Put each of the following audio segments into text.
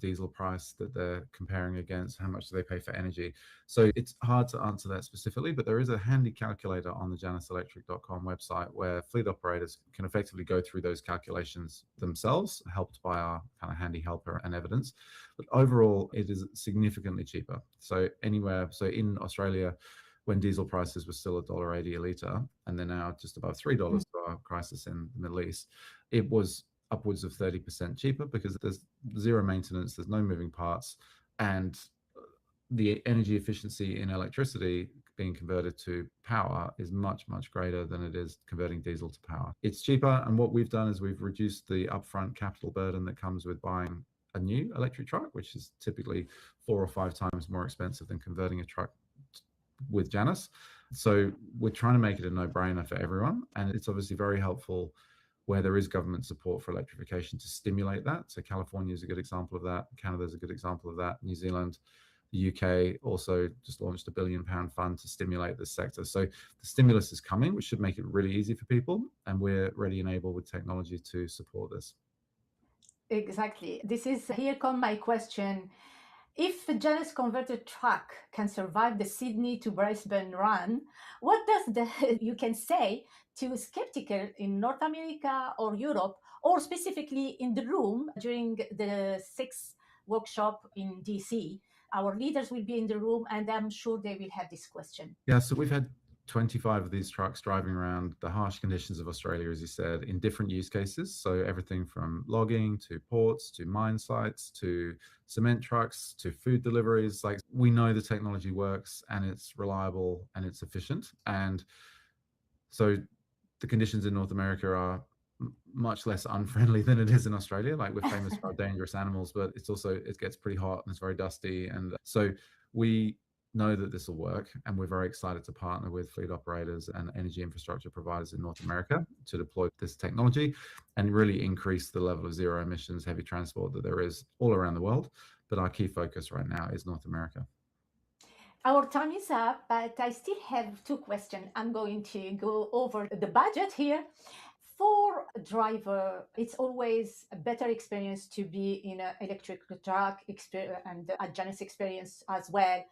diesel price that they're comparing against? How much do they pay for energy? So it's hard to answer that specifically, but there is a handy calculator on the janiceelectric.com website where fleet operators can effectively go through those calculations themselves, helped by our kind of handy helper and evidence. But overall, it is significantly cheaper. So in Australia, when diesel prices were still $1.80 a litre, and they're now just above $3 for our crisis in the Middle East, it was upwards of 30% cheaper because there's zero maintenance, there's no moving parts, and the energy efficiency in electricity being converted to power is much, much greater than it is converting diesel to power. It's cheaper, and what we've done is we've reduced the upfront capital burden that comes with buying a new electric truck, which is typically 4 or 5 times more expensive than converting a truck with Janus. So we're trying to make it a no-brainer for everyone, and it's obviously very helpful where there is government support for electrification to stimulate that. So California is a good example of that. Canada is a good example of that. New Zealand, the UK also just launched a £1 billion fund to stimulate this sector. So the stimulus is coming, which should make it really easy for people, and we're ready and able with technology to support this. Exactly. Here come my question. If a Janus converted truck can survive the Sydney to Brisbane run, what does you can say to skeptical in North America or Europe, or specifically in the room during the 6th workshop in DC? Our leaders will be in the room, and I'm sure they will have this question. Yeah, so we've had 25 of these trucks driving around the harsh conditions of Australia, as you said, in different use cases. So everything from logging to ports to mine sites to cement trucks to food deliveries. Like, we know the technology works and it's reliable and it's efficient. And so the conditions in North America are much less unfriendly than it is in Australia. Like, we're famous for our dangerous animals, but it gets pretty hot and it's very dusty. And so we know that this will work, and we're very excited to partner with fleet operators and energy infrastructure providers in North America to deploy this technology and really increase the level of zero emissions heavy transport that there is all around the world. But our key focus right now is North America. Our time is up, but I still have 2 questions. I'm going to go over the budget here. For a driver, it's always a better experience to be in an electric truck and a Janus experience as well.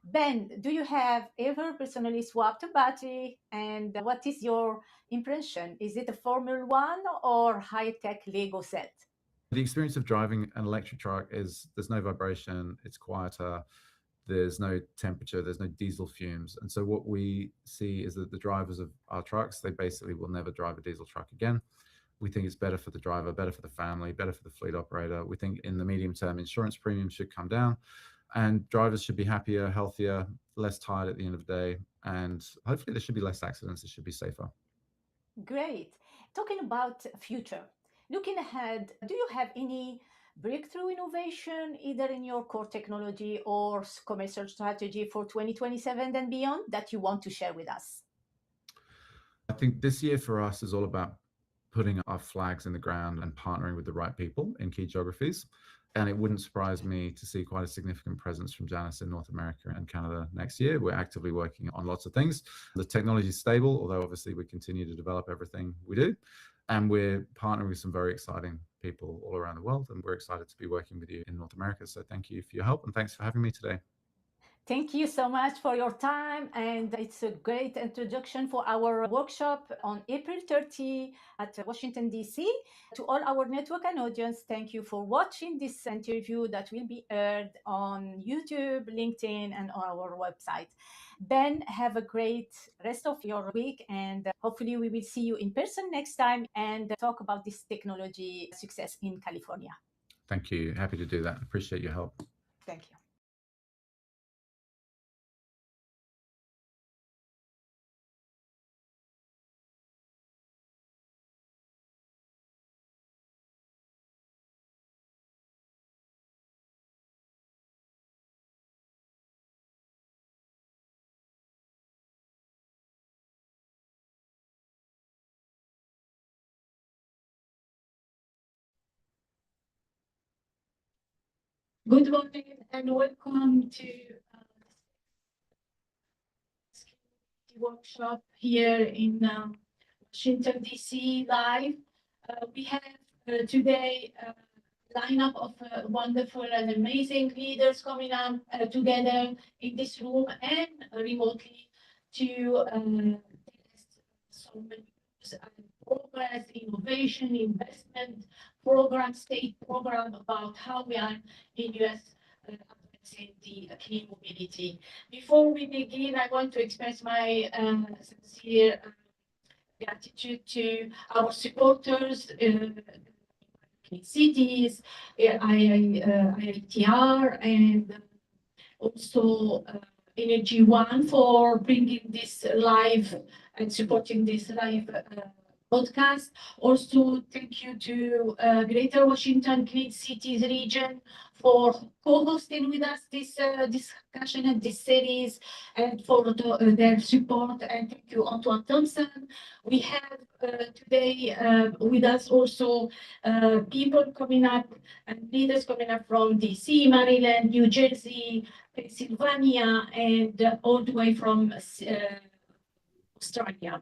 Ben, do you have ever personally swapped a battery? And what is your impression? Is it a Formula One or high-tech Lego set? The experience of driving an electric truck is there's no vibration, it's quieter, there's no temperature, there's no diesel fumes. And so what we see is that the drivers of our trucks, they basically will never drive a diesel truck again. We think it's better for the driver, better for the family, better for the fleet operator. We think in the medium term, insurance premiums should come down, and drivers should be happier, healthier, less tired at the end of the day. And hopefully there should be less accidents. It should be safer. Great. Talking about future, looking ahead, do you have any breakthrough innovation either in your core technology or commercial strategy for 2027 and beyond that you want to share with us? I think this year for us is all about putting our flags in the ground and partnering with the right people in key geographies. And it wouldn't surprise me to see quite a significant presence from Janus in North America and Canada next year. We're actively working on lots of things. The technology is stable, although obviously we continue to develop everything we do. And we're partnering with some very exciting people all around the world. And we're excited to be working with you in North America. So thank you for your help, and thanks for having me today. Thank you so much for your time, and it's a great introduction for our workshop on April 30 at Washington, D.C. To all our network and audience, thank you for watching this interview that will be aired on YouTube, LinkedIn, and on our website. Ben, have a great rest of your week, and hopefully we will see you in person next time and talk about this technology success in California. Thank you. Happy to do that. Appreciate your help. Thank you. Good morning and welcome to the workshop here in Washington, D.C. live. We have today lineup of wonderful and amazing leaders coming up together in this room and remotely to test so many progress, innovation, investment program, state program about how we are in US advancing the clean mobility. Before we begin, I want to express my sincere gratitude to our supporters, cities, IITR, and also Energy One for bringing this live and supporting this live podcast. Also, thank you to Greater Washington Clean Cities region for co-hosting with us this discussion and this series, and for their support. And thank you, Antoine Thompson. We have today with us also people coming up and leaders coming up from DC, Maryland, New Jersey, Pennsylvania, and all the way from Australia.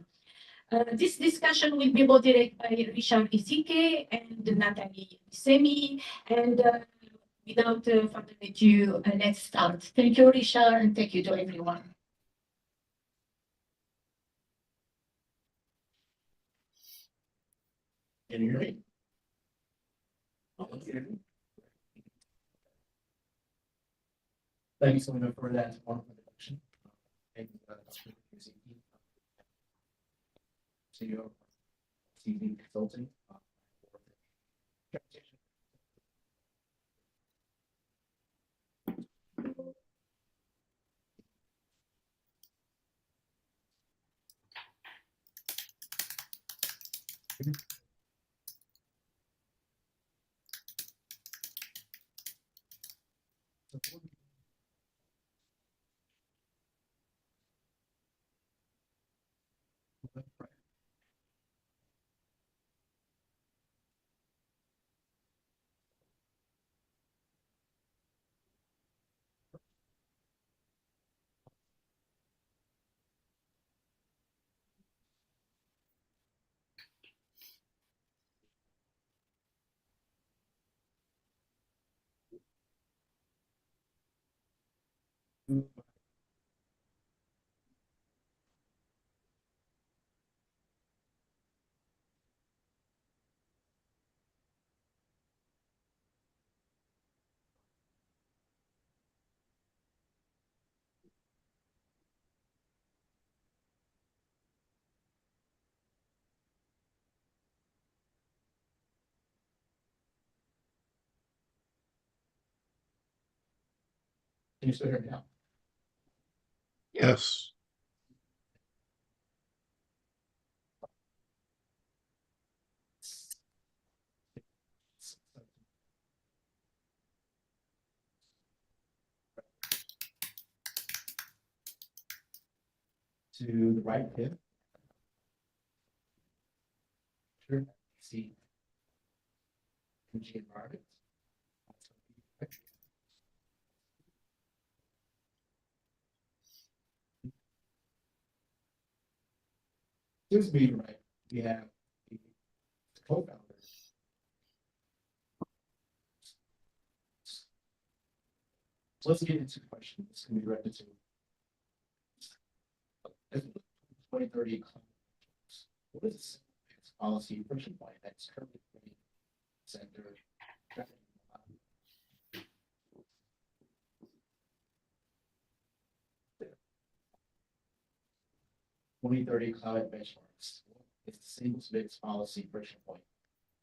This discussion will be moderated by Richard Isike and Natalie Semi. And without further ado, let's start. Thank you, Richard, and thank you to everyone. Can you hear me? Okay. Thank you so much for that wonderful introduction. Thank you, Dr. Isike, CEO of TV Consulting. Can you still hear me now? Yes. To the right hip. Sure. See. Energy environment. This being right, we have the co-founder. So let's get into questions. It's going to be directed to 2030 what is its policy friction point that's currently center 2030 climate benchmarks? It's the single biggest policy friction point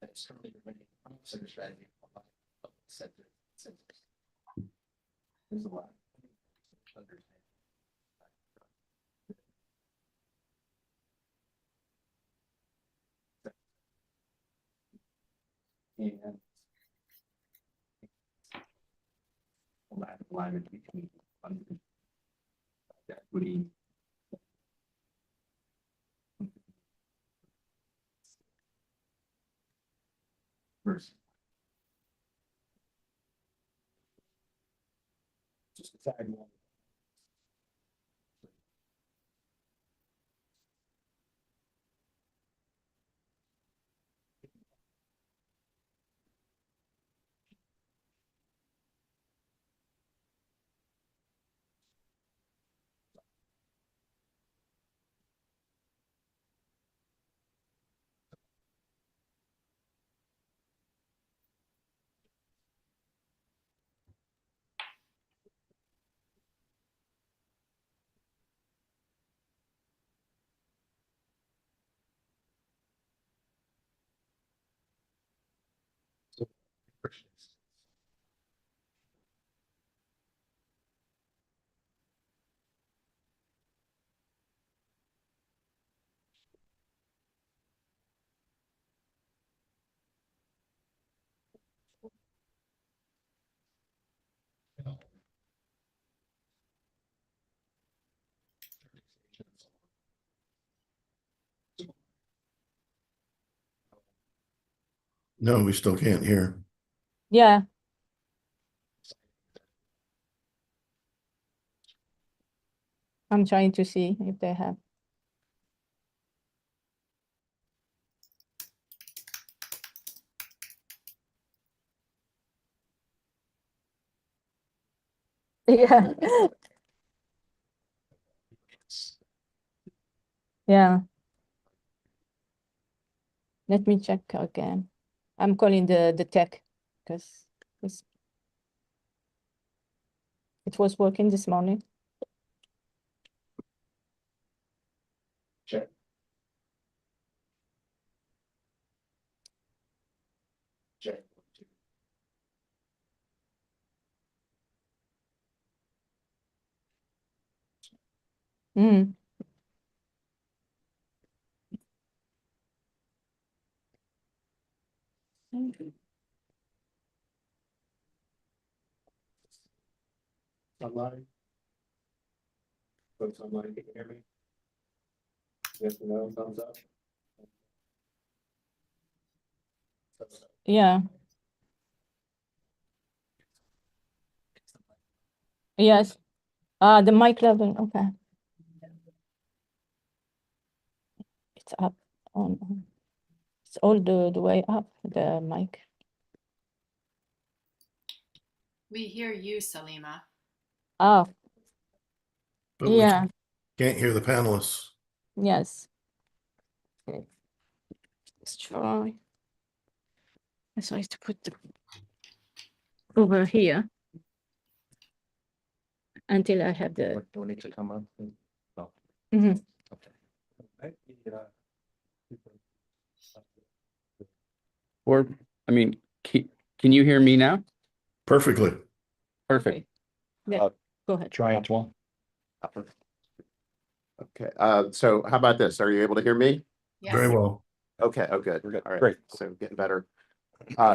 that is currently remaining center strategy of the center centers. There's a lot. And lack of alignment between funding, equity, versus just the sidewalk. friction. No, we still can't hear. Yeah. I'm trying to see if they have. Yeah. Yeah. Let me check again. I'm calling the tech because it was working this morning. Check. Check. Mm. Online. Folks online, can you hear me? Yes or no, thumbs up? Thumbs up. Yeah. Yes. The mic level. Okay. It's up on. It's all the way up, the mic. We hear you, Salima. Oh, But we yeah. can't hear the panelists. Yes. Okay. Let's try. Let's try to put the over here until I have the. Do we need to come up? No. Mhm. Okay. Or, I mean, can you hear me now? Perfectly. Perfect. Yeah. Go ahead. Try it one. Okay, so how about this? Are you able to hear me? Very Yes. well. Okay, oh, good. We're good. All right, Great. so getting better.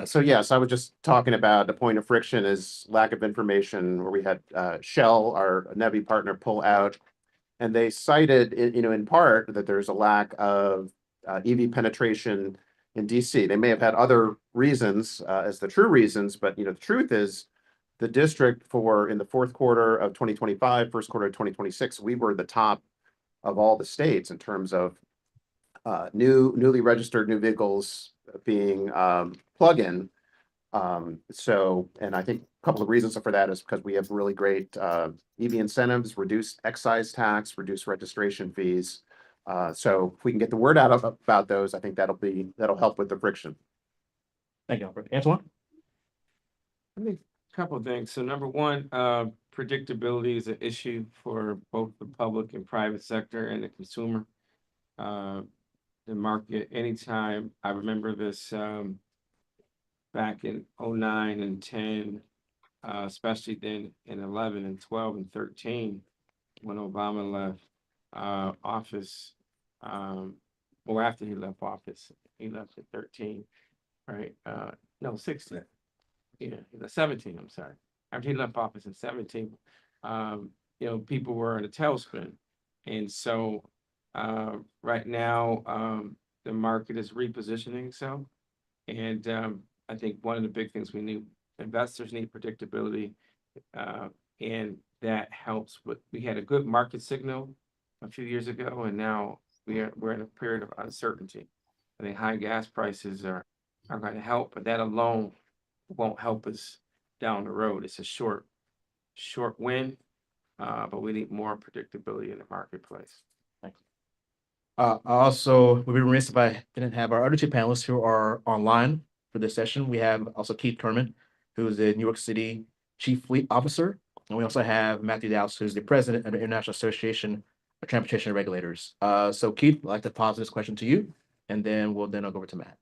So yes, I was just talking about the point of friction is lack of information where we had Shell, our Navy partner, pull out. And they cited, in part that there's a lack of EV penetration in DC. They may have had other reasons as the true reasons, but the truth is the district in the fourth quarter of 2025, first quarter of 2026, we were the top of all the states in terms of newly registered new vehicles being plug-in. And I think a couple of reasons for that is because we have really great EV incentives, reduced excise tax, reduced registration fees. So if we can get the word out about those, I think that'll help with the friction. Thank you, Alfred. Antoine? I think a couple of things. So number one, predictability is an issue for both the public and private sector and the consumer. The market, anytime, I remember this back in 09 and 10, especially then in 11 and 12 and 13, when Obama left office, or after he left office, he left at 13, right? No, 16. Yeah, 17, I'm sorry. After he left office in 17, people were in a tailspin. And so right now, the market is repositioning itself. And I think one of the big things investors need predictability. And that helps we had a good market signal a few years ago, and now we're in a period of uncertainty. I think high gas prices are going to help, but that alone won't help us down the road. It's a short win, but we need more predictability in the marketplace. Also, we'd be remiss if I didn't have our other two panelists who are online for this session. We have also Keith Kerman, who is the New York City Chief Fleet Officer. And we also have Matthew Dowse, who's the President of the International Association of Transportation Regulators. So Keith, I'd like to pose this question to you, and then I'll go over to Matt.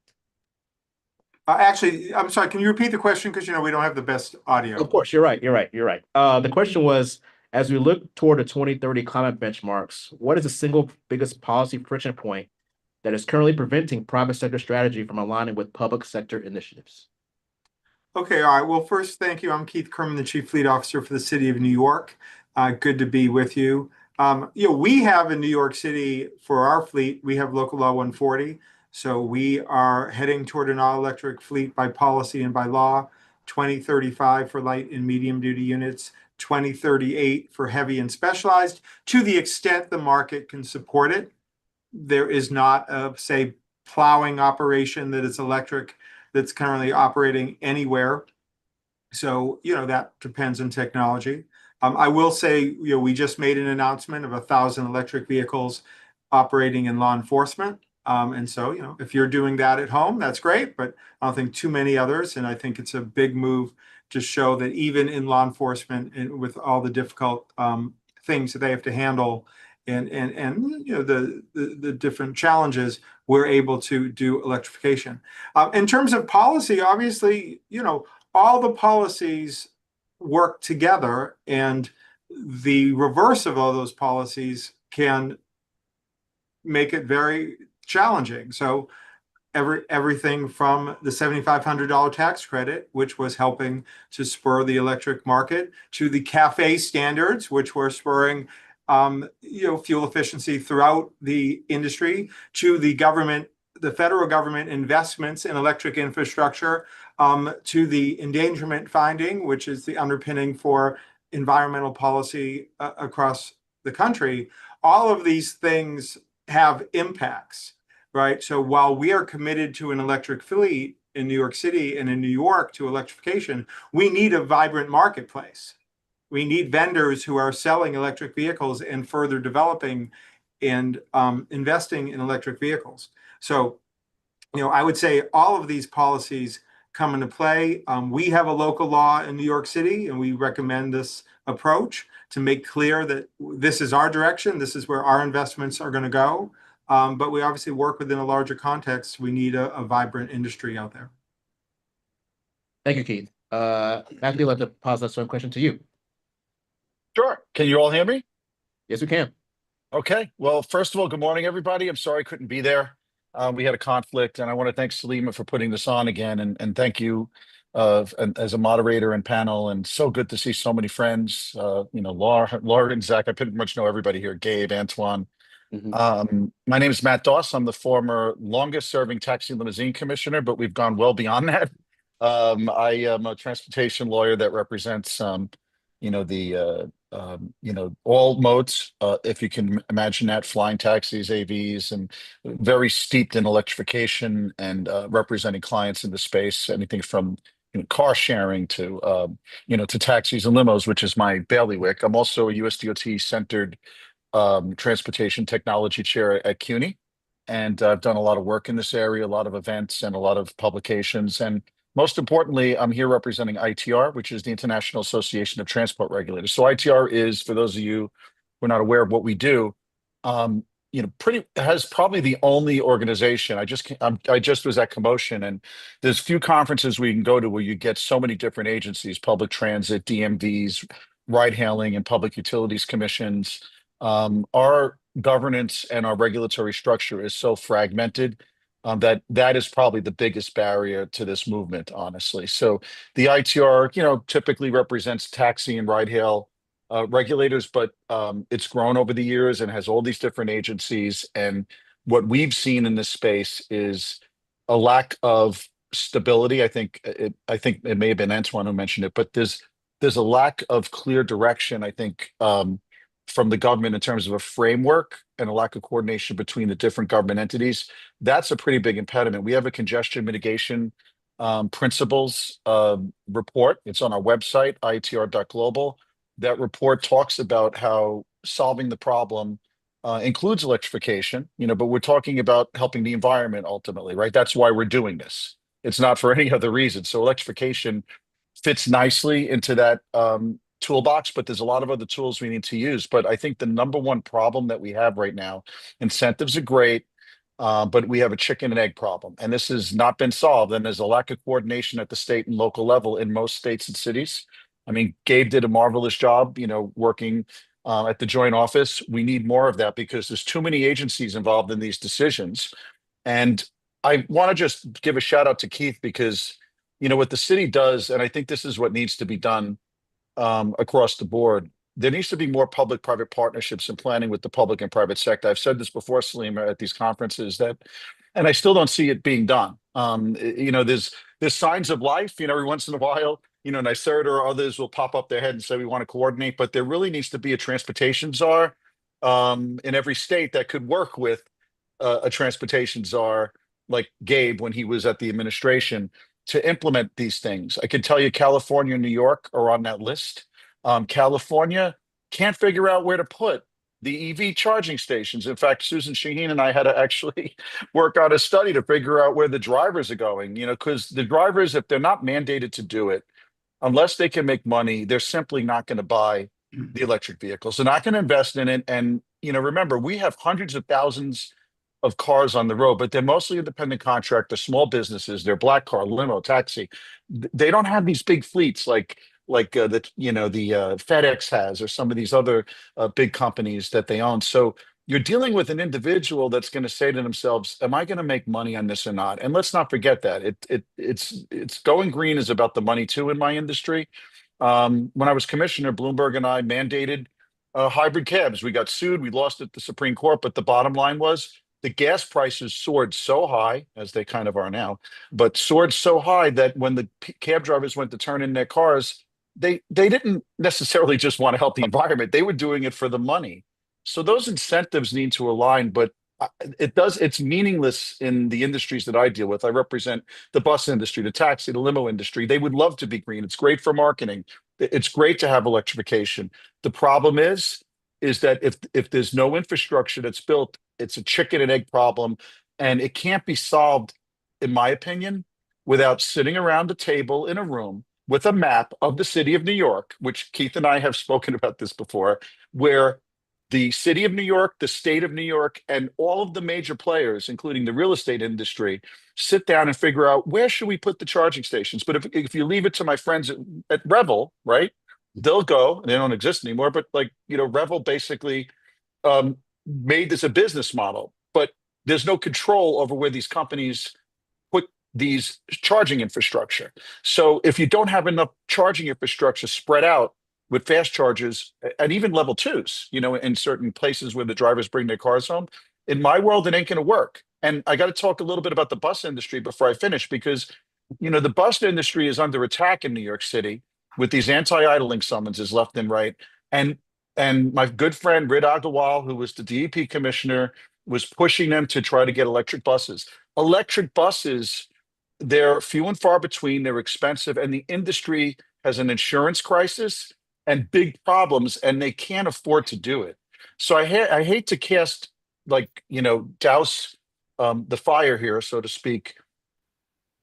Actually, I'm sorry, can you repeat the question? Because, we don't have the best audio. Of course, you're right. The question was, as we look toward the 2030 climate benchmarks, what is the single biggest policy friction point that is currently preventing private sector strategy from aligning with public sector initiatives? Okay, all right. Well, first, thank you. I'm Keith Kerman, the Chief Fleet Officer for the City of New York. Good to be with you. We have in New York City for our fleet, we have Local Law 140. So we are heading toward an all-electric fleet by policy and by law, 2035 for light and medium duty units, 2038 for heavy and specialized, to the extent the market can support it. There is not a, say, plowing operation that is electric that's currently operating anywhere. So, that depends on technology. I will say, we just made an announcement of 1,000 electric vehicles operating in law enforcement. And so, if you're doing that at home, that's great, but I don't think too many others. And I think it's a big move to show that even in law enforcement and with all the difficult things that they have to handle and the different challenges, we're able to do electrification. In terms of policy, obviously, all the policies work together, and the reverse of all those policies can make it very challenging. So everything from the $7,500 tax credit, which was helping to spur the electric market, to the CAFE standards, which were spurring fuel efficiency throughout the industry, to the federal government investments in electric infrastructure, to the endangerment finding, which is the underpinning for environmental policy across the country. All of these things have impacts, right? So while we are committed to an electric fleet in New York City and in New York to electrification, we need a vibrant marketplace. We need vendors who are selling electric vehicles and further developing and investing in electric vehicles. So, I would say all of these policies come into play. We have a local law in New York City, and we recommend this approach to make clear that this is our direction, this is where our investments are going to go. But we obviously work within a larger context. We need a vibrant industry out there. Thank you, Keith. Matthew, I'd like to pose that same question to you. Sure. Can you all hear me? Yes, we can. Okay. Well, first of all, good morning, everybody. I'm sorry I couldn't be there. We had a conflict, and I want to thank Salima for putting this on again, and thank you as a moderator and panel. And so good to see so many friends. Laura and Zach. I pretty much know everybody here. Gabe, Antoine. My name is Matt Doss. I'm the former longest-serving taxi limousine commissioner, but we've gone well beyond that. I am a transportation lawyer that represents all modes, if you can imagine that, flying taxis, AVs, and very steeped in electrification and representing clients in the space, anything from car sharing to to taxis and limos, which is my bailiwick. I'm also a USDOT centered transportation technology chair at CUNY, and I've done a lot of work in this area, a lot of events and a lot of publications. And most importantly, I'm here representing ITR, which is the International Association of Transport Regulators. So ITR is, for those of you who are not aware of what we do, has probably the only organization. I just was at Commotion, and there's few conferences we can go to where you get so many different agencies: public transit, DMVs, ride hailing, and public utilities commissions. Our governance and our regulatory structure is so fragmented that is probably the biggest barrier to this movement, honestly. So the ITR, typically represents taxi and ride hail regulators, but it's grown over the years and has all these different agencies. And what we've seen in this space is a lack of stability. I think it may have been Antoine who mentioned it, but there's a lack of clear direction, I think, from the government in terms of a framework, and a lack of coordination between the different government entities. That's a pretty big impediment. We have a congestion mitigation principles report. It's on our website, itr.global. That report talks about how solving the problem includes electrification, but we're talking about helping the environment ultimately, right? That's why we're doing this. It's not for any other reason. So electrification fits nicely into that toolbox, but there's a lot of other tools we need to use. But I think the number one problem that we have right now, incentives are great, But we have a chicken and egg problem, and this has not been solved. And there's a lack of coordination at the state and local level in most states and cities. I mean, Gabe did a marvelous job, working at the joint office. We need more of that because there's too many agencies involved in these decisions. And I want to just give a shout out to Keith because, what the city does, and I think this is what needs to be done across the board. There needs to be more public-private partnerships and planning with the public and private sector. I've said this before, Salima, at these conferences and I still don't see it being done. There's signs of life. Every once in a while, NYSERDA or others will pop up their head and say we want to coordinate, but there really needs to be a transportation czar in every state that could work with a transportation czar like Gabe when he was at the administration to implement these things. I can tell you California and New York are on that list. California can't figure out where to put the EV charging stations. In fact, Susan Shaheen and I had to actually work on a study to figure out where the drivers are going, because the drivers, if they're not mandated to do it, unless they can make money, they're simply not going to buy the electric vehicles. They're not going to invest in it. And, remember, we have hundreds of thousands of cars on the road, but they're mostly independent contractors, small businesses. They're black car, limo, taxi. They don't have these big fleets like the FedEx has, or some of these other big companies that they own. So you're dealing with an individual that's going to say to themselves, "Am I going to make money on this or not?" And let's not forget that it's going green is about the money too in my industry. When I was commissioner, Bloomberg and I mandated hybrid cabs. We got sued. We lost at the Supreme Court, but the bottom line was the gas prices soared so high, as they kind of are now, but soared so high that when the cab drivers went to turn in their cars, they didn't necessarily just want to help the environment. They were doing it for the money. So those incentives need to align, but it's meaningless in the industries that I deal with. I represent the bus industry, the taxi, the limo industry. They would love to be green. It's great for marketing. It's great to have electrification. The problem is that if there's no infrastructure that's built, it's a chicken and egg problem, and it can't be solved, in my opinion, without sitting around a table in a room with a map of the city of New York, which Keith and I have spoken about this before, where the city of New York, the state of New York, and all of the major players, including the real estate industry, sit down and figure out where should we put the charging stations. But if you leave it to my friends at Revel, right, they'll go, and they don't exist anymore, but Revel basically made this a business model, but there's no control over where these companies put these charging infrastructure. So if you don't have enough charging infrastructure spread out with fast chargers and even level twos, in certain places where the drivers bring their cars home, in my world, it ain't going to work. And I got to talk a little bit about the bus industry before I finish, because, the bus industry is under attack in New York City with these anti-idling summonses left and right. And my good friend Rid Agarwal, who was the DEP commissioner, was pushing them to try to get electric buses. Electric buses, they're few and far between, they're expensive, and the industry has an insurance crisis and big problems, and they can't afford to do it. So I hate to cast, douse the fire here, so to speak,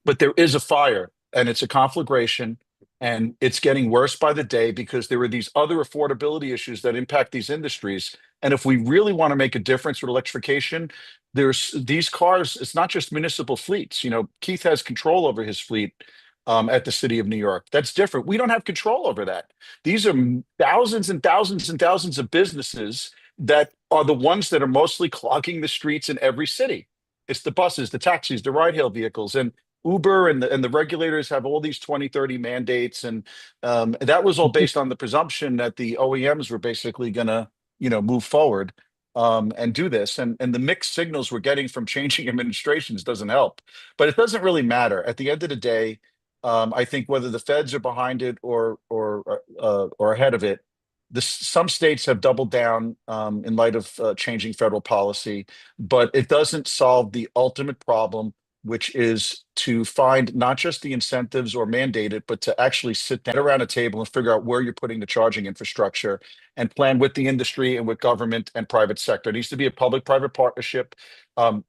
but there is a fire, and it's a conflagration, and it's getting worse by the day because there are these other affordability issues that impact these industries. And if we really want to make a difference with electrification, there's these cars, it's not just municipal fleets. Keith has control over his fleet at the city of New York. That's different. We don't have control over that. These are thousands and thousands and thousands of businesses that are the ones that are mostly clogging the streets in every city. It's the buses, the taxis, the ride-hail vehicles, and Uber and the regulators have all these 2030 mandates. And that was all based on the presumption that the OEMs were basically going to, move forward and do this. And the mixed signals we're getting from changing administrations doesn't help. But it doesn't really matter. At the end of the day, I think whether the feds are behind it or ahead of it, some states have doubled down in light of changing federal policy, but it doesn't solve the ultimate problem, which is to find not just the incentives or mandate it, but to actually sit down around a table and figure out where you're putting the charging infrastructure and plan with the industry and with government and private sector. It needs to be a public-private partnership.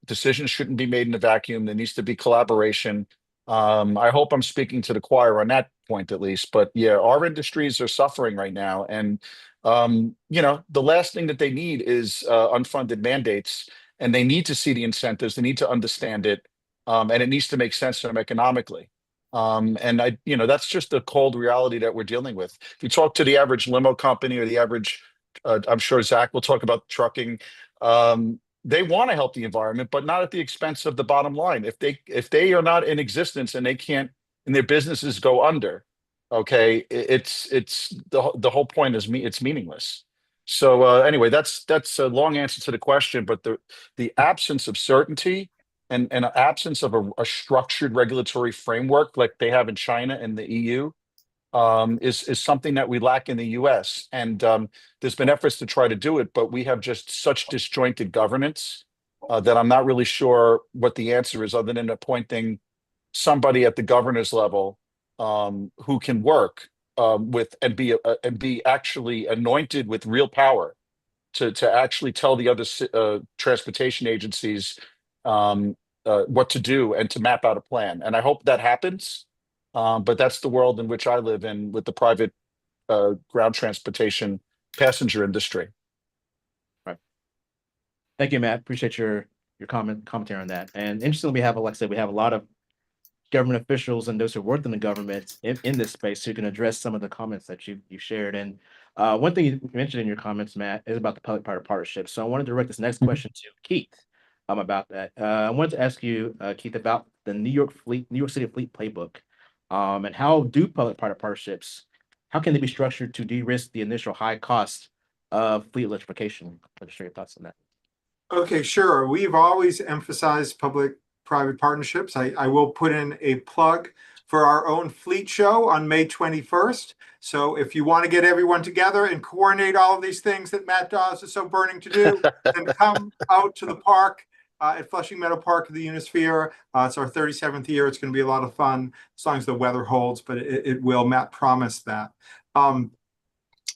Decisions shouldn't be made in a vacuum. There needs to be collaboration. I hope I'm speaking to the choir on that point, at least. But yeah, our industries are suffering right now. And, the last thing that they need is unfunded mandates. and they need to see the incentives, they need to understand it, and it needs to make sense to them economically. And that's just the cold reality that we're dealing with. If you talk to the average limo company or the average, I'm sure Zach will talk about trucking. They want to help the environment, but not at the expense of the bottom line. If they are not in existence and they can't, and their businesses go under, okay, it's the whole point is it's meaningless. So anyway, that's a long answer to the question, but the absence of certainty and an absence of a structured regulatory framework like they have in China and the EU is something that we lack in the US. And there's been efforts to try to do it, but we have just such disjointed governance that I'm not really sure what the answer is, other than appointing somebody at the governor's level who can work with and be actually anointed with real power to actually tell the other transportation agencies what to do and to map out a plan. And I hope that happens. But that's the world in which I live in with the private ground transportation passenger industry. Right. Thank you, Matt. Appreciate your commentary on that. And interestingly, like I said, we have a lot of government officials and those who work in the government in this space who can address some of the comments that you shared. And one thing you mentioned in your comments, Matt, is about the public-private partnership. So I wanted to direct this next question to Keith about that. I wanted to ask you, Keith, about the New York City Fleet Playbook, and how do public-private partnerships, how can they be structured to de-risk the initial high cost of fleet electrification? I'll just share your thoughts on that. Okay, sure. We've always emphasized public-private partnerships. I will put in a plug for our own fleet show on May 21st. So if you want to get everyone together and coordinate all of these things that Matt Dawes is so burning to do, then come out to the park at Flushing Meadow Park of the Unisphere. It's our 37th year. It's going to be a lot of fun as long as the weather holds, but it will. Matt promised that.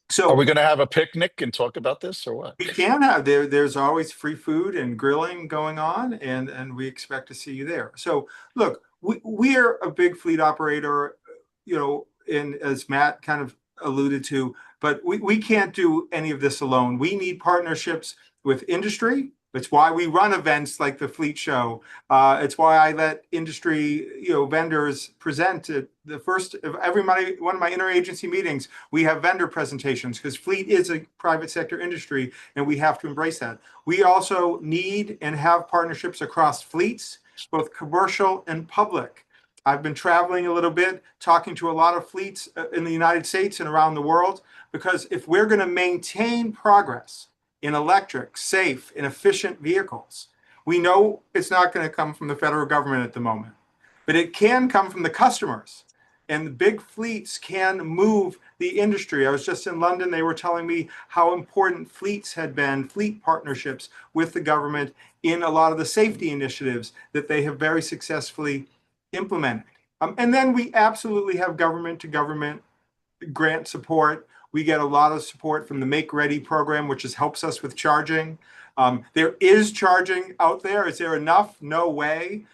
So are we going to have a picnic and talk about this or what? We can have there's always free food and grilling going on, and we expect to see you there. So look, we're a big fleet operator, and as Matt kind of alluded to, but we can't do any of this alone. We need partnerships with industry. It's why we run events like the Fleet Show. It's why I let industry, vendors present at the first of one of my interagency meetings. We have vendor presentations because fleet is a private sector industry, and we have to embrace that. We also need and have partnerships across fleets, both commercial and public. I've been traveling a little bit, talking to a lot of fleets in the United States and around the world, because if we're going to maintain progress in electric, safe, and efficient vehicles, we know it's not going to come from the federal government at the moment, but it can come from the customers. And the big fleets can move the industry. I was just in London. They were telling me how important fleet partnerships with the government in a lot of the safety initiatives that they have very successfully implemented. And then we absolutely have government to government grant support. We get a lot of support from the Make Ready program, which helps us with charging. There is charging out there. Is there enough? No way.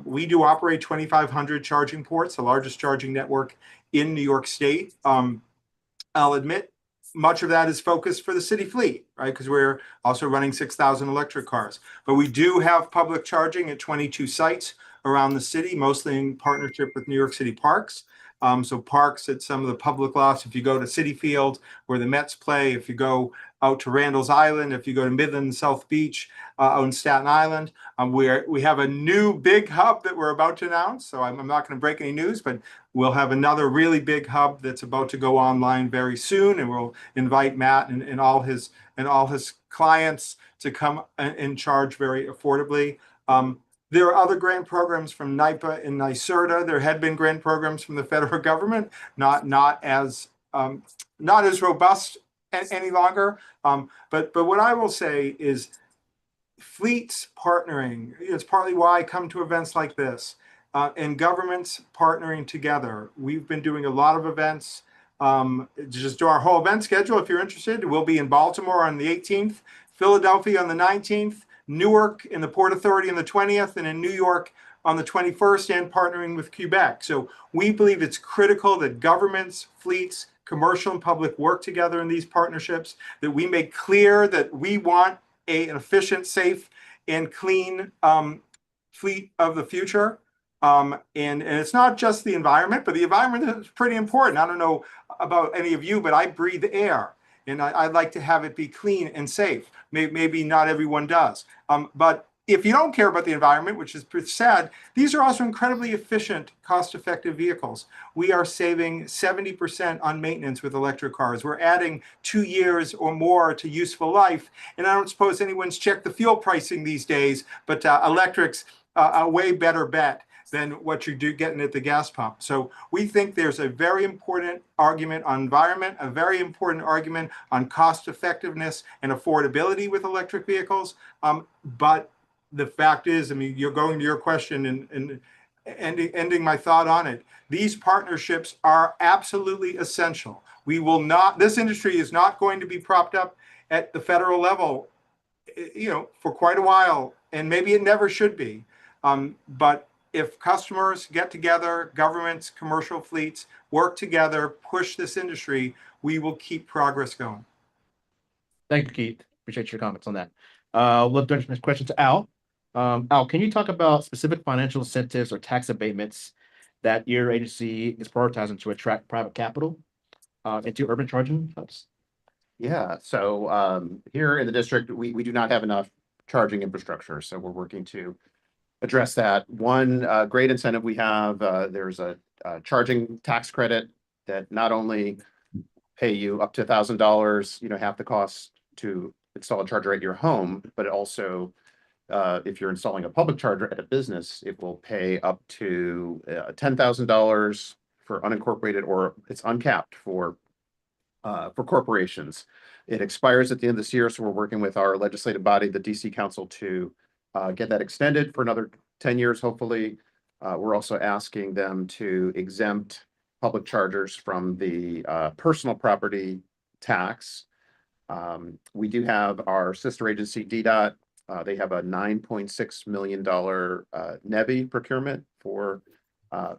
We do operate 2,500 charging ports, the largest charging network in New York State. I'll admit, much of that is focused for the city fleet, right? Because we're also running 6,000 electric cars. But we do have public charging at 22 sites around the city, mostly in partnership with New York City Parks. So parks at some of the public lots. If you go to Citi Field where the Mets play, if you go out to Randall's Island, if you go to Midland South Beach out in Staten Island, we have a new big hub that we're about to announce. So I'm not going to break any news, but we'll have another really big hub that's about to go online very soon, and we'll invite Matt and all his clients to come and charge very affordably. There are other grant programs from NYPA and NYSERDA. There had been grant programs from the federal government, not as robust any longer. But what I will say is fleets partnering. It's partly why I come to events like this, and governments partnering together. We've been doing a lot of events. Just do our whole event schedule if you're interested. We'll be in Baltimore on the 18th, Philadelphia on the 19th, Newark in the Port Authority on the 20th, and in New York on the 21st, and partnering with Quebec. So we believe it's critical that governments, fleets, commercial and public work together in these partnerships, that we make clear that we want an efficient, safe, and clean fleet of the future. And it's not just the environment, but the environment is pretty important. I don't know about any of you, but I breathe air, and I'd like to have it be clean and safe. Maybe not everyone does. But if you don't care about the environment, which is pretty sad, these are also incredibly efficient, cost-effective vehicles. We are saving 70% on maintenance with electric cars. We're adding 2 years or more to useful life. And I don't suppose anyone's checked the fuel pricing these days, but electric's a way better bet than what you do getting at the gas pump. So we think there's a very important argument on environment, a very important argument on cost effectiveness and affordability with electric vehicles. But the fact is, I mean, you're going to your question and ending my thought on it. These partnerships are absolutely essential. We will not, this industry is not going to be propped up at the federal level, you know, for quite a while, and maybe it never should be. But if customers get together, governments, commercial fleets work together, push this industry, we will keep progress going. Thank you, Keith. Appreciate your comments on that. We'll turn this question to Al. Al, can you talk about specific financial incentives or tax abatements that your agency is prioritizing to attract private capital into urban charging hubs? Yeah, so here in the district, we do not have enough charging infrastructure, so we're working to address that. One great incentive we have, there's a charging tax credit that not only pay you up to $1,000, you know, half the cost to install a charger at your home, but it also, if you're installing a public charger at a business, it will pay up to $10,000 for unincorporated, or it's uncapped for corporations. It expires at the end of this year, so we're working with our legislative body, the DC Council, to get that extended for another 10 years, hopefully. We're also asking them to exempt public chargers from the personal property tax. We do have our sister agency, DDOT. They have a $9.6 million NEVI procurement for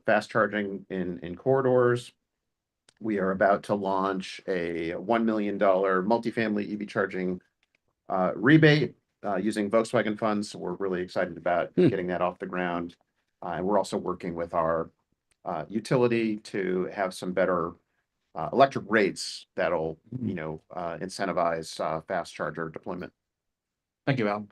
fast charging in corridors. We are about to launch a $1 million multifamily EV charging rebate using Volkswagen funds. So we're really excited about getting that off the ground. And we're also working with our utility to have some better electric rates that'll, you know, incentivize fast charger deployment. Thank you, Al.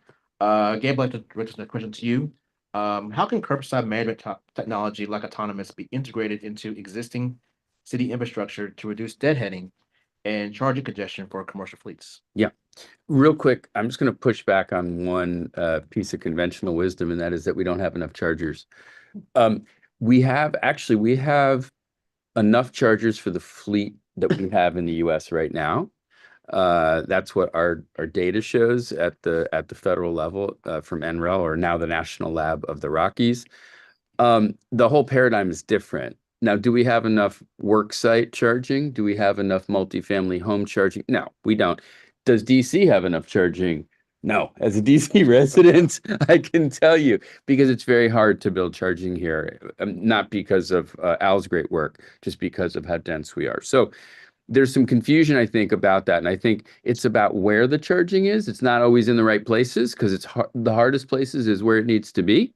Gabe, I'd like to direct the question to you. How can curbside management technology like autonomous be integrated into existing city infrastructure to reduce deadheading and charging congestion for commercial fleets? Yeah. Real quick, I'm just going to push back on one piece of conventional wisdom, and that is that we don't have enough chargers. We have enough chargers for the fleet that we have in the US right now. That's what our data shows at the federal level from NREL, or now the National Lab of the Rockies. The whole paradigm is different. Now, do we have enough worksite charging? Do we have enough multifamily home charging? No, we don't. Does DC have enough charging? No. As a DC resident, I can tell you, because it's very hard to build charging here, not because of Al's great work, just because of how dense we are. So there's some confusion, I think, about that. And I think it's about where the charging is. It's not always in the right places, because it's the hardest places is where it needs to be.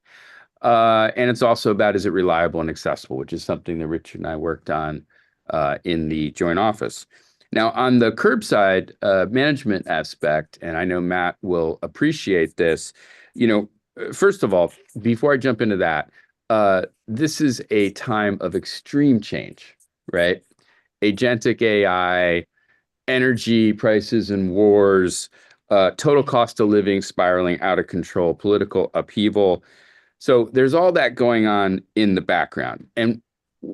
And it's also about, is it reliable and accessible, which is something that Richard and I worked on in the joint office. Now, on the curbside management aspect, and I know Matt will appreciate this, you know, first of all, before I jump into that, this is a time of extreme change, right? Agentic AI, energy prices and wars, total cost of living spiraling out of control, political upheaval. So there's all that going on in the background. And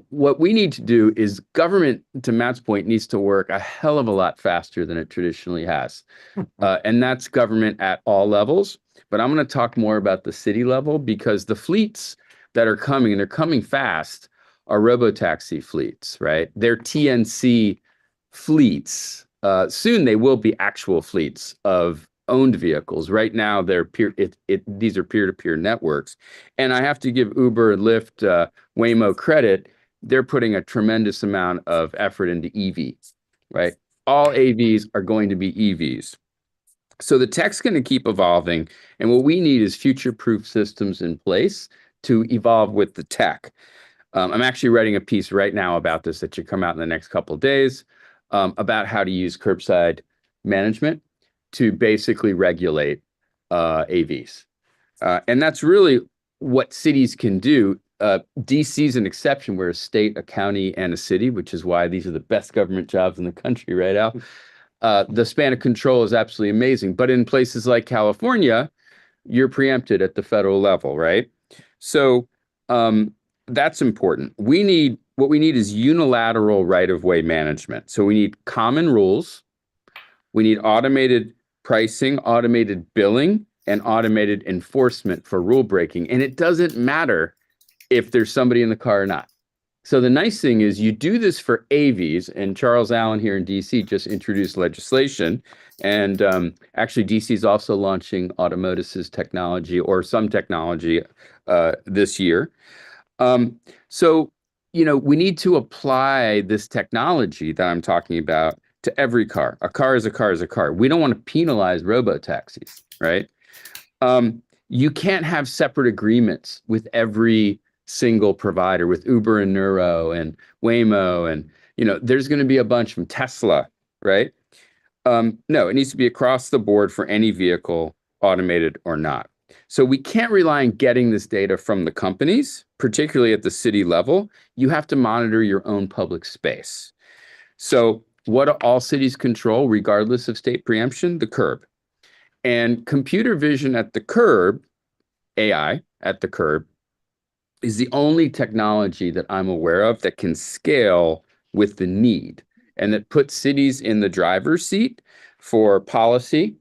what we need to do is government, to Matt's point, needs to work a hell of a lot faster than it traditionally has. And that's government at all levels. But I'm going to talk more about the city level, because the fleets that are coming, and they're coming fast, are robotaxi fleets, right? They're TNC fleets. Soon they will be actual fleets of owned vehicles. Right now, they're these are peer-to-peer networks. And I have to give Uber and Lyft, Waymo credit. They're putting a tremendous amount of effort into EVs, right? All AVs are going to be EVs. So the tech's going to keep evolving, and what we need is future-proof systems in place to evolve with the tech. I'm actually writing a piece right now about this that should come out in the next couple of days, about how to use curbside management to basically regulate AVs. And that's really what cities can do. DC is an exception. We're a state, a county, and a city, which is why these are the best government jobs in the country right now. The span of control is absolutely amazing. But in places like California, you're preempted at the federal level, right? So that's important. What we need is unilateral right-of-way management. So we need common rules. We need automated pricing, automated billing, and automated enforcement for rule breaking. And it doesn't matter if there's somebody in the car or not. So the nice thing is you do this for AVs, and Charles Allen here in DC just introduced legislation. And actually, DC is also launching Automotus's technology or some technology this year. So, we need to apply this technology that I'm talking about to every car. A car is a car is a car. We don't want to penalize robo-taxis, right? You can't have separate agreements with every single provider, with Uber and Nuro and Waymo, and there's going to be a bunch from Tesla, right? No, it needs to be across the board for any vehicle, automated or not. So we can't rely on getting this data from the companies, particularly at the city level. You have to monitor your own public space. So what do all cities control, regardless of state preemption? The curb. And computer vision at the curb, AI at the curb, is the only technology that I'm aware of that can scale with the need and that puts cities in the driver's seat for policy,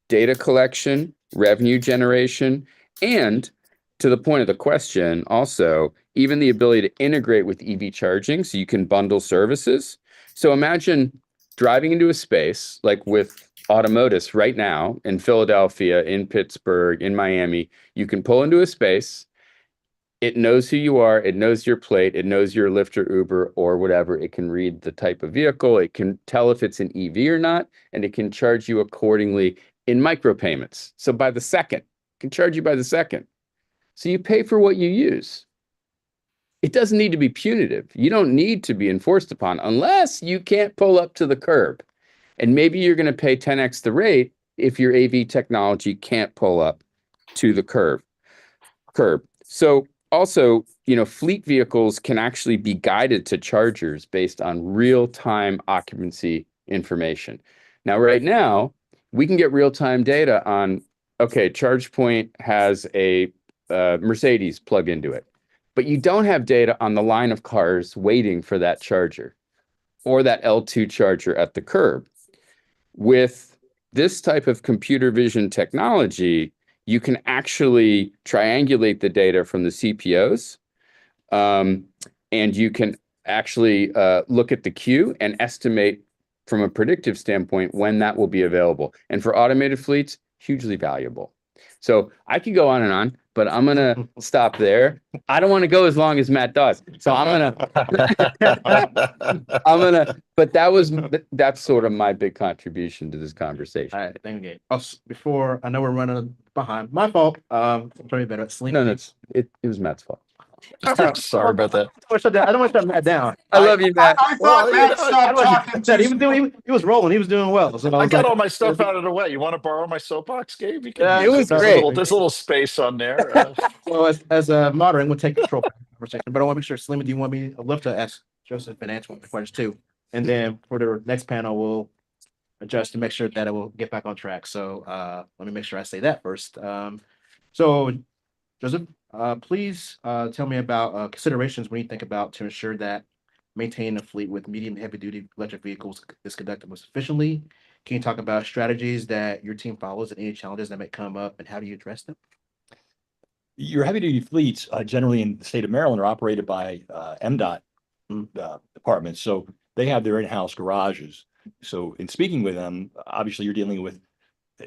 data collection, revenue generation, and to the point of the question, also, even the ability to integrate with EV charging so you can bundle services. So imagine driving into a space like with Automotus right now in Philadelphia, in Pittsburgh, in Miami. You can pull into a space. It knows who you are. It knows your plate. It knows you're Lyft or Uber or whatever. It can read the type of vehicle. It can tell if it's an EV or not, and it can charge you accordingly in micropayments. So by the second, it can charge you by the second. So you pay for what you use. It doesn't need to be punitive. You don't need to be enforced upon unless you can't pull up to the curb. And maybe you're going to pay 10x the rate if your AV technology can't pull up to the curb. So also, fleet vehicles can actually be guided to chargers based on real-time occupancy information. Now, right now, we can get real-time data on, okay, ChargePoint has a Mercedes plug into it, but you don't have data on the line of cars waiting for that charger or that L2 charger at the curb. With this type of computer vision technology, you can actually triangulate the data from the CPOs, and you can actually look at the queue and estimate from a predictive standpoint when that will be available. And for automated fleets, hugely valuable. So I could go on and on, but I'm going to stop there. I don't want to go as long as Matt does. So but that's sort of my big contribution to this conversation. All right, thank you. Before, I know we're running behind. My fault. I'm trying to be better at sleeping. No, it was Matt's fault. Sorry about that. I don't want to shut Matt down. I love you, Matt. I thought Matt stopped talking. He was rolling. He was doing well. So I got all my stuff out of the way. You want to borrow my soapbox, Gabe? You can Yeah, use it was great. There's a little space on there. Well, as a moderator, we'll take control of the conversation. But I want to make sure, Slim, do you want me? I'd love to ask Joseph and answer the questions too. And then for the next panel, we'll adjust to make sure that it will get back on track. So let me make sure I say that first. So Joseph, please tell me about considerations when you think about to ensure that maintaining a fleet with medium heavy duty electric vehicles is conducted most efficiently. Can you talk about strategies that your team follows and any challenges that may come up and how do you address them? Your heavy duty fleets generally in the state of Maryland are operated by MDOT departments. So they have their in-house garages. So in speaking with them, obviously you're dealing with,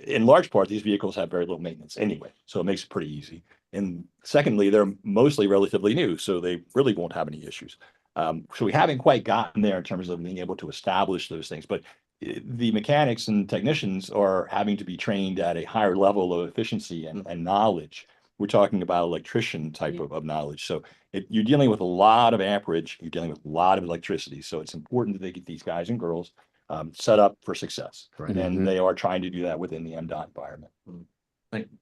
in large part, these vehicles have very little maintenance anyway. So it makes it pretty easy. And secondly, they're mostly relatively new, so they really won't have any issues. So we haven't quite gotten there in terms of being able to establish those things, but the mechanics and technicians are having to be trained at a higher level of efficiency and knowledge. We're talking about electrician type of knowledge. So you're dealing with a lot of amperage, you're dealing with a lot of electricity. So it's important that they get these guys and girls set up for success. Right. And they are trying to do that within the MDOT environment. Thank you.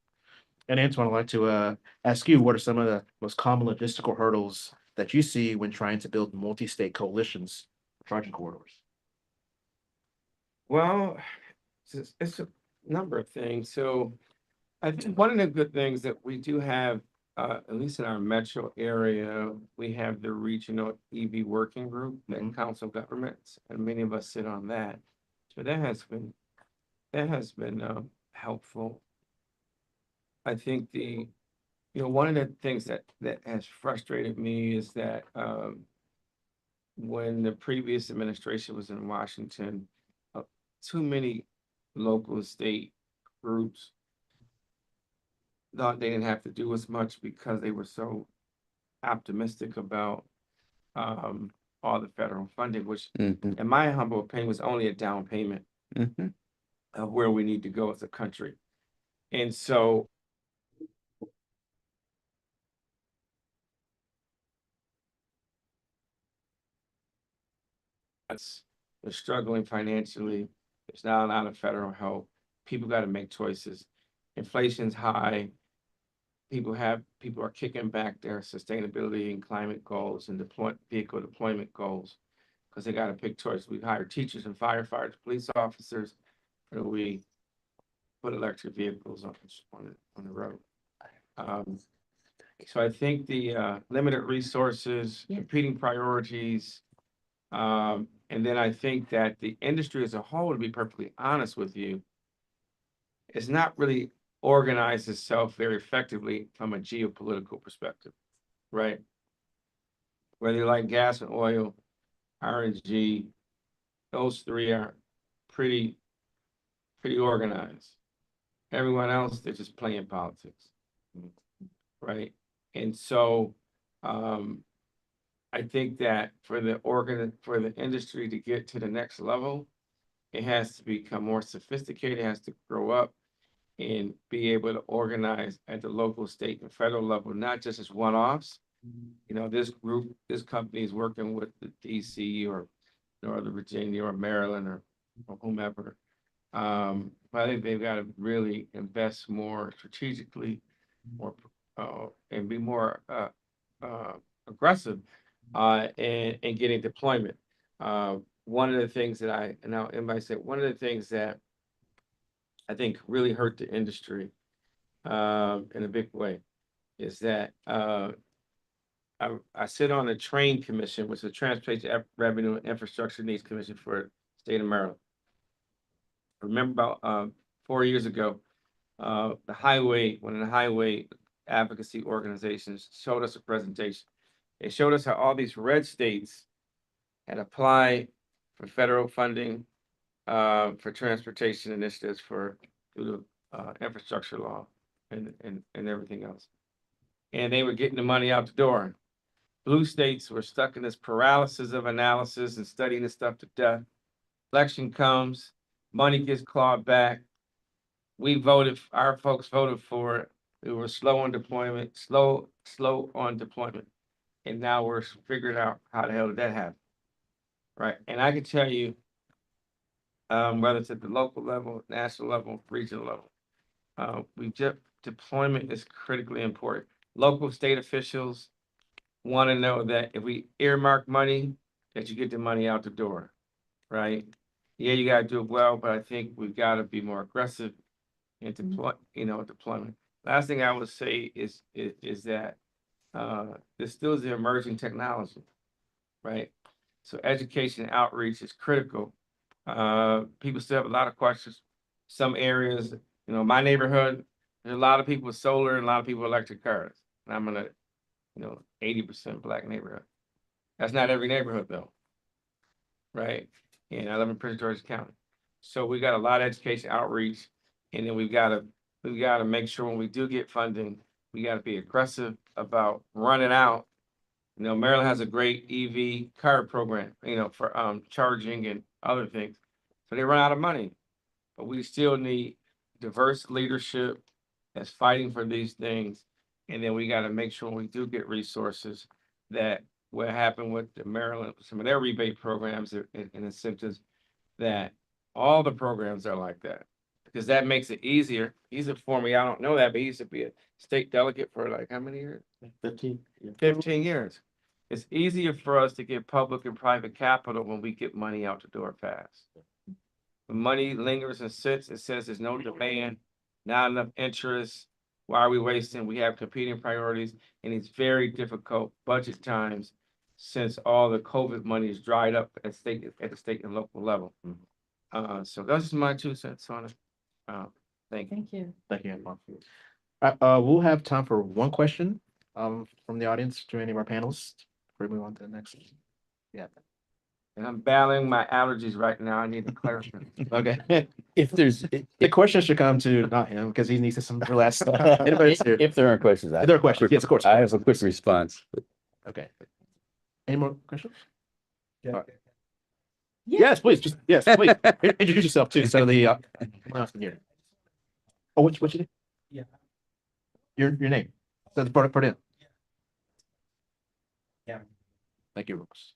And Antoine, I'd like to ask you, what are some of the most common logistical hurdles that you see when trying to build multi-state coalitions for charging corridors? Well, it's a number of things. So I think one of the good things that we do have, at least in our metro area, we have the regional EV working group and council governments, and many of us sit on that. So that has been helpful. I think one of the things that has frustrated me is that when the previous administration was in Washington, too many local state groups thought they didn't have to do as much because they were so optimistic about all the federal funding, which in my humble opinion was only a down payment of where we need to go as a country. And so they're struggling financially. There's not a lot of federal help. People got to make choices. Inflation's high. People are kicking back their sustainability and climate goals and vehicle deployment goals because they got to pick choices. We hire teachers and firefighters, police officers, or we put electric vehicles on the road. So I think the limited resources, competing priorities, and then I think that the industry as a whole, to be perfectly honest with you, is not really organized itself very effectively from a geopolitical perspective, right? Whether you like gas and oil, RNG, those three are pretty organized. Everyone else, they're just playing politics, right? And so I think that for the industry to get to the next level, it has to become more sophisticated, it has to grow up and be able to organize at the local, state, and federal level, not just as one-offs. This company is working with the DC or Northern Virginia or Maryland or whomever. But I think they've got to really invest more strategically, and be more aggressive in getting deployment. One of the things that one of the things that I think really hurt the industry in a big way is that I sit on the Train Commission, which is the Transportation Revenue and Infrastructure Needs Commission for the state of Maryland. I remember about 4 years ago, one of the highway advocacy organizations showed us a presentation. They showed us how all these red states had applied for federal funding for transportation initiatives through the infrastructure law and everything else. And they were getting the money out the door. Blue states were stuck in this paralysis of analysis and studying this stuff to death. Election comes, money gets clawed back. Our folks voted for it. We were slow on deployment. And now we're figuring out how the hell did that happen, right? And I can tell you, whether it's at the local level, national level, regional level, deployment is critically important. Local state officials want to know that if we earmark money, that you get the money out the door, right? Yeah, you got to do it well, but I think we've got to be more aggressive in deployment. Last thing I would say is that this still is the emerging technology, right? So education and outreach is critical. People still have a lot of questions. Some areas, my neighborhood, there's a lot of people with solar and a lot of people with electric cars. And I'm in a 80% Black neighborhood. That's not every neighborhood though, right? And I live in Prince George's County. So we got a lot of education outreach, and then we've got to make sure when we do get funding, we got to be aggressive about running out. Maryland has a great EV car program, for charging and other things. but they run out of money. But we still need diverse leadership that's fighting for these things. And then we got to make sure when we do get resources that what happened with the Maryland, some of their rebate programs and incentives, that all the programs are like that. Because that makes it easier for me. I don't know that, but he used to be a state delegate for like how many years? 15. 15 years. It's easier for us to get public and private capital when we get money out the door fast. When money lingers and sits, it says there's no demand, not enough interest. Why are we wasting? We have competing priorities, and it's very difficult budget times since all the COVID money is dried up at the state and local level. So that's just my 2 cents on it. Thank you. Thank you. Thank you, Antoine. We'll have time for one question from the audience to any of our panelists before we move on to the next. Yeah. And I'm battling my allergies right now. I need to clarify. Okay. If there's, The question should come to not him because he needs to some relax. Anybody's here. if there are questions, If there are questions, yes, of course. I have a quick response. Okay. Any more questions? Yeah. Yes, please. Just yes, please. Introduce yourself too. So the what else can hear? Oh, what's your name? Yeah. Your name. So put in. Yeah. Thank you, Rose.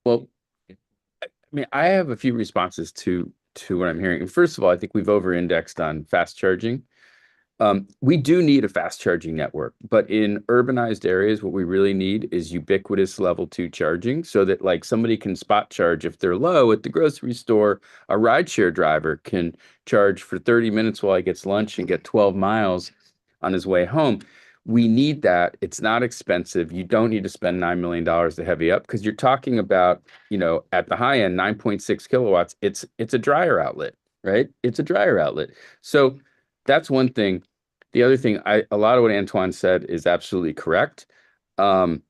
Well, I mean, I have a few responses to what I'm hearing. First of all, I think we've over-indexed on fast charging. We do need a fast charging network, but in urbanized areas, what we really need is ubiquitous level 2 charging so that like somebody can spot charge if they're low at the grocery store. A rideshare driver can charge for 30 minutes while he gets lunch and get 12 miles on his way home. We need that. It's not expensive. You don't need to spend $9 million to heavy up because you're talking about, at the high end, 9.6 kilowatts. It's a dryer outlet, right? It's a dryer outlet. So that's one thing. The other thing, a lot of what Antoine said is absolutely correct. On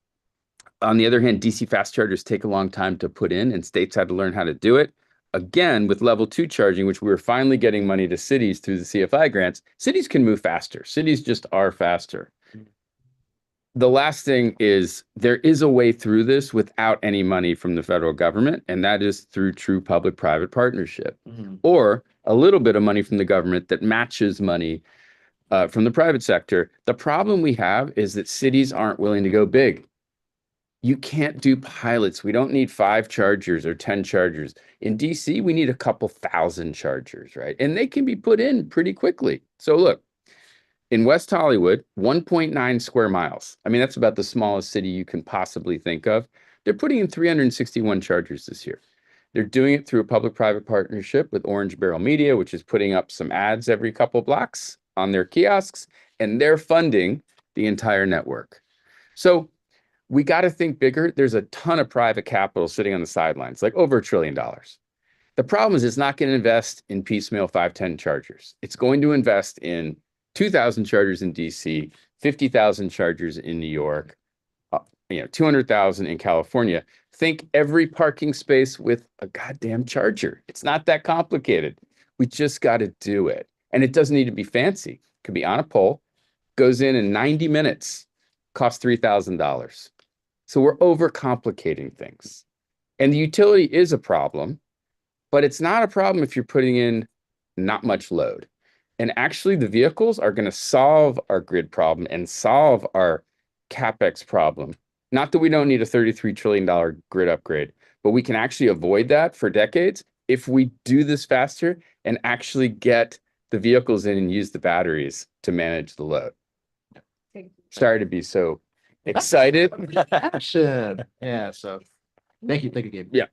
the other hand, DC fast chargers take a long time to put in, and states had to learn how to do it. Again, with level 2 charging, which we were finally getting money to cities through the CFI grants, cities can move faster. Cities just are faster. The last thing is there is a way through this without any money from the federal government, and that is through true public-private partnership, or a little bit of money from the government that matches money from the private sector. The problem we have is that cities aren't willing to go big. You can't do pilots. We don't need 5 chargers or 10 chargers. In DC, we need a couple thousand chargers, right? And they can be put in pretty quickly. So look, in West Hollywood, 1.9 square miles. I mean, that's about the smallest city you can possibly think of. They're putting in 361 chargers this year. They're doing it through a public-private partnership with Orange Barrel Media, which is putting up some ads every couple blocks on their kiosks, and they're funding the entire network. So we got to think bigger. There's a ton of private capital sitting on the sidelines, like over $1 trillion. The problem is it's not going to invest in piecemeal 510 chargers. It's going to invest in 2,000 chargers in DC, 50,000 chargers in New York, 200,000 in California. Think every parking space with a goddamn charger. It's not that complicated. We just got to do it. And it doesn't need to be fancy. It could be on a pole, goes in 90 minutes, costs $3,000. So we're overcomplicating things. And the utility is a problem, but it's not a problem if you're putting in not much load. And actually, the vehicles are going to solve our grid problem and solve our CapEx problem. Not that we don't need a $33 trillion grid upgrade, but we can actually avoid that for decades if we do this faster and actually get the vehicles in and use the batteries to manage the load. Sorry to be so excited. Action. Yeah. So thank you, Gabe. Yeah.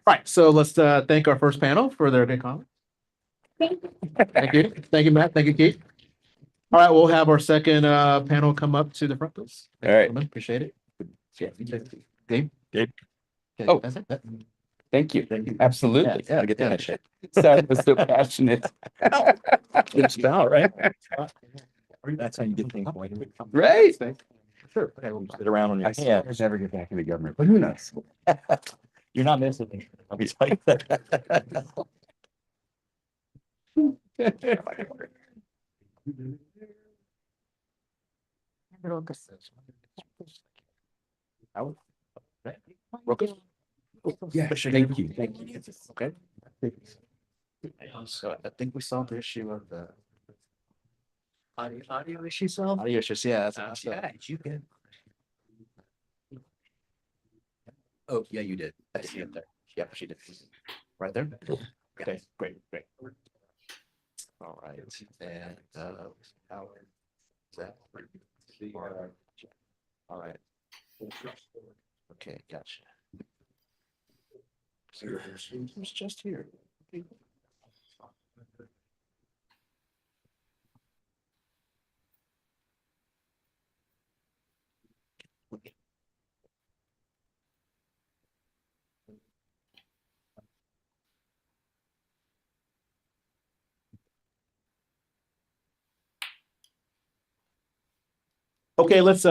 Right. So let's thank our first panel for their good comments. Thank you. Thank you, Matt. Thank you, Keith. All right, we'll have our second panel come up to the front, please. All right. Gentlemen, appreciate it. Yeah. Gabe? Gabe? Okay, Oh. that's it. Thank you. Thank you. Absolutely. Yeah, get that shit. Sorry, I was so passionate. It's about, right? That's how you get things going. Right? Sure. Okay, we'll sit around on your I swear hands. I'd never get back into government, but who knows? You're not missing it. I'll be telling you that. Yeah, thank you. Thank you. Okay. So I think we solved the issue of the Audio issue solved? audio issues. Yeah, that's Yeah, you can. Oh, yeah, you did. I see it there. Yeah, she did. Right there? Okay, great. All right, and how is that? All right. Okay, gotcha. Who's just here? Okay, let's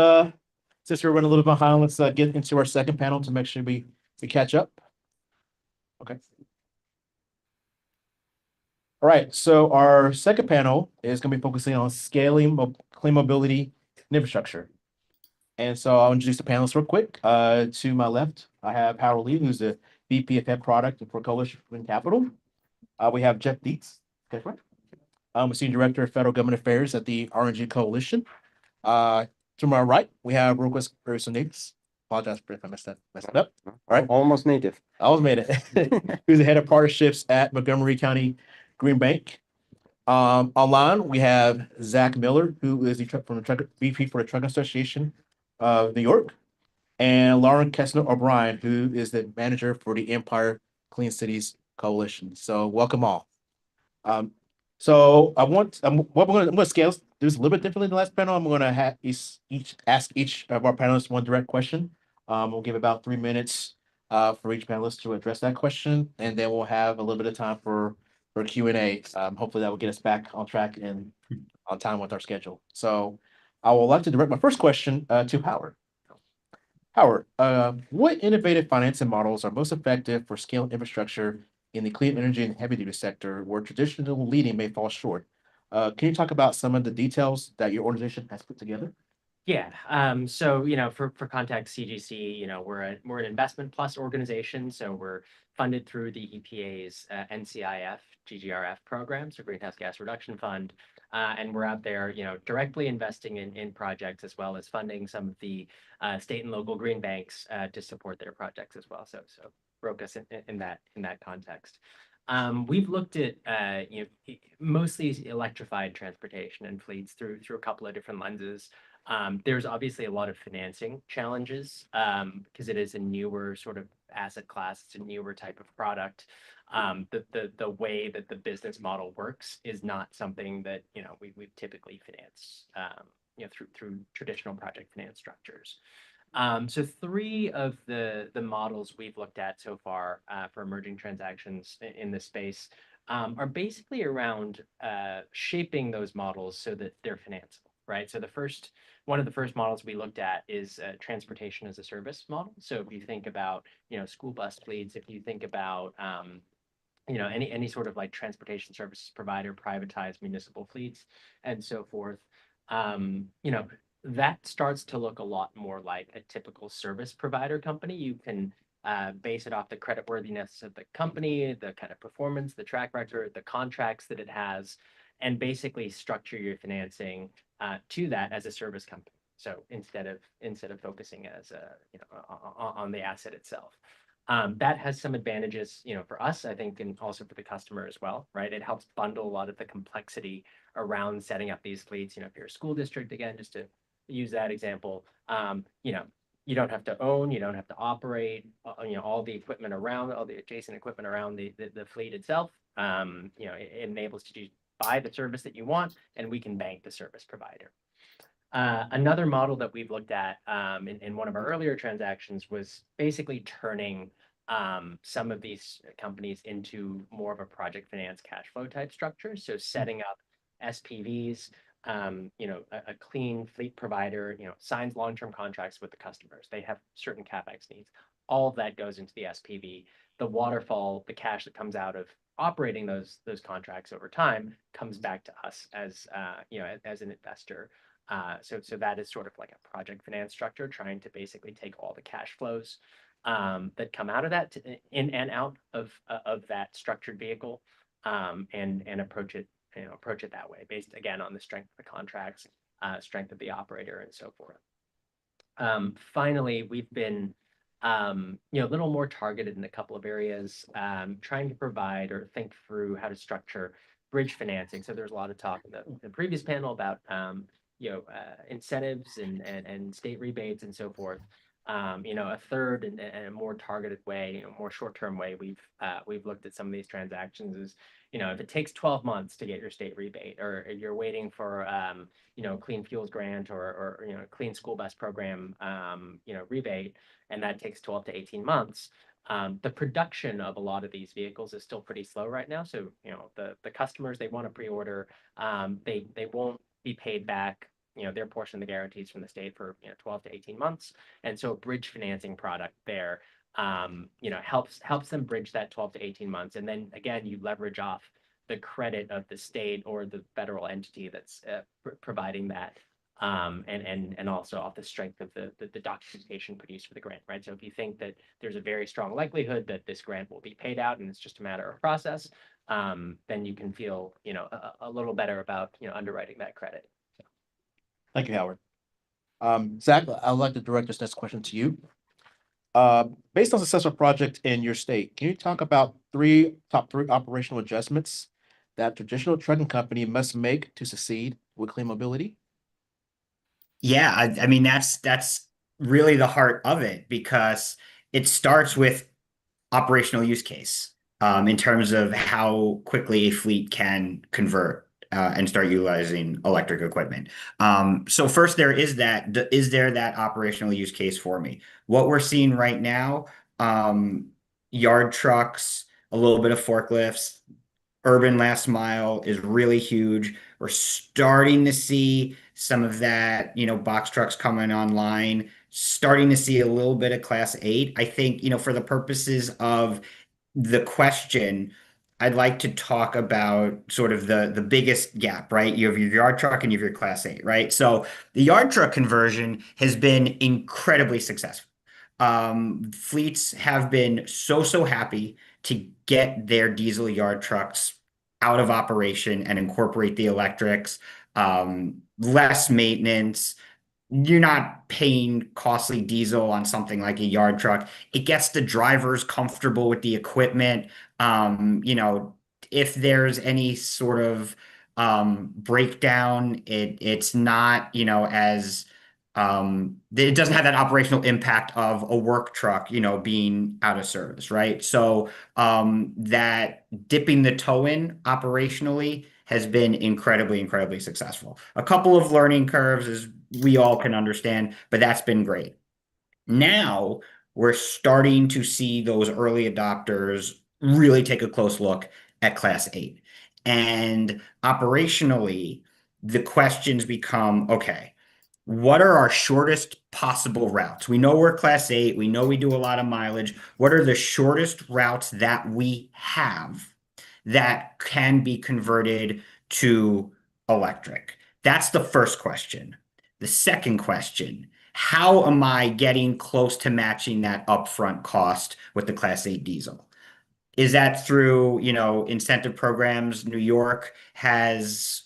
since we're running a little behind, let's get into our second panel to make sure we catch up. Okay. All right, so our second panel is going to be focusing on scaling clean mobility and infrastructure. And so I'll introduce the panelists real quick. To my left, I have Howard Lee, who's the VP of Head Product for Coalition for Capital. We have Jeff Dietz, okay, right? I'm a Senior Director of Federal Government Affairs at the RNG Coalition. To my right, we have Rokas Davis. Apologize if I messed it up. All right. Almost native. I almost made it. Who's the head of partnerships at Montgomery County Green Bank. Online, we have Zach Miller, who is the VP for the Trucking Association of New York, and Lauren Kessler O'Brien, who is the manager for the Empire Clean Cities Coalition. So welcome all. So I'm going to scale do this a little bit differently than the last panel. I'm going to have ask each of our panelists one direct question. We'll give about 3 minutes for each panelist to address that question, and then we'll have a little bit of time for Q&A. Hopefully that will get us back on track and on time with our schedule. So I would like to direct my first question to Howard. Howard, what innovative financing models are most effective for scaling infrastructure in the clean energy and heavy duty sector where traditional leading may fall short? Can you talk about some of the details that your organization has put together? Yeah. So, for context, CGC, we're an investment plus organization. So we're funded through the EPA's NCIF GGRF program, so Greenhouse Gas Reduction Fund. And we're out there, directly investing in projects as well as funding some of the state and local green banks to support their projects as well. So broke us in that context. We've looked at mostly electrified transportation and fleets through a couple of different lenses. There's obviously a lot of financing challenges because it is a newer sort of asset class. It's a newer type of product. The way that the business model works is not something that we've typically financed through traditional project finance structures. So 3 of the models we've looked at so far for emerging transactions in this space are basically around shaping those models so that they're financeable, right? So one of the first models we looked at is transportation as a service model. So if you think about school bus fleets, if you think about any sort of like transportation services provider, privatized municipal fleets, and so forth, that starts to look a lot more like a typical service provider company. You can base it off the creditworthiness of the company, the kind of performance, the track record, the contracts that it has, and basically structure your financing to that as a service company. So instead of focusing as on the asset itself. That has some advantages, for us, I think, and also for the customer as well, right? It helps bundle a lot of the complexity around setting up these fleets. If you're a school district, again, just to use that example, You don't have to own, you don't have to operate, all the equipment around, all the adjacent equipment around the fleet itself. It enables you to buy the service that you want, and we can bank the service provider. Another model that we've looked at in one of our earlier transactions was basically turning some of these companies into more of a project finance cash flow type structure. So setting up SPVs, a clean fleet provider, signs long-term contracts with the customers. They have certain CapEx needs. All of that goes into the SPV. The waterfall, the cash that comes out of operating those contracts over time comes back to us as an investor. So that is sort of like a project finance structure, trying to basically take all the cash flows that come out of that in and out of that structured vehicle, and approach it that way, based again on the strength of the contracts, strength of the operator, and so forth. Finally, we've been a little more targeted in a couple of areas, trying to provide or think through how to structure bridge financing. So there's a lot of talk in the previous panel about incentives and state rebates and so forth. A third and a more targeted way, more short-term way we've looked at some of these transactions is, if it takes 12 months to get your state rebate, or if you're waiting for clean fuels grant or clean school bus program rebate, and that takes 12 to 18 months. The production of a lot of these vehicles is still pretty slow right now. So, the customers, they want to pre-order, they won't be paid back, their portion of the guarantees from the state for 12 to 18 months. And so a bridge financing product there, helps them bridge that 12 to 18 months. And then again, you leverage off the credit of the state or the federal entity that's providing that. And also off the strength of the documentation produced for the grant, right? So if you think that there's a very strong likelihood that this grant will be paid out and it's just a matter of process, then you can feel, a little better about, underwriting that credit. Thank you, Howard. Zach, I would like to direct this next question to you. Based on successful project in your state, can you talk about top three operational adjustments that traditional trucking company must make to succeed with clean mobility? Yeah, I mean, that's really the heart of it, because it starts with operational use case in terms of how quickly a fleet can convert and start utilizing electric equipment. So first, is there that operational use case for me? What we're seeing right now, yard trucks, a little bit of forklifts, urban last mile is really huge. We're starting to see some of that, box trucks coming online, starting to see a little bit of Class 8. I think, for the purposes of the question, I'd like to talk about sort of the biggest gap, right? You have your yard truck and you have your Class 8, right? So the yard truck conversion has been incredibly successful. Fleets have been so happy to get their diesel yard trucks out of operation and incorporate the electrics, less maintenance. You're not paying costly diesel on something like a yard truck. It gets the drivers comfortable with the equipment. If there's any sort of breakdown, it's not, as it doesn't have that operational impact of a work truck, being out of service, right? So that dipping the toe in operationally has been incredibly successful. A couple of learning curves, as we all can understand, but that's been great. Now we're starting to see those early adopters really take a close look at Class 8. And operationally, the questions become, okay, what are our shortest possible routes? We know we're Class 8. We know we do a lot of mileage. What are the shortest routes that we have that can be converted to electric? That's the first question. The second question, how am I getting close to matching that upfront cost with the Class 8 diesel? Is that through, incentive programs? New York has,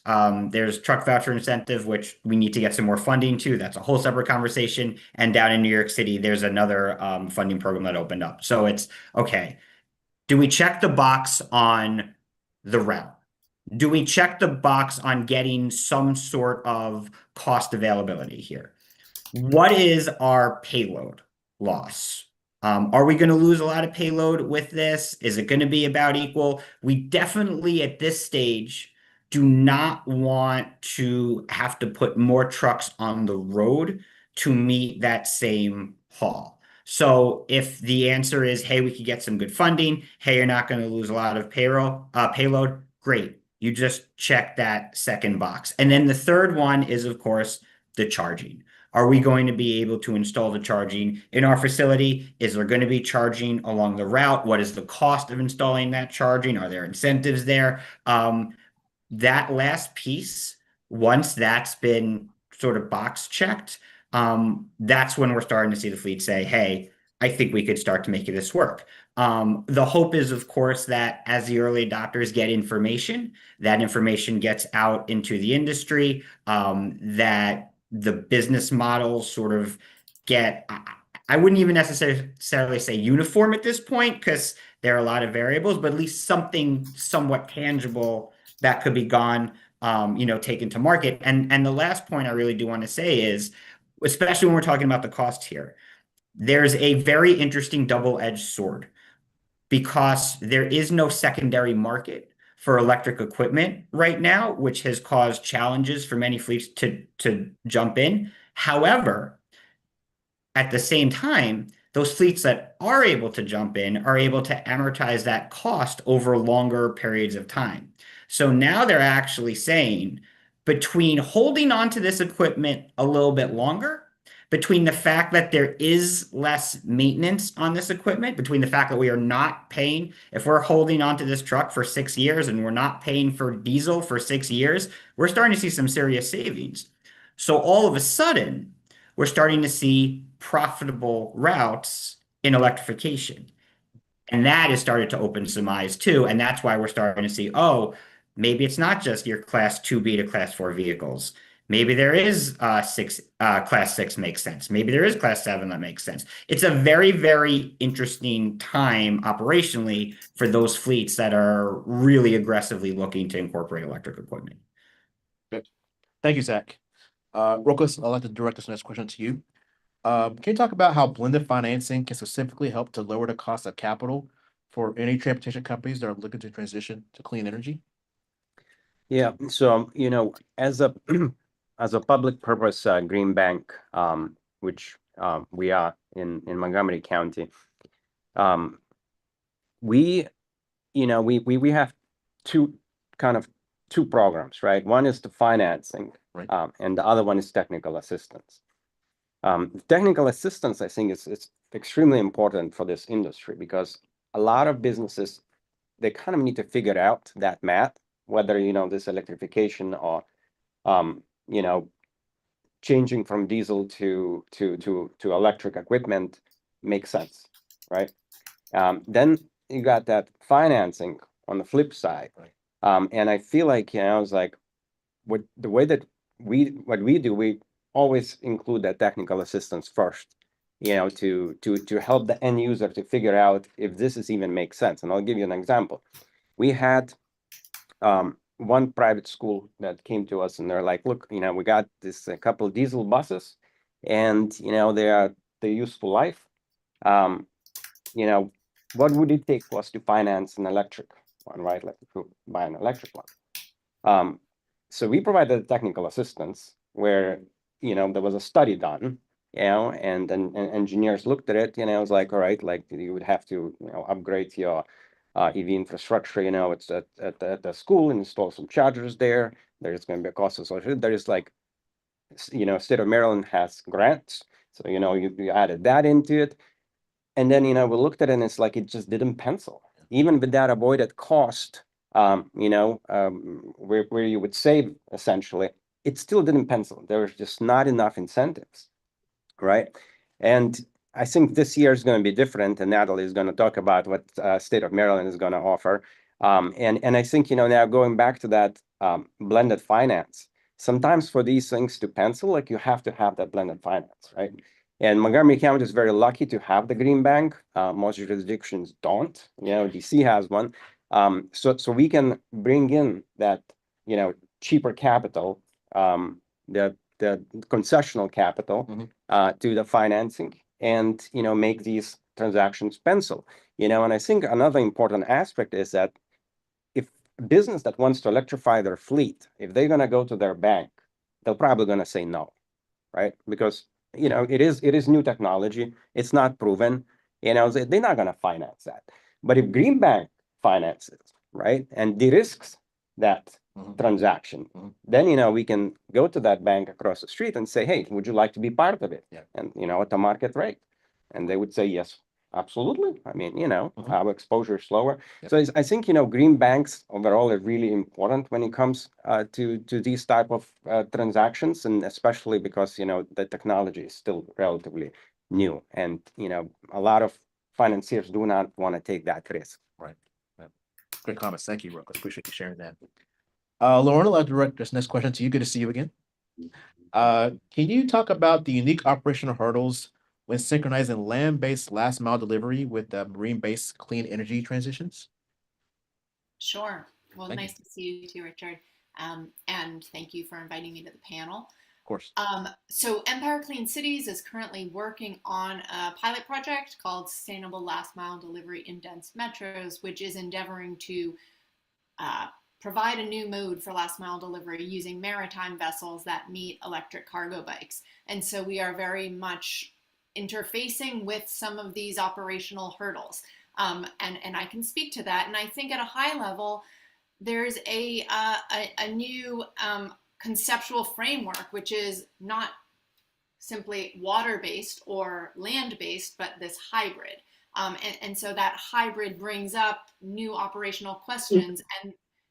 there's truck voucher incentive, which we need to get some more funding to. That's a whole separate conversation. And down in New York City, there's another funding program that opened up. So it's, okay, do we check the box on the route? Do we check the box on getting some sort of cost availability here? What is our payload loss? Are we going to lose a lot of payload with this? Is it going to be about equal? We definitely at this stage do not want to have to put more trucks on the road to meet that same haul. So if the answer is, hey, we could get some good funding, hey, you're not going to lose a lot of payload, great. You just check that second box. And then the third one is, of course, the charging. Are we going to be able to install the charging in our facility? Is there going to be charging along the route? What is the cost of installing that charging? Are there incentives there? That last piece, once that's been sort of box checked, that's when we're starting to see the fleet say, hey, I think we could start to make this work. The hope is, of course, that as the early adopters get information, that information gets out into the industry, that the business models sort of get, I wouldn't even necessarily say uniform at this point, because there are a lot of variables, but at least something somewhat tangible that could be gone, taken to market. And the last point I really do want to say is, especially when we're talking about the cost here, there's a very interesting double-edged sword, because there is no secondary market for electric equipment right now, which has caused challenges for many fleets to jump in. However, at the same time, those fleets that are able to jump in are able to amortize that cost over longer periods of time. So now they're actually saying, between holding on to this equipment a little bit longer, between the fact that there is less maintenance on this equipment, between the fact that we are not paying, if we're holding on to this truck for 6 years and we're not paying for diesel for 6 years, we're starting to see some serious savings. So all of a sudden, we're starting to see profitable routes in electrification. And that has started to open some eyes too. And that's why we're starting to see, oh, maybe it's not just your class 2B to class 4 vehicles. Maybe there is class 6 makes sense. Maybe there is class 7 that makes sense. It's a very, very interesting time operationally for those fleets that are really aggressively looking to incorporate electric equipment. Good. Thank you, Zach. Rokas, I'd like to direct this next question to you. Can you talk about how blended financing can specifically help to lower the cost of capital for any transportation companies that are looking to transition to clean energy? Yeah, so as a as a public purpose green bank, which we are in Montgomery County, we have two programs, right? One is the financing, right, and the other one is technical assistance. Technical assistance, I think, is extremely important for this industry, because a lot of businesses, they kind of need to figure out that math, whether this electrification or changing from diesel to electric equipment makes sense, right? Then you got that financing on the flip side, right. And I feel like it's like the way that what we do, we always include that technical assistance first, to help the end user to figure out if this is even makes sense. And I'll give you an example. We had one private school that came to us, and they're like, look, we got this a couple of diesel buses, and they're useful life. What would it take for us to finance an electric one, right? Like to buy an electric one. So we provided technical assistance where there was a study done, and engineers looked at it, it was like, all right, like you would have to upgrade your EV infrastructure, it's at the school, and install some chargers there. There's going to be a cost associated. There is like, state of Maryland has grants, so you added that into it, and then we looked at it, and it's like it just didn't pencil, even with that avoided cost. Where you would save essentially, it still didn't pencil. There was just not enough incentives, right? And I think this year is going to be different, and Natalie is going to talk about what state of Maryland is going to offer. And I think now going back to that blended finance, sometimes for these things to pencil, like you have to have that blended finance, right? And Montgomery County is very lucky to have the green bank. Most jurisdictions don't. DC has one. So we can bring in that cheaper capital, the the concessional capital to the financing and, make these transactions pencil, and I think another important aspect is that if a business that wants to electrify their fleet, if they're going to go to their bank, they're probably going to say no, right? Because, it is new technology. It's not proven, they're not going to finance that. But if Green Bank finances, right, and de-risks that transaction, then, we can go to that bank across the street and say, hey, would you like to be part of it? And, at the market rate. And they would say, yes, absolutely. I mean, our exposure is lower. So I think, green banks overall are really important when it comes to these type of transactions, and especially because, the technology is still relatively new. And, a lot of financiers do not want to take that risk. Right. Great comments. Thank you, Rocco. Appreciate you sharing that. Lauren, I'll direct this next question to you. Good to see you again. Can you talk about the unique operational hurdles when synchronizing land-based last mile delivery with marine-based clean energy transitions? Sure. Well, Thank nice to see you too, Richard. And thank you for inviting me to the panel. Of course. So Empire Clean Cities is currently working on a pilot project called Sustainable Last Mile Delivery in Dense Metros, which is endeavoring to provide a new mode for last mile delivery using maritime vessels that meet electric cargo bikes. And so we are very much interfacing with some of these operational hurdles. And I can speak to that. And I think at a high level, there's a new conceptual framework, which is not simply water-based or land-based, but this hybrid. And so that hybrid brings up new operational questions.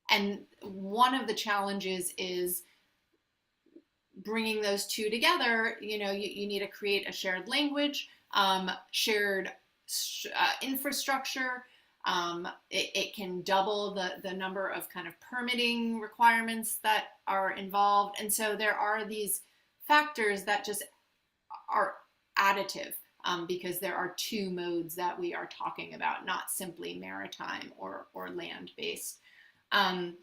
And one of the challenges is bringing those two together. You need to create a shared language, shared infrastructure. It can double the number of kind of permitting requirements that are involved. And so there are these factors that just are additive because there are two modes that we are talking about, not simply maritime or land-based. And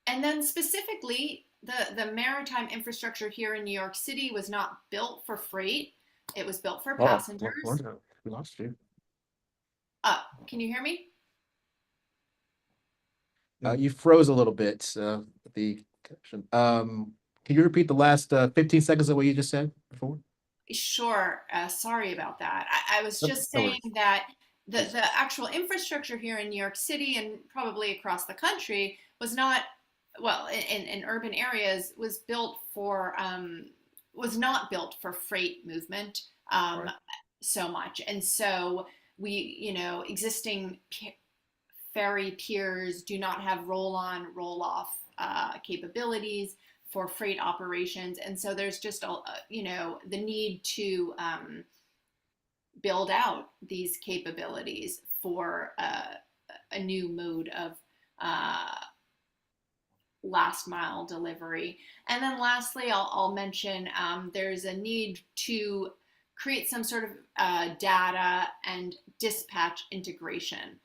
then specifically, the maritime infrastructure here in New York City was not built for freight. It was built for passengers. We lost you. Can you hear me? You froze a little bit. The connection. Can you repeat the last 15 seconds of what you just said before? Sure. Sorry about that. I was just saying that the actual infrastructure here in New York City and probably across the country was not, well, in urban areas was not built for freight movement so much. And so we, existing ferry piers do not have roll-on, roll-off capabilities for freight operations. And so there's just, the need to build out these capabilities for a new mode of last mile delivery. And then lastly, I'll mention there's a need to create some sort of data and dispatch integration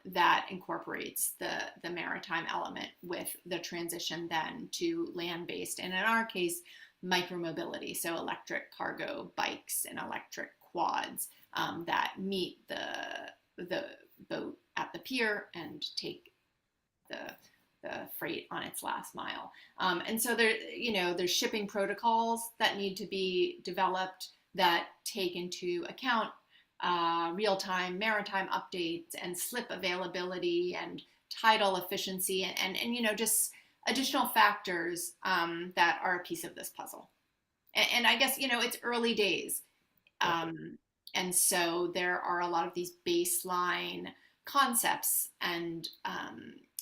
that incorporates the maritime element with the transition then to land-based, and in our case, micromobility, so electric cargo bikes and electric quads that meet the boat at the pier and take the freight on its last mile. And so there's shipping protocols that need to be developed that take into account real-time maritime updates and slip availability and tidal efficiency and just additional factors that are a piece of this puzzle. And I guess, it's early days. And so there are a lot of these baseline concepts and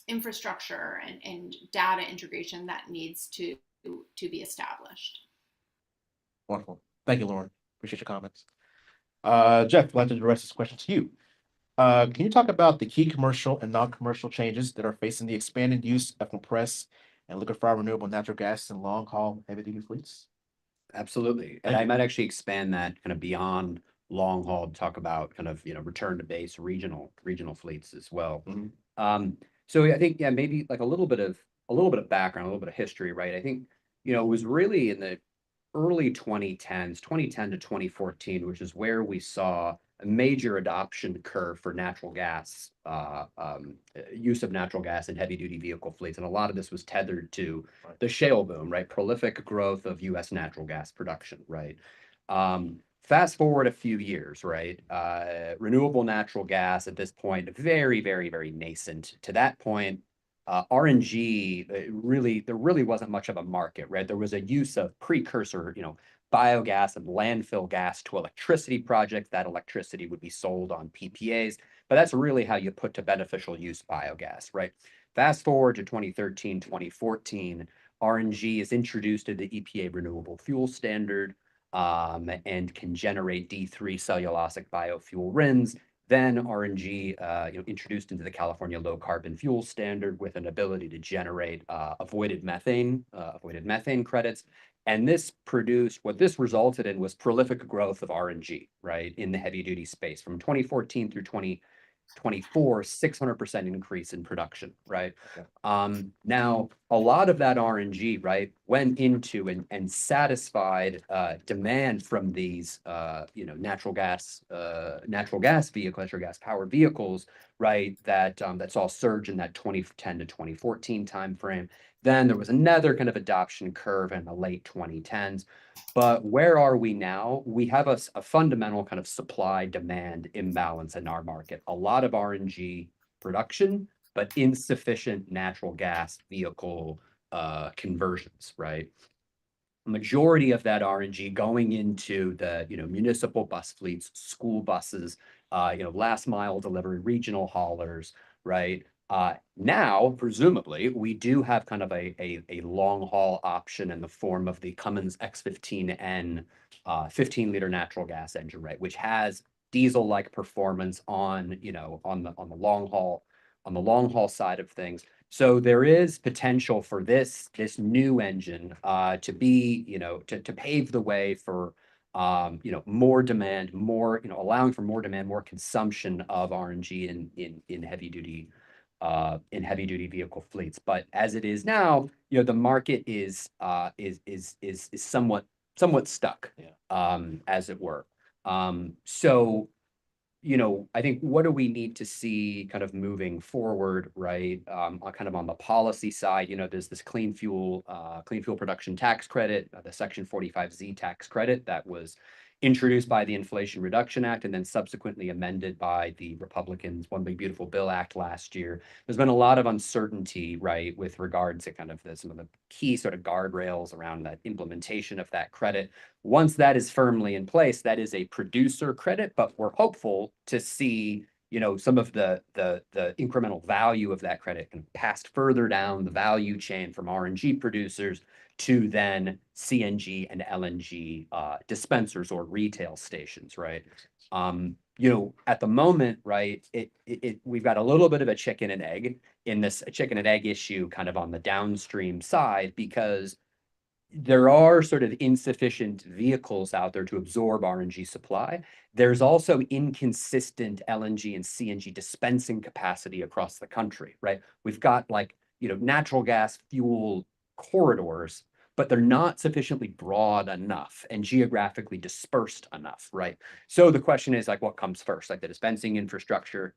infrastructure and data integration that needs to be established. Wonderful. Thank you, Lauren. Appreciate your comments. Jeff, I'd like to direct this question to you. Can you talk about the key commercial and non-commercial changes that are facing the expanded use of compressed and liquefied renewable natural gas in long-haul heavy-duty fleets? Absolutely. And I might actually expand that kind of beyond long haul to talk about kind of, return to base regional fleets as well. So I think, maybe like a little bit of background, a little bit of history, right? I think, it was really in the early 2010s, 2010 to 2014, which is where we saw a major adoption curve for natural gas, use of natural gas in heavy duty vehicle fleets. And a lot of this was tethered to the shale boom, right? Prolific growth of US natural gas production, right? Fast forward a few years, right? Renewable natural gas at this point, very, very, very nascent. To that point, RNG, there really wasn't much of a market, right? There was a use of precursor, biogas and landfill gas to electricity projects. That electricity would be sold on PPAs, but that's really how you put to beneficial use biogas, right? Fast forward to 2013, 2014, RNG is introduced to the EPA Renewable Fuel Standard, and can generate D3 cellulosic biofuel RINs. Then RNG, introduced into the California Low Carbon Fuel Standard with an ability to generate avoided methane credits. And what this resulted in was prolific growth of RNG, right, in the heavy duty space from 2014 through 2024, 600% increase in production, right? Okay. Now, a lot of that RNG, right, went into and satisfied demand from these, natural gas powered vehicles, right, that saw a surge in that 2010 to 2014 timeframe. Then there was another kind of adoption curve in the late 2010s. But where are we now? We have a fundamental kind of supply-demand imbalance in our market. A lot of RNG production, but insufficient natural gas vehicle conversions, right? Majority of that RNG going into the municipal bus fleets, school buses, last mile delivery, regional haulers, right? Now, presumably, we do have kind of a long haul option in the form of the Cummins X15N 15-liter natural gas engine, right, which has diesel-like performance on the long haul side of things. So there is potential for this new engine to be, to pave the way for more demand, allowing for more demand, more consumption of RNG in heavy duty vehicle fleets. But as it is now, the market is somewhat stuck, as it were. So, I think what do we need to see kind of moving forward, right? Kind of on the policy side, there's this clean fuel production tax credit, the Section 45Z tax credit that was introduced by the Inflation Reduction Act and then subsequently amended by the Republicans' One Big Beautiful Bill Act last year. There's been a lot of uncertainty, right, with regards to kind of some of the key sort of guardrails around that implementation of that credit. Once that is firmly in place, that is a producer credit, but we're hopeful to see, some of the incremental value of that credit kind of passed further down the value chain from RNG producers to then CNG and LNG dispensers or retail stations, right? At the moment, right, we've got a little bit of a chicken and egg issue kind of on the downstream side, because there are sort of insufficient vehicles out there to absorb RNG supply. There's also inconsistent LNG and CNG dispensing capacity across the country, right? We've got natural gas fuel corridors, but they're not sufficiently broad enough and geographically dispersed enough, right? So the question is what comes first, the dispensing infrastructure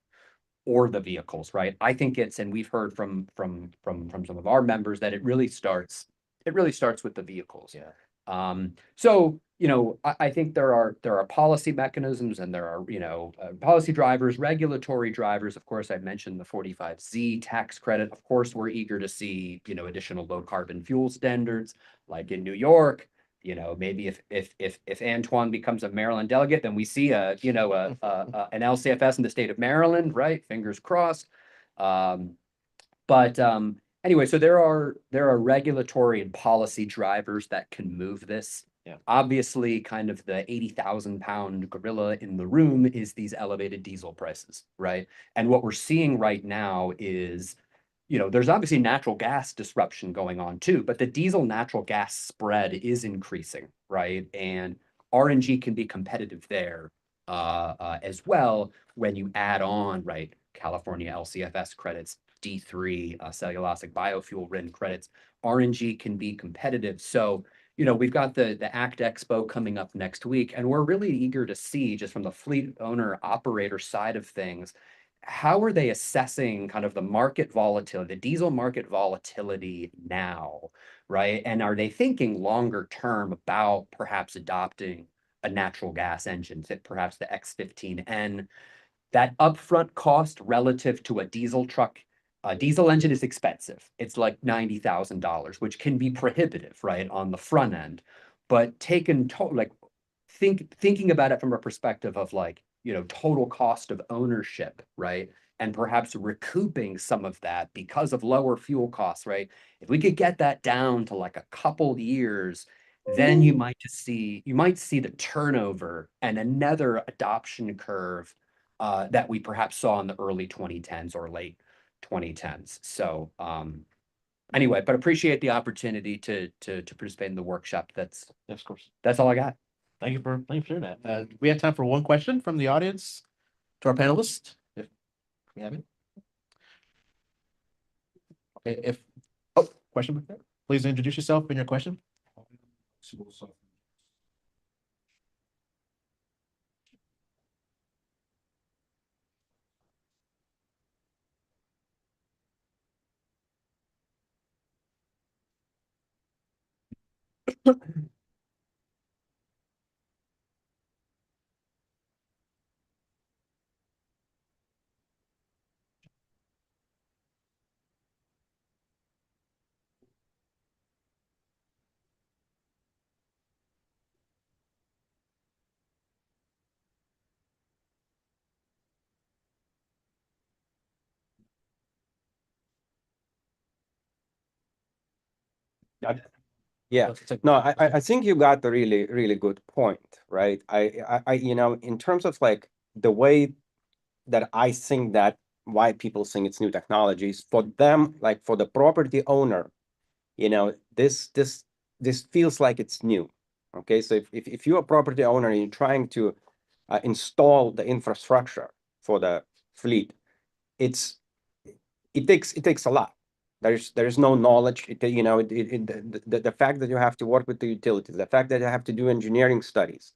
or the vehicles, right? I think and we've heard from some of our members that it really starts with the vehicles. Yeah. So, I think there are policy mechanisms and there are, policy drivers, regulatory drivers. Of course, I mentioned the 45Z tax credit. Of course, we're eager to see, additional low carbon fuel standards like in New York. Maybe if Antoine becomes a Maryland delegate, then we see an LCFS in the state of Maryland, right? Fingers crossed. But anyway, so there are regulatory and policy drivers that can move this. Yeah. Obviously, kind of the 80,000-pound gorilla in the room is these elevated diesel prices, right? And what we're seeing right now is, there's obviously natural gas disruption going on too, but the diesel natural gas spread is increasing, right? And RNG can be competitive there as well when you add on, right, California LCFS credits, D3 cellulosic biofuel RIN credits. RNG can be competitive. So, you know, we've got the ACT Expo coming up next week, and we're really eager to see, just from the fleet owner operator side of things, how are they assessing kind of the market volatility, the diesel market volatility now, right? And are they thinking longer term about perhaps adopting a natural gas engine, perhaps the X15N? That upfront cost relative to a diesel truck, a diesel engine is expensive. It's like $90,000, which can be prohibitive, right, on the front end. But taken like thinking about it from a perspective of like, you know, total cost of ownership, right? And perhaps recouping some of that because of lower fuel costs, right? If we could get that down to like a couple years, then you might see the turnover and another adoption curve that we perhaps saw in the early 2010s or late 2010s. So anyway, but appreciate the opportunity to participate in the workshop. Yes, of course. That's all I got. Thank you for sharing that. We have time for one question from the audience to our panelists, if we have it. Okay, question back there. Please introduce yourself and your question. Yeah, no, I think you got the really good point, right? I you know, in terms of like the way that I think that why people think it's new technologies for them, like for the property owner, you know, this feels like it's new. Okay, so if you're a property owner and you're trying to install the infrastructure for the fleet, it takes a lot. There's no knowledge. You know, the fact that you have to work with the utilities, the fact that you have to do engineering studies,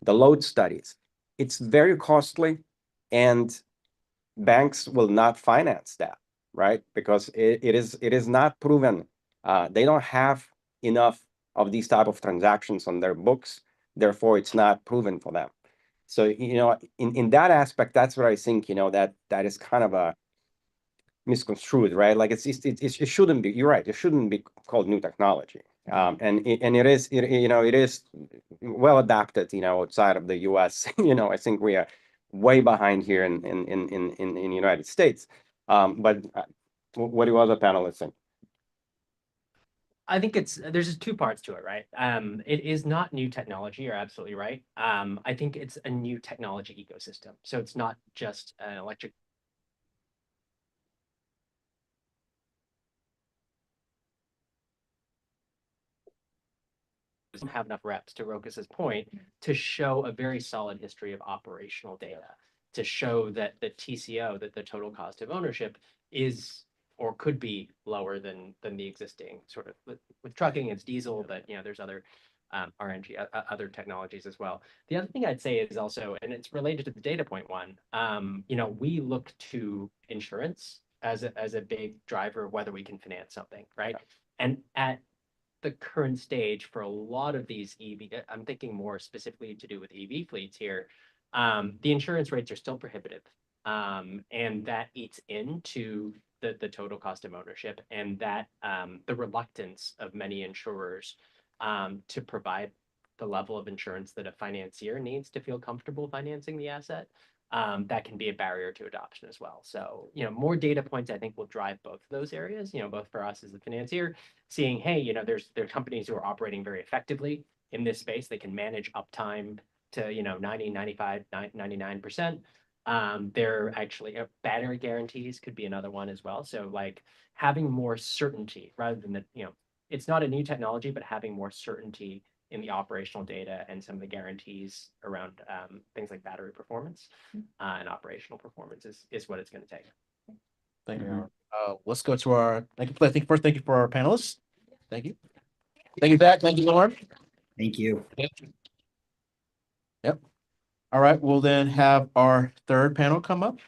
the load studies, it's very costly, and banks will not finance that, right? Because it is not proven. They don't have enough of these type of transactions on their books. Therefore, it's not proven for them. So, you know, in that aspect, that's where I think, you know, that is kind of a misconstrued, right? Like it shouldn't be. You're right. It shouldn't be called new technology. And it is. You know, it is well adapted. You know, outside of the U.S. You know, I think we are way behind here in the United States. But what do other panelists think? I think there's just two parts to it, right? It is not new technology. You're absolutely right. I think it's a new technology ecosystem. So it's not just an electric doesn't have enough reps, to Rokus's point, to show a very solid history of operational data, to show that the TCO, that the total cost of ownership, is or could be lower than the existing sort of with trucking. It's diesel, but you know there's other RNG, other technologies as well. The other thing I'd say is also, and it's related to the data point one, you know, we look to insurance as a big driver of whether we can finance something, right? And at the current stage for a lot of these EV, I'm thinking more specifically to do with EV fleets here, the insurance rates are still prohibitive. And that eats into the total cost of ownership, and that the reluctance of many insurers to provide the level of insurance that a financier needs to feel comfortable financing the asset. That can be a barrier to adoption as well. So, you know, more data points I think will drive both of those areas, you know, both for us as a financier, seeing, hey, you know, there are companies who are operating very effectively in this space. They can manage uptime to, you know, 90, 95, 99%. They're actually battery guarantees could be another one as well. So like having more certainty rather than you know, it's not a new technology, but having more certainty in the operational data and some of the guarantees around things like battery performance and operational performance is what it's going to take. Thank you. Let's go to our thank you for our panelists. Thank you. Thank you, Zach. Thank you, Lauren. Thank you. Yep. All right, we'll then have our third panel come up.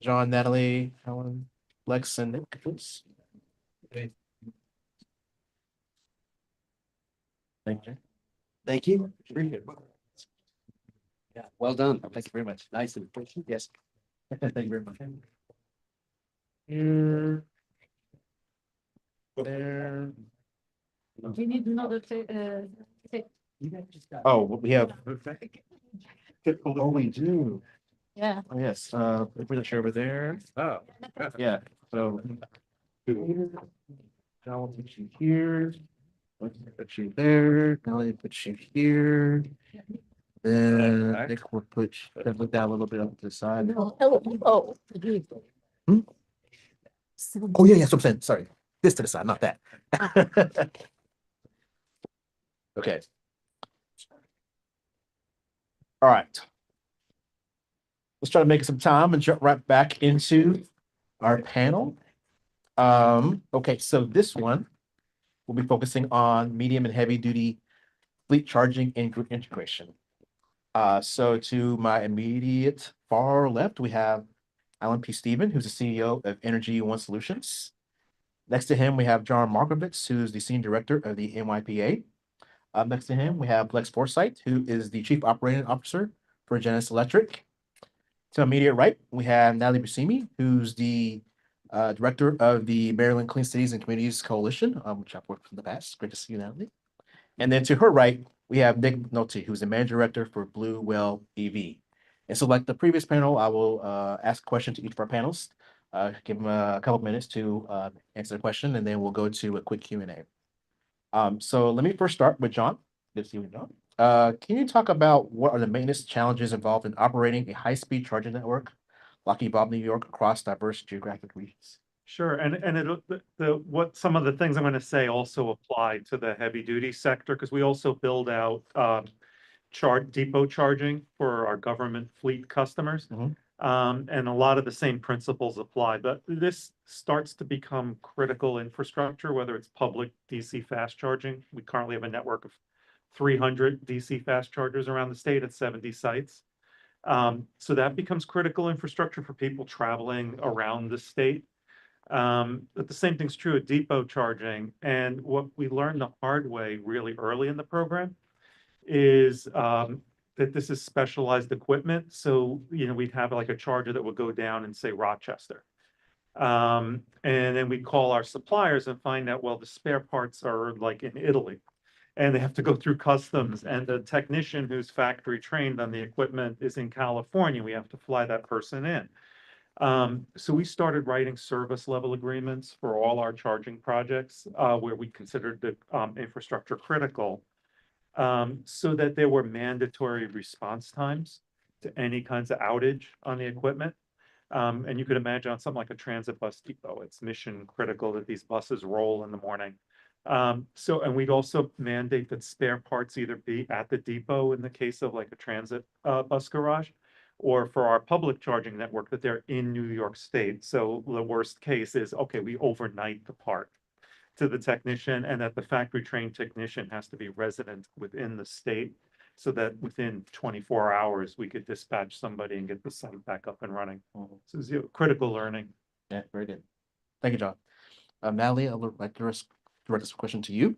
John, Natalie, Helen, Lex, and Nick, please. Thank you. Thank you. Very good. Yeah, well done. Thank you very much. Nice and efficient. Yes. Thank you very much. Here. There. We need another. Oh, we have. Oh, we do. Yeah. Oh, yes, put the chair over there. Oh, yeah, so. Now we'll put you here. Let's put you there. Now let me put you here. Then Nick will put that a little bit up to the side. Oh. Hmm? Oh, yeah, so I'm saying, sorry, this to the side, not that. Okay. All right. Let's try to make some time and jump right back into our panel. Okay, so this one we'll be focusing on medium and heavy duty fleet charging and grid integration. So to my immediate far left, we have Alan P. Steven, who's the CEO of Energy One Solutions. Next to him, we have John Markovitz, who's the Senior Director of the NYPA. Next to him, we have Lex Forsythe, who is the Chief Operating Officer for Genesis Electric. To my immediate right, we have Natalie Buscemi, who's the Director of the Maryland Clean Cities and Communities Coalition, which I've worked with in the past. Great to see you, Natalie. And then to her right, we have Nick McNulty, who's the Managing Director for Blue Well EV. And so like the previous panel, I will ask a question to each of our panelists, give them a couple of minutes to answer the question, and then we'll go to a quick Q&A. So let me first start with John. Good to see you, John. Can you talk about what are the maintenance challenges involved in operating a high-speed charging network like Bob, New York, across diverse geographic regions? Sure, and what some of the things I'm going to say also apply to the heavy duty sector, because we also build out depot charging for our government fleet customers. And a lot of the same principles apply, but this starts to become critical infrastructure, whether it's public DC fast charging. We currently have a network of 300 DC fast chargers around the state at 70 sites. So that becomes critical infrastructure for people traveling around the state. But the same thing's true at depot charging. And what we learned the hard way really early in the program is that this is specialized equipment. So, we'd have like a charger that would go down in, say, Rochester. And then we call our suppliers and find out, well, the spare parts are like in Italy and they have to go through customs, and the technician who's factory trained on the equipment is in California. We have to fly that person in. So we started writing service level agreements for all our charging projects where we considered the infrastructure critical, so that there were mandatory response times to any kinds of outage on the equipment. And you could imagine on something like a transit bus depot, it's mission critical that these buses roll in the morning. And we'd also mandate that spare parts either be at the depot in the case of like a transit bus garage, or for our public charging network that they're in New York State. So the worst case is, okay, we overnight the part to the technician, and that the factory trained technician has to be resident within the state, so that within 24 hours, we could dispatch somebody and get the site back up and running. So it's critical learning. Yeah, very good. Thank you, John. Natalie, I'd like to direct this question to you.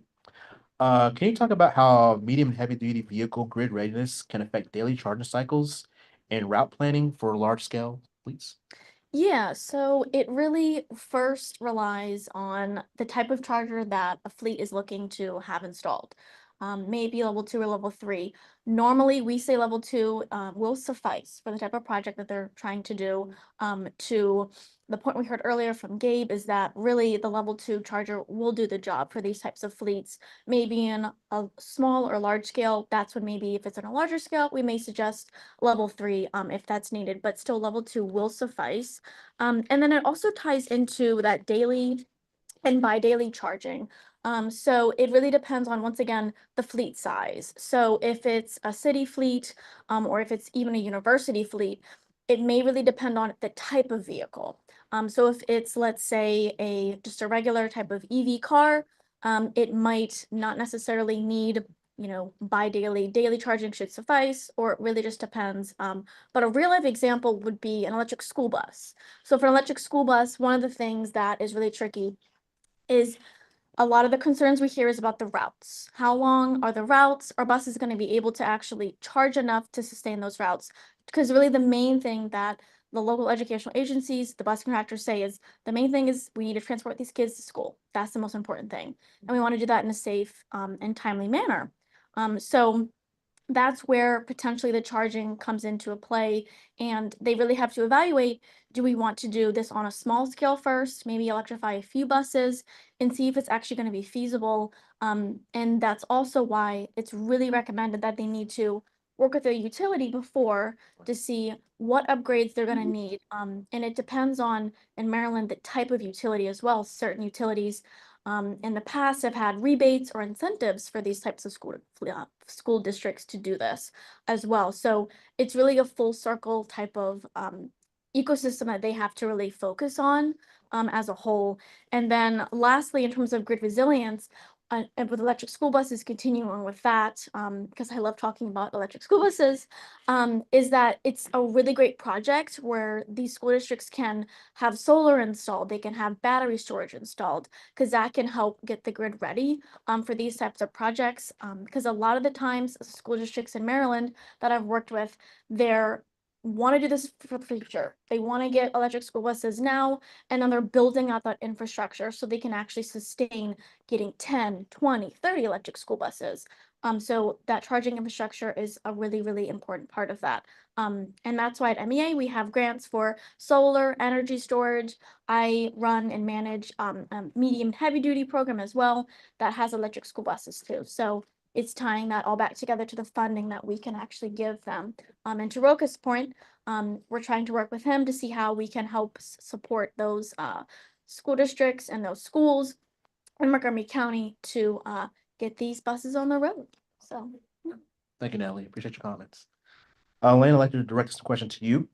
Can you talk about how medium and heavy duty vehicle grid readiness can affect daily charging cycles and route planning for large scale fleets? Yeah, so it really first relies on the type of charger that a fleet is looking to have installed. Maybe level 2 or level 3. Normally, we say level 2 will suffice for the type of project that they're trying to do. To the point we heard earlier from Gabe is that really the level 2 charger will do the job for these types of fleets. Maybe in a small or large scale, that's when maybe if it's on a larger scale, we may suggest level 3 if that's needed, but still level 2 will suffice. And then it also ties into that daily and bi-daily charging. So it really depends on, once again, the fleet size. So if it's a city fleet, or if it's even a university fleet, it may really depend on the type of vehicle. So if it's, let's say, just a regular type of EV car, It might not necessarily need, daily charging should suffice, or it really just depends. But a real life example would be an electric school bus. So for an electric school bus, one of the things that is really tricky is a lot of the concerns we hear is about the routes. How long are the routes? Are buses going to be able to actually charge enough to sustain those routes? Because really the main thing that the local educational agencies, the bus contractors say is the main thing is we need to transport these kids to school. That's the most important thing. And we want to do that in a safe and timely manner. So that's where potentially the charging comes into a play, and they really have to evaluate, do we want to do this on a small scale first, maybe electrify a few buses and see if it's actually going to be feasible. And that's also why it's really recommended that they need to work with their utility before to see what upgrades they're going to need. And it depends on, in Maryland, the type of utility as well. Certain utilities in the past have had rebates or incentives for these types of school districts to do this as well. So it's really a full circle type of ecosystem that they have to really focus on as a whole. And then lastly, in terms of grid resilience, and with electric school buses, continuing with that, because I love talking about electric school buses, is that it's a really great project where these school districts can have solar installed, they can have battery storage installed, because that can help get the grid ready for these types of projects. Because a lot of the times, school districts in Maryland that I've worked with, they're want to do this for the future. They want to get electric school buses now, and then they're building out that infrastructure so they can actually sustain getting 10, 20, 30 electric school buses. So that charging infrastructure is a really, really important part of that. And that's why at MEA we have grants for solar energy storage. I run and manage a medium heavy duty program as well that has electric school buses too. So it's tying that all back together to the funding that we can actually give them. And to Roka's point, we're trying to work with him to see how we can help support those school districts and those schools in Montgomery County to get these buses on the road. So Thank you, Natalie. Appreciate your comments. Lane, I'd like to direct this question to you.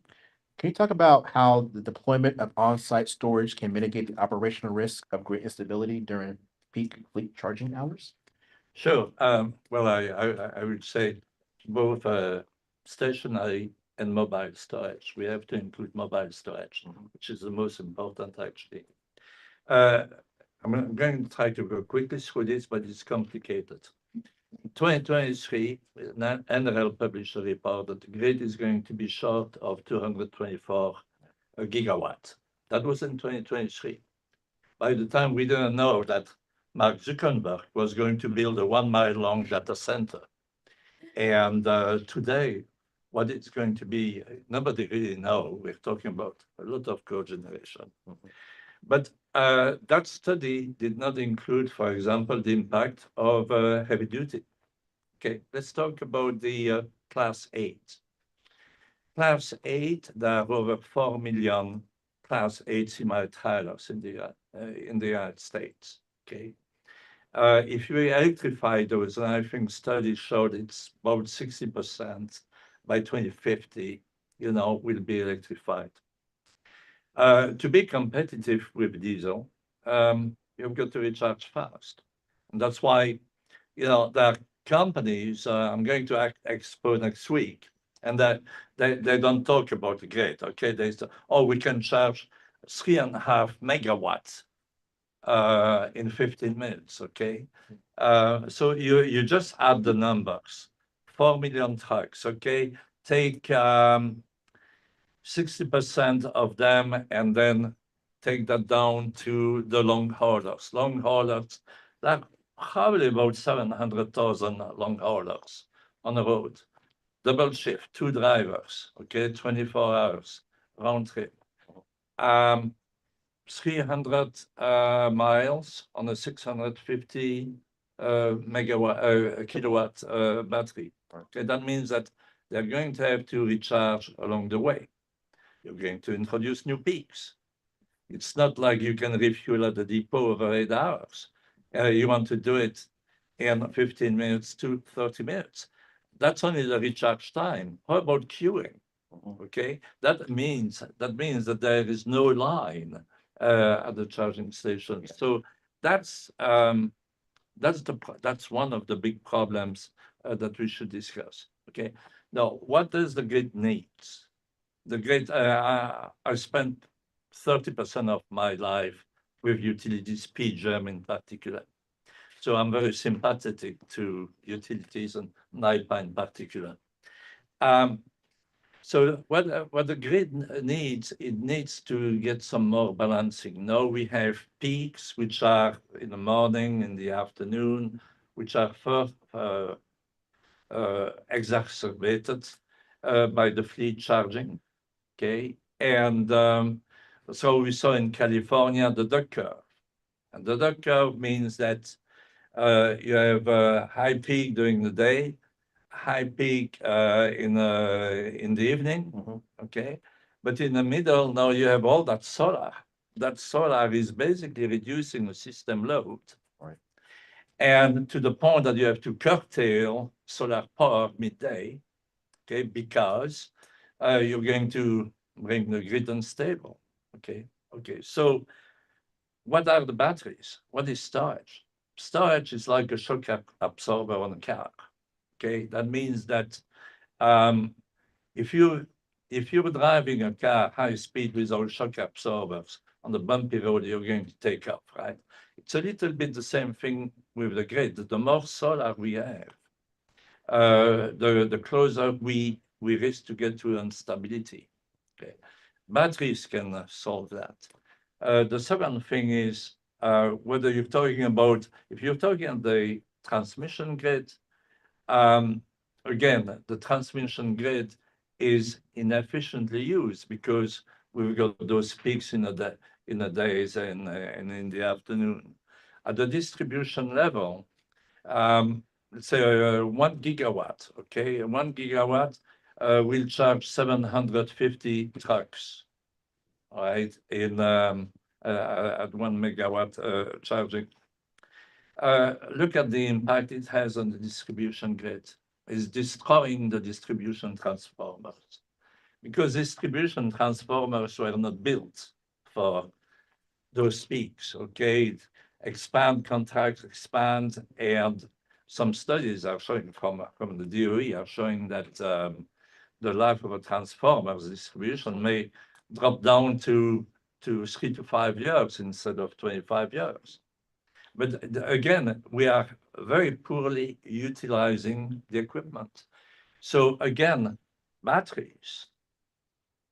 Can you talk about how the deployment of on-site storage can mitigate the operational risk of grid instability during peak fleet charging hours? Sure. Well, I would say both stationary and mobile storage. We have to include mobile storage, which is the most important actually. I'm going to try to go quickly through this, but it's complicated. In 2023, NREL published a report that the grid is going to be short of 224 gigawatts. That was in 2023. By the time we didn't know that Mark Zuckerberg was going to build a 1 mile long data center. And today, what it's going to be, nobody really knows. We're talking about a lot of cogeneration. But that study did not include, for example, the impact of heavy duty. Okay, let's talk about the Class 8. Class 8, there are over 4 million Class 8 semi-trailers in the United States. Okay, if you electrify those, and I think studies showed it's about 60% by 2050, will be electrified. To be competitive with diesel, you've got to recharge fast. And that's why, there are companies, I'm going to Expo next week, and that they don't talk about the grid, okay? They say, oh, we can charge 3.5 megawatts in 15 minutes, okay? So you just add the numbers, 4 million trucks, okay? Take 60% of them and then take that down to the long haulers. Long haulers, there are probably about 700,000 long haulers on the road. Double shift, 2 drivers, okay, 24 hours, round trip. 300 miles on a 650 kilowatt battery. Okay, that means that they're going to have to recharge along the way. You're going to introduce new peaks. It's not like you can refuel at the depot over 8 hours. You want to do it in 15 minutes to 30 minutes. That's only the recharge time. How about queuing? Okay, that means that there is no line at the charging station. So that's That's one of the big problems that we should discuss. Okay. Now, what does the grid needs? The grid. I spent 30% of my life with utilities, PGM in particular. So I'm very sympathetic to utilities and NYPA in particular. So what the grid needs, it needs to get some more balancing. Now we have peaks, which are in the morning, in the afternoon, which are first exacerbated by the fleet charging. Okay, and so we saw in California the duck curve, and the duck curve means that you have a high peak during the day, high peak in the evening. Okay, but in the middle now you have all that solar. That solar is basically reducing the system load, right? And to the point that you have to curtail solar power midday, okay, because you're going to bring the grid unstable. Okay, so what are the batteries? What is storage? Storage is like a shock absorber on a car. Okay, that means that if you're driving a car high speed without shock absorbers on the bumpy road, you're going to take off, right? It's a little bit the same thing with the grid. The more solar we have, the closer we risk to get to instability. Okay, batteries can solve that. The second thing is whether you're talking about, if you're talking about the transmission grid, again, the transmission grid is inefficiently used because we've got those peaks in the days and in the afternoon. At the distribution level, let's say 1 gigawatt, okay, 1 gigawatt will charge 750 trucks, right, in at 1 megawatt charging. Look at the impact it has on the distribution grid. It's destroying the distribution transformers because distribution transformers were not built for those peaks, okay? Expand contracts, expand, and some studies are showing from the DOE are showing that the life of a transformer's distribution may drop down to 3 to 5 years instead of 25 years. But again, we are very poorly utilizing the equipment. So again, batteries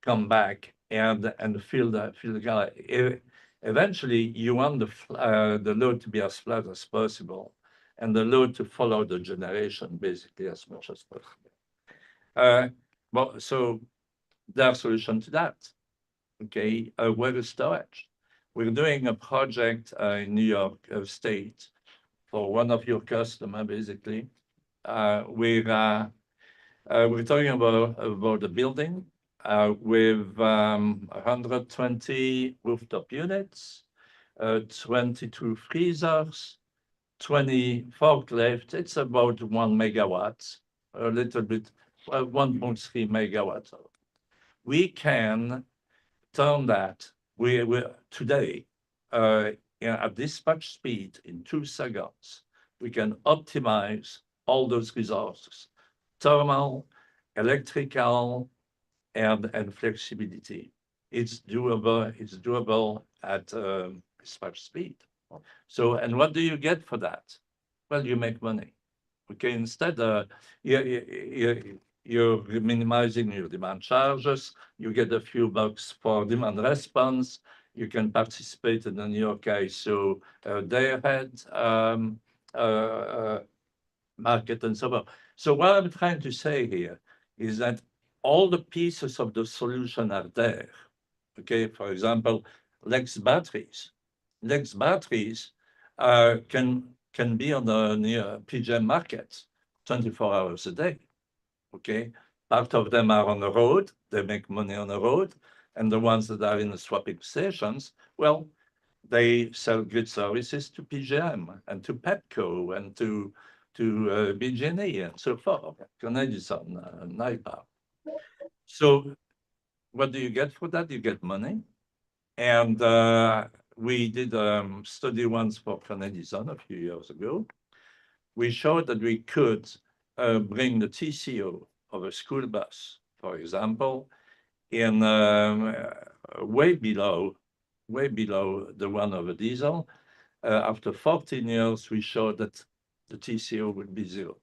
come back and fill the gap. Eventually, you want the load to be as flat as possible, and the load to follow the generation basically as much as possible. So there are solutions to that. Okay, where is storage? We're doing a project in New York State for one of your customers, basically. We're talking about the building with 120 rooftop units, 22 freezers, 20 forklifts. It's about 1 megawatt, a little bit, 1.3 megawatts. We can turn that. We today at dispatch speed in 2 seconds, we can optimize all those resources: thermal, electrical, and flexibility. It's doable. It's doable at dispatch speed. So, and what do you get for that? Well, you make money. Okay, instead, you're minimizing your demand charges. You get a few bucks for demand response. You can participate in the New York ISO day-ahead market and so on. So what I'm trying to say here is that all the pieces of the solution are there. Okay, for example, Lex batteries. Lex batteries can be on the PGM market 24 hours a day. Okay, part of them are on the road, they make money on the road, and the ones that are in the swapping stations, well, they sell grid services to PGM and to Pepco and to BG&E and so forth, Canadian, NYPA. So what do you get for that? You get money. And we did study once for Carnegie Zone a few years ago. We showed that we could bring the TCO of a school bus, for example, in way below the one of a diesel. After 14 years, we showed that the TCO would be zero.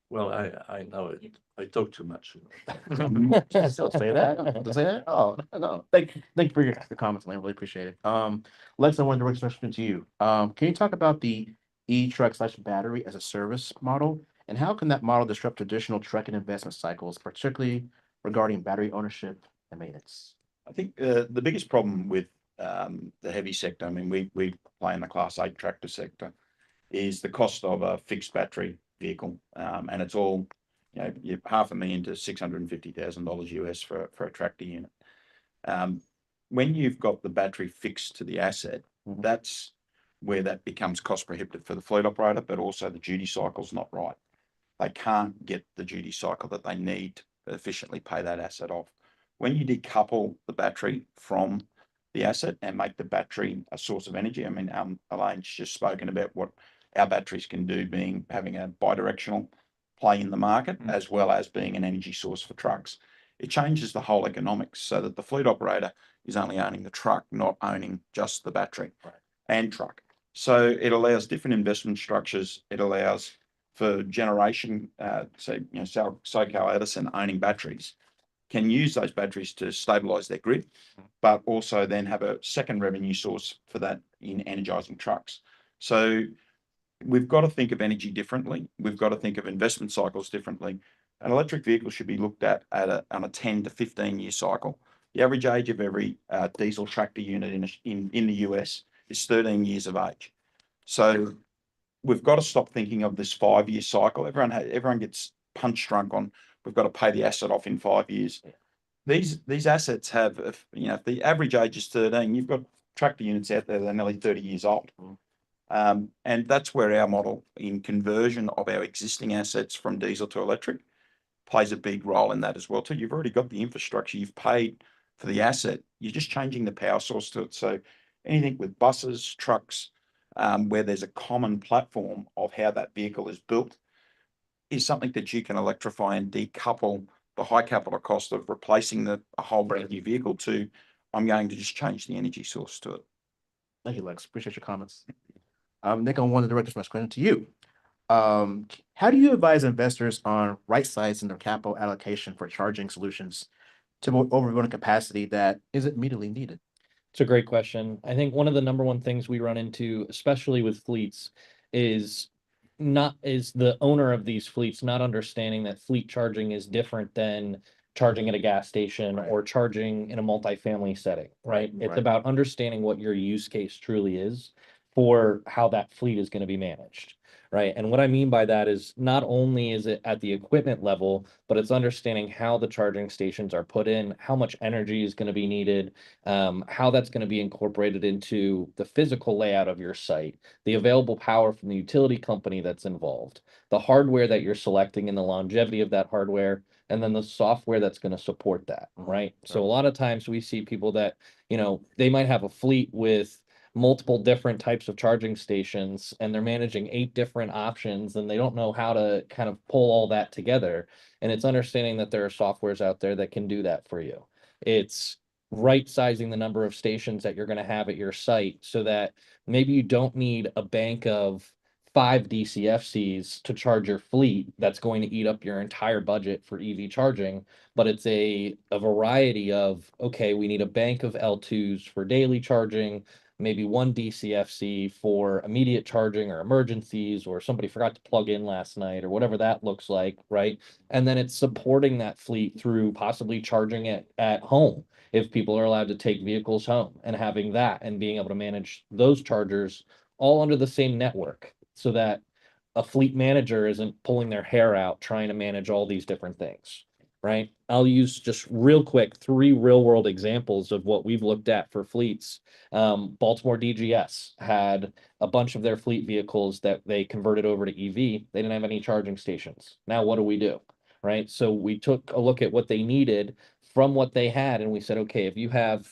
Well, I know it. I talk too much. Still say that? Don't say that? Oh, no. Thank you for your comments, Lane. Really appreciate it. Lex, I want to direct this question to you. Can you talk about the e-truck/battery as a service model, and how can that model disrupt traditional trucking investment cycles, particularly regarding battery ownership and maintenance? I think the biggest problem with the heavy sector, I mean, we play in the Class 8 tractor sector, is the cost of a fixed battery vehicle. And it's all, you're $500,000 to $650,000 US for a tractor unit. When you've got the battery fixed to the asset, that's where that becomes cost prohibitive for the fleet operator, but also the duty cycle's not right. They can't get the duty cycle that they need to efficiently pay that asset off. When you decouple the battery from the asset and make the battery a source of energy, I mean, Elaine's just spoken about what our batteries can do, being having a bidirectional play in the market, as well as being an energy source for trucks. It changes the whole economics so that the fleet operator is only owning the truck, not owning just the battery and truck. So it allows different investment structures. It allows for generation, SoCal Edison owning batteries can use those batteries to stabilize their grid, but also then have a second revenue source for that in energizing trucks. So we've got to think of energy differently. We've got to think of investment cycles differently. An electric vehicle should be looked at on a 10 to 15 year cycle. The average age of every diesel tractor unit in the US is 13 years of age. So we've got to stop thinking of this 5 year cycle. Everyone gets punch drunk on, we've got to pay the asset off in 5 years. These assets have, if the average age is 13, you've got tractor units out there that are nearly 30 years old. And that's where our model in conversion of our existing assets from diesel to electric plays a big role in that as well too. You've already got the infrastructure, you've paid for the asset, you're just changing the power source to it. So anything with buses, trucks, where there's a common platform of how that vehicle is built is something that you can electrify and decouple the high capital cost of replacing a whole brand new vehicle to, I'm going to just change the energy source to it. Thank you, Lex. Appreciate your comments. Nick, I want to direct this question to you. How do you advise investors on right-sizing their capital allocation for charging solutions to overrun capacity that isn't immediately needed? It's a great question. I think one of the number one things we run into, especially with fleets, is the owner of these fleets not understanding that fleet charging is different than charging at a gas station or charging in a multifamily setting, right? It's about understanding what your use case truly is for how that fleet is going to be managed, right? And what I mean by that is not only is it at the equipment level, but it's understanding how the charging stations are put in, how much energy is going to be needed, how that's going to be incorporated into the physical layout of your site, the available power from the utility company that's involved, the hardware that you're selecting and the longevity of that hardware, and then the software that's going to support that, right? So a lot of times we see people that, they might have a fleet with multiple different types of charging stations and they're managing 8 different options and they don't know how to kind of pull all that together. And it's understanding that there are softwares out there that can do that for you. It's right sizing the number of stations that you're going to have at your site so that maybe you don't need a bank of 5 DCFCs to charge your fleet that's going to eat up your entire budget for EV charging, but it's a variety of, okay, we need a bank of L2s for daily charging, maybe 1 DCFC for immediate charging or emergencies, or somebody forgot to plug in last night or whatever that looks like, right? And then it's supporting that fleet through possibly charging it at home if people are allowed to take vehicles home, and having that and being able to manage those chargers all under the same network so that a fleet manager isn't pulling their hair out trying to manage all these different things. Right? I'll use just real quick 3 real world examples of what we've looked at for fleets. Baltimore DGS had a bunch of their fleet vehicles that they converted over to EV. They didn't have any charging stations. Now what do? Right? So we took a look at what they needed from what they had, and we said, okay, if you have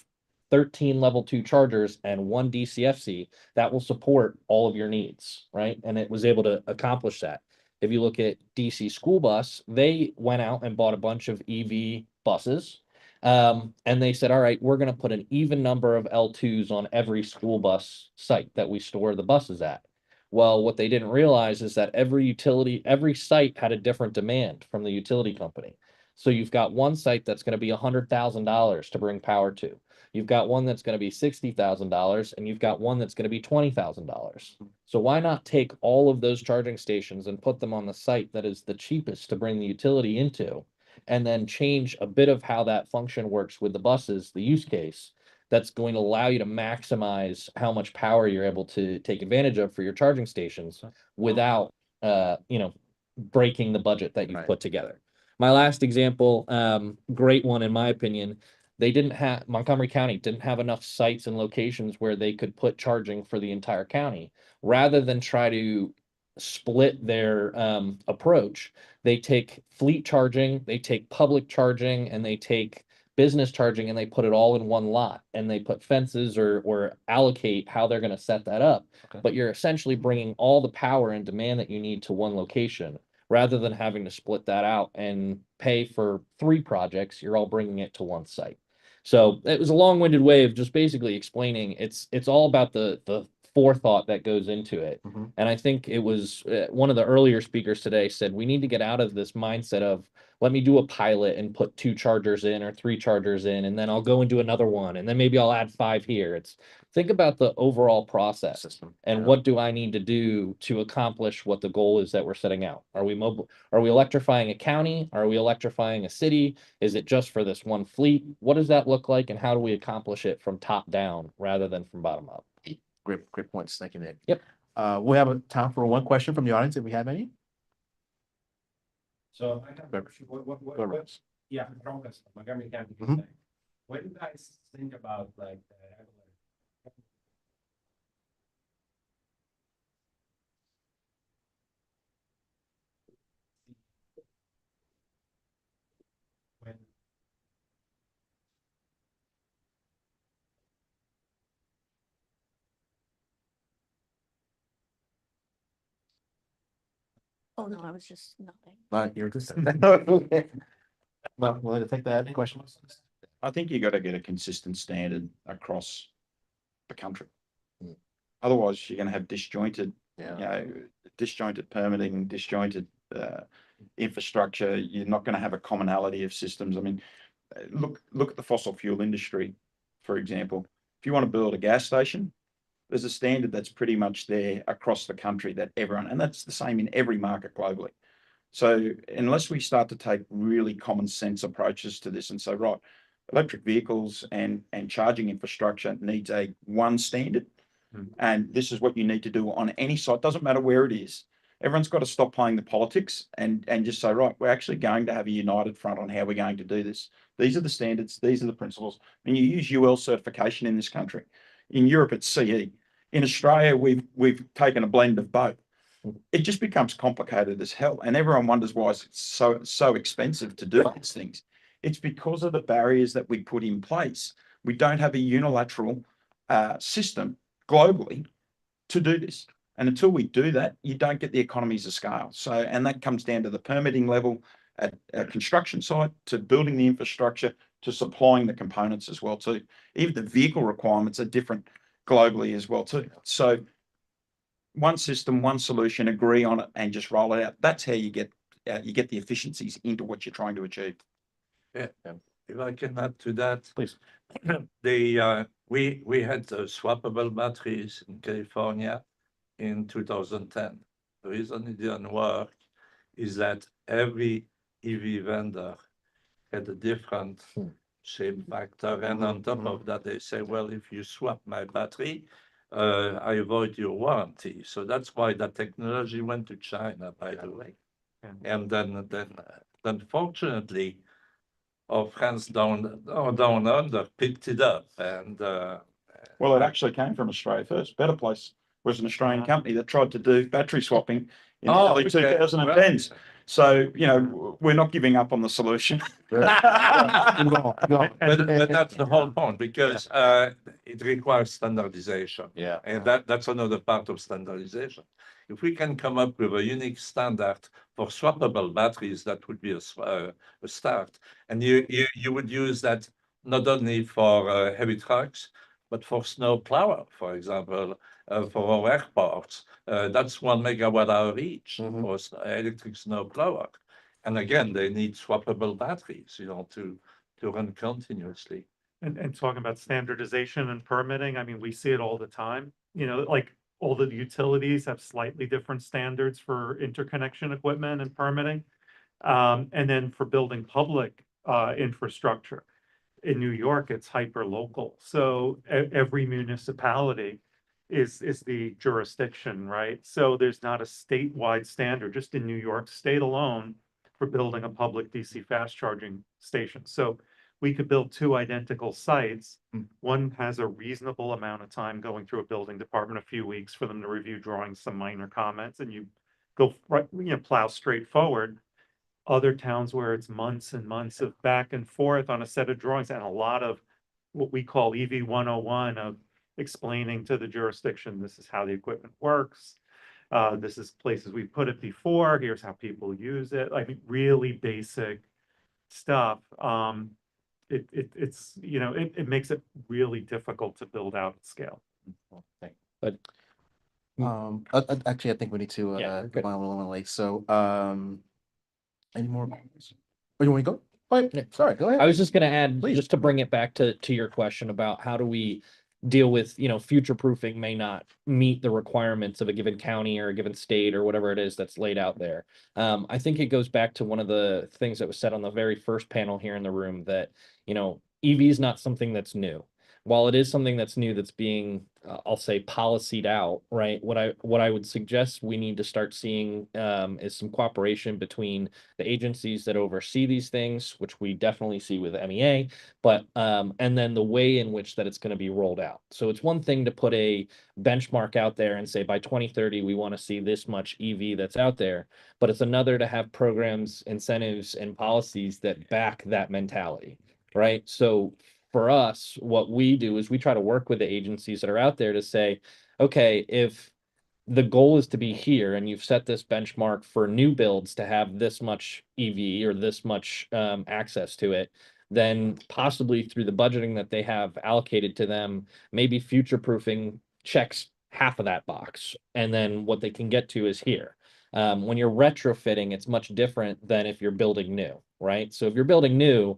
13 level 2 chargers and 1 DCFC that will support all of your needs, right? And it was able to accomplish that. If you look at DC School Bus, they went out and bought a bunch of EV buses. And they said, all right, we're going to put an even number of L2s on every school bus site that we store the buses at. Well, what they didn't realize is that every site had a different demand from the utility company. So you've got one site that's going to be $100,000 to bring power to. You've got one that's going to be $60,000, and you've got one that's going to be $20,000. So why not take all of those charging stations and put them on the site that is the cheapest to bring the utility into, and then change a bit of how that function works with the buses, the use case, that's going to allow you to maximize how much power you're able to take advantage of for your charging stations without, breaking the budget that you've put together. My last example, great one in my opinion, Montgomery County didn't have enough sites and locations where they could put charging for the entire county. Rather than try to split their approach, they take fleet charging, they take public charging, and they take business charging, and they put it all in one lot, and they put fences or allocate how they're going to set that up. Okay. But you're essentially bringing all the power and demand that you need to one location, rather than having to split that out and pay for 3 projects. You're all bringing it to one site. So it was a long-winded way of just basically explaining it's all about the forethought that goes into it. And I think it was one of the earlier speakers today said we need to get out of this mindset of let me do a pilot and put 2 chargers in or 3 chargers in, and then I'll go and do another one, and then maybe I'll add 5 here. It's think about the overall process system and what do I need to do to accomplish what the goal is that we're setting out. Are we mobile? Are we electrifying a county? Are we electrifying a city? Is it just for this one fleet? What does that look like, and how do we accomplish it from top down rather than from bottom up? Great points. Thank you, Nick. Yep. We'll have time for one question from the audience if we have any. So I have a question. Yeah, Montgomery County. What do you guys think about like when Oh, no, I was just nothing. You're good. Well, we'll take that question. I think you got to get a consistent standard across the country. Otherwise, you're going to have disjointed permitting, disjointed infrastructure. You're not going to have a commonality of systems. I mean, look at the fossil fuel industry, for example. If you want to build a gas station, there's a standard that's pretty much there across the country that everyone, and that's the same in every market globally. So unless we start to take really common sense approaches to this and say, right, electric vehicles and charging infrastructure needs a one standard, and this is what you need to do on any site, doesn't matter where it is. Everyone's got to stop playing the politics and just say, right, we're actually going to have a united front on how we're going to do this. These are the standards, these are the principles. And you use UL certification in this country. In Europe, it's CE. In Australia, we've taken a blend of both. It just becomes complicated as hell, and everyone wonders why it's so expensive to do these things. It's because of the barriers that we put in place. We don't have a unilateral system globally to do this, and until we do that, you don't get the economies of scale. So, and that comes down to the permitting level at a construction site, to building the infrastructure, to supplying the components as well too. Even the vehicle requirements are different globally as well too. So one system, one solution, agree on it and just roll it out. That's how you get the efficiencies into what you're trying to achieve. Yeah. If I can add to that, please. We had swappable batteries in California in 2010. The reason it didn't work is that every EV vendor had a different shape factor, and on top of that, they say, well, if you swap my battery, I avoid your warranty. So that's why that technology went to China, by the way. And then fortunately, our friends down under picked it up. And well, it actually came from Australia first. Better Place was an Australian company that tried to do battery swapping in the early 2010s. So, we're not giving up on the solution. But that's the whole point, because it requires standardization. Yeah. And that's another part of standardization. If we can come up with a unique standard for swappable batteries, that would be a start. And you would use that not only for heavy trucks, but for snow plower, for example, for our airports. That's 1 megawatt hour each for electric snow plower. And again, they need swappable batteries, to run continuously. And talking about standardization and permitting, I mean, we see it all the time. Like all the utilities have slightly different standards for interconnection equipment and permitting. And then for building public infrastructure. In New York, it's hyper local. So every municipality is the jurisdiction, right? So there's not a statewide standard, just in New York State alone for building a public DC fast charging station. So we could build 2 identical sites. One has a reasonable amount of time going through a building department, a few weeks for them to review drawings, some minor comments, and you go right, plow straight forward. Other towns where it's months and months of back and forth on a set of drawings and a lot of what we call EV 101 of explaining to the jurisdiction, this is how the equipment works. This is places we put it before. Here's how people use it. I mean, really basic stuff. It makes it really difficult to build out at scale. But actually, I think we need to go on a little late. So, any more comments? Oh, you want to go? Oh, yeah, sorry, go ahead. I was just going to add, just to bring it back to your question about how do we deal with, future proofing may not meet the requirements of a given county or a given state or whatever it is that's laid out there. I think it goes back to one of the things that was said on the very first panel here in the room that, EV is not something that's new. While it is something that's new, that's being, I'll say, policied out, right? What I would suggest we need to start seeing is some cooperation between the agencies that oversee these things, which we definitely see with MEA, but and then the way in which that it's going to be rolled out. So it's one thing to put a benchmark out there and say by 2030 we want to see this much EV that's out there, but it's another to have programs, incentives, and policies that back that mentality, right? So for us, what we do is we try to work with the agencies that are out there to say, okay, if the goal is to be here and you've set this benchmark for new builds to have this much EV or this much access to it, then possibly through the budgeting that they have allocated to them, maybe future proofing checks half of that box. And then what they can get to is here. When you're retrofitting, it's much different than if you're building new, right? So if you're building new,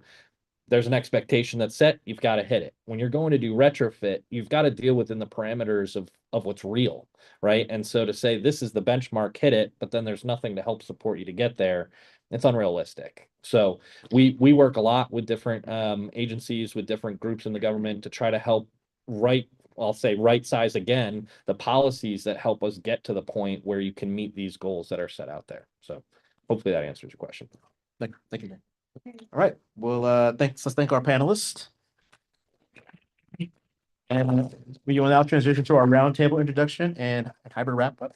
there's an expectation that's set, you've got to hit it. When you're going to do retrofit, you've got to deal within the parameters of what's real, right? And so to say this is the benchmark, hit it, but then there's nothing to help support you to get there, it's unrealistic. So we work a lot with different agencies, with different groups in the government to try to help right size again the policies that help us get to the point where you can meet these goals that are set out there. So hopefully that answers your question. Thank you. All right. Well, let's thank our panelists. And we will now transition to our roundtable introduction and hybrid wrap up.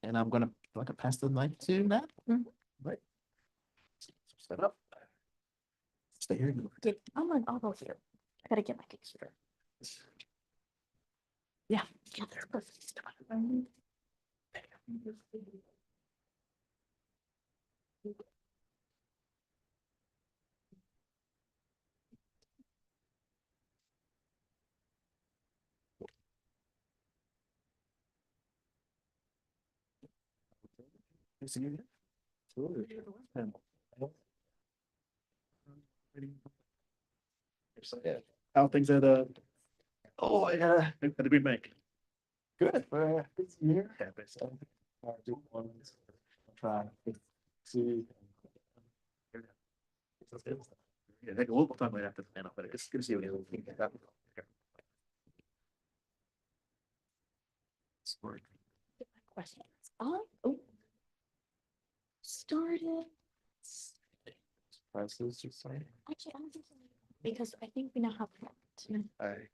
And I'm gonna pass the mic to Matt. Right. Set up. Stay here. I'll go here. I gotta get my case here. Yeah, that's perfect. How things at oh yeah, how did we make? Good. This year. Yeah, try to see. Yeah, we'll talk about it after the panel, but it's good to see what you think. Questions. Started. Prices or something. Actually, I don't think so. Because I think we now have that. Okay.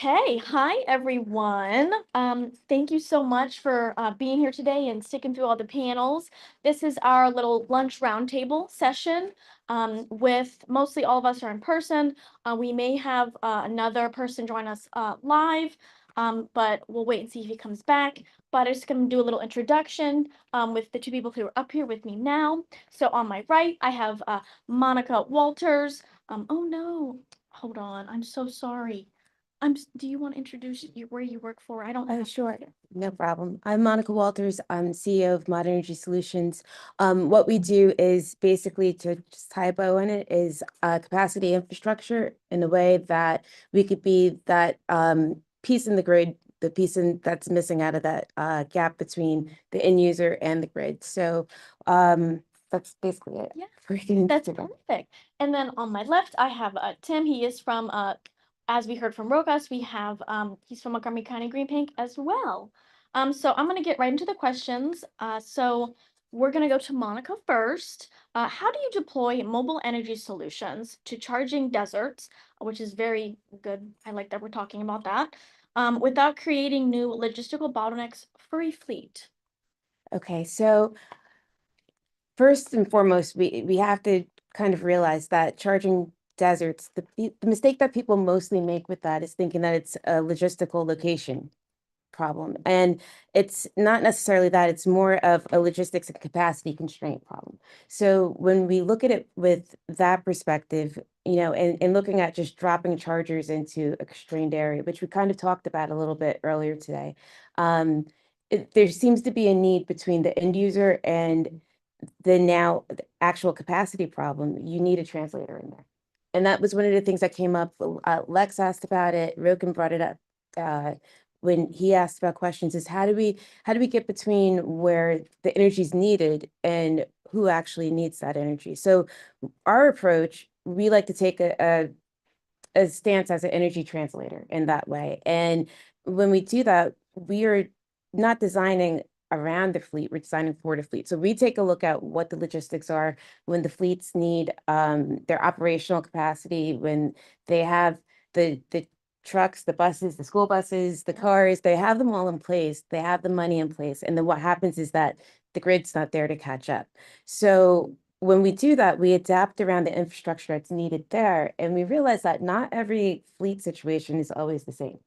Okay, hi everyone. Thank you so much for being here today and sticking through all the panels. This is our little lunch roundtable session. With mostly all of us are in person. We may have another person join us live, but we'll wait and see if he comes back. But I'm just going to do a little introduction with the two people who are up here with me now. So on my right, I have Monica Walters. Oh no, hold on, I'm so sorry. Do you want to introduce where you work for? I don't. Oh, sure. No problem. I'm Monica Walters. I'm CEO of Modern Energy Solutions. What we do is basically, to just tie a bow on it, is capacity infrastructure in a way that we could be that piece in the grid, the piece that's missing out of that gap between the end user and the grid. So that's basically it. Yeah, that's perfect. And then on my left, I have Tim. He is from as we heard from Rokas, we have he's from Montgomery County Green Bank as well. So I'm gonna get right into the questions. So we're gonna go to Monica first. How do you deploy mobile energy solutions to charging deserts, which is very good. I like that we're talking about that, without creating new logistical bottlenecks for a fleet? Okay, so first and foremost, we have to kind of realize that charging deserts, the mistake that people mostly make with that is thinking that it's a logistical location problem. And it's not necessarily that, it's more of a logistics and capacity constraint problem. So when we look at it with that perspective, and looking at just dropping chargers into a constrained area, which we kind of talked about a little bit earlier today, there seems to be a need between the end user and the actual capacity problem. You need a translator in there. And that was one of the things that came up. Lex asked about it, Rogan brought it up when he asked about questions, is how do we get between where the energy is needed and who actually needs that energy? So our approach, we like to take a stance as an energy translator in that way. And when we do that, we are not designing around the fleet, we're designing for the fleet. So we take a look at what the logistics are when the fleets need their operational capacity, when they have the trucks, the buses, the school buses, the cars, they have them all in place, they have the money in place. And then what happens is that the grid's not there to catch up. So when we do that, we adapt around the infrastructure that's needed there. And we realize that not every fleet situation is always the same.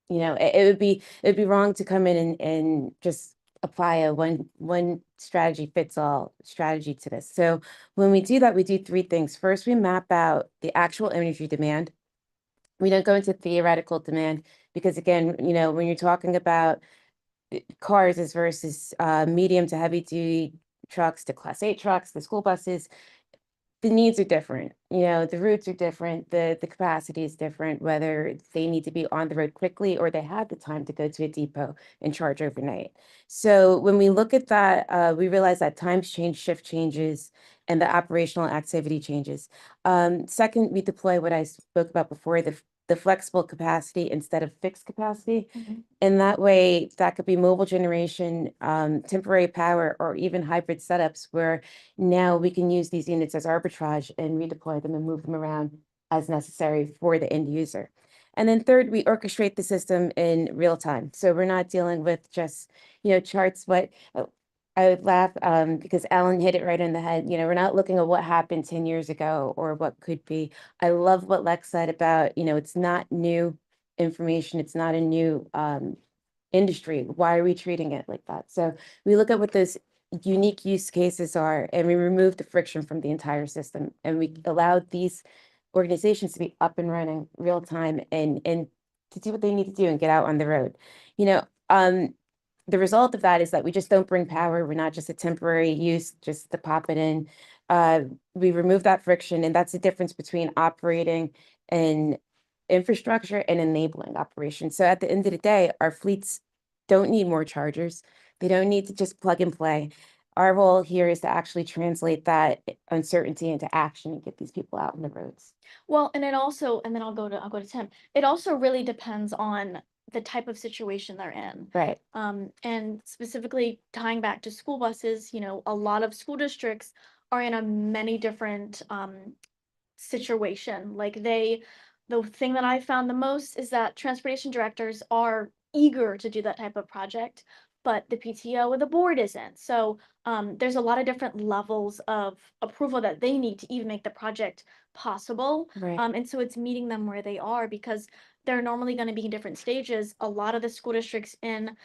It would be wrong to come in and just apply a one strategy fits all strategy to this. So when we do that, we do three things. First, we map out the actual energy demand. We don't go into theoretical demand because, again, when you're talking about cars as versus medium to heavy duty trucks to Class 8 trucks, the school buses, the needs are different. The routes are different, the capacity is different, whether they need to be on the road quickly or they have the time to go to a depot and charge overnight. So when we look at that, we realize that times change, shift changes, and the operational activity changes. Second, we deploy what I spoke about before, the flexible capacity instead of fixed capacity. And that way, that could be mobile generation, temporary power, or even hybrid setups where now we can use these units as arbitrage and redeploy them and move them around as necessary for the end user. And then third, we orchestrate the system in real time. So we're not dealing with just, charts. I would laugh because Alan hit it right in the head. We're not looking at what happened 10 years ago or what could be. I love what Lex said about, it's not new information. It's not a new industry. Why are we treating it like that? So we look at what those unique use cases are and we remove the friction from the entire system. And we allow these organizations to be up and running real time and to do what they need to do and get out on the road. The result of that is that we just don't bring power. We're not just a temporary use, just to pop it in. We remove that friction, and that's the difference between operating and infrastructure and enabling operations. So at the end of the day, our fleets don't need more chargers. They don't need to just plug and play. Our role here is to actually translate that uncertainty into action and get these people out on the roads. Well, and then I'll go to Tim. It also really depends on the type of situation they're in. Right. And specifically tying back to school buses, a lot of school districts are in a many different situation. Like they the thing that I found the most is that transportation directors are eager to do that type of project, but the PTO or the board isn't. So there's a lot of different levels of approval that they need to even make the project possible. Right. And so it's meeting them where they are because they're normally going to be in different stages. A lot of the school districts in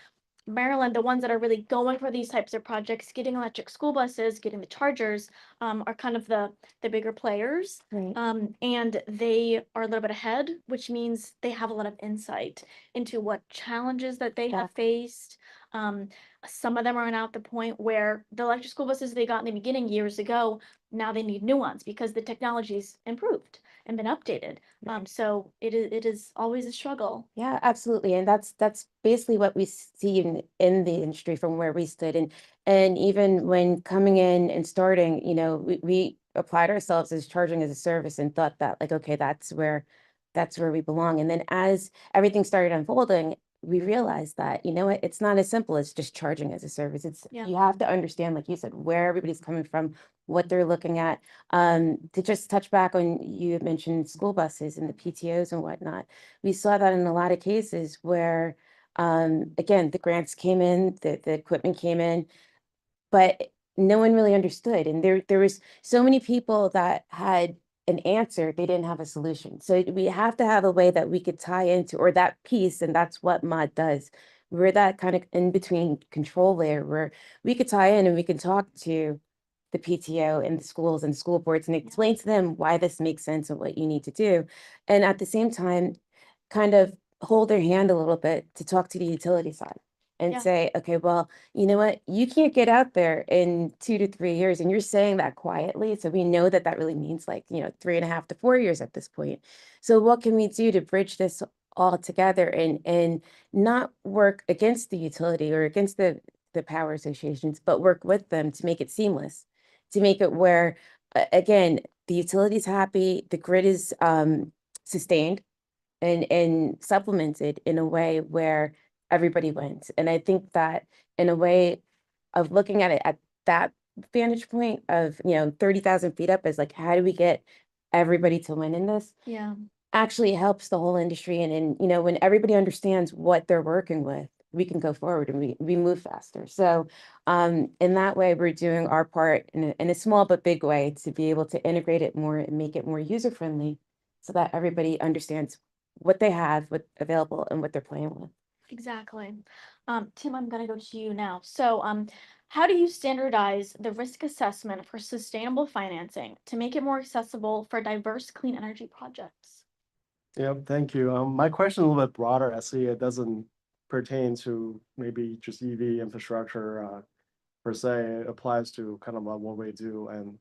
Maryland, the ones that are really going for these types of projects, getting electric school buses, getting the chargers, are kind of the bigger players. Right. And they are a little bit ahead, which means they have a lot of insight into what challenges that they have faced. Some of them are now at the point where the electric school buses they got in the beginning years ago, now they need new ones because the technology's improved and been updated. So it is always a struggle. Yeah, absolutely. And that's basically what we see in the industry from where we stood. And even when coming in and starting, we applied ourselves as charging as a service and thought that like, okay, that's where we belong. And then as everything started unfolding, we realized that, you know what, it's not as simple as just charging as a service. It's Yeah. you have to understand, like you said, where everybody's coming from, what they're looking at. To just touch back on, you had mentioned school buses and the PTOs and whatnot. We saw that in a lot of cases where, again, the grants came in, the equipment came in, but no one really understood. And there was so many people that had an answer, they didn't have a solution. So we have to have a way that we could tie into, or that piece, and that's what MOD does. We're that kind of in between control layer where we could tie in and we can talk to the PTO and the schools and school boards and explain to them why this makes sense and what you need to do. And at the same time, kind of hold their hand a little bit to talk to the utility side and Yeah. say, okay, well, you know what, you can't get out there in 2 to 3 years. And you're saying that quietly. So we know that that really means like, 3.5 to 4 years at this point. So what can we do to bridge this all together and not work against the utility or against the power associations, but work with them to make it seamless, to make it where, again, the utility's happy, the grid is sustained and supplemented in a way where everybody wins. And I think that in a way of looking at it at that vantage point of, 30,000 feet up is like, how do we get everybody to win in this? Yeah. Actually helps the whole industry. And when everybody understands what they're working with, we can go forward and we move faster. So in that way, we're doing our part in a small but big way to be able to integrate it more and make it more user friendly so that everybody understands what they have, what's available, and what they're playing with. Exactly. Tim, I'm gonna go to you now. So, how do you standardize the risk assessment for sustainable financing to make it more accessible for diverse clean energy projects? Yeah, thank you. My question is a little bit broader. I see it doesn't pertain to maybe just EV infrastructure per se. It applies to kind of what we do. And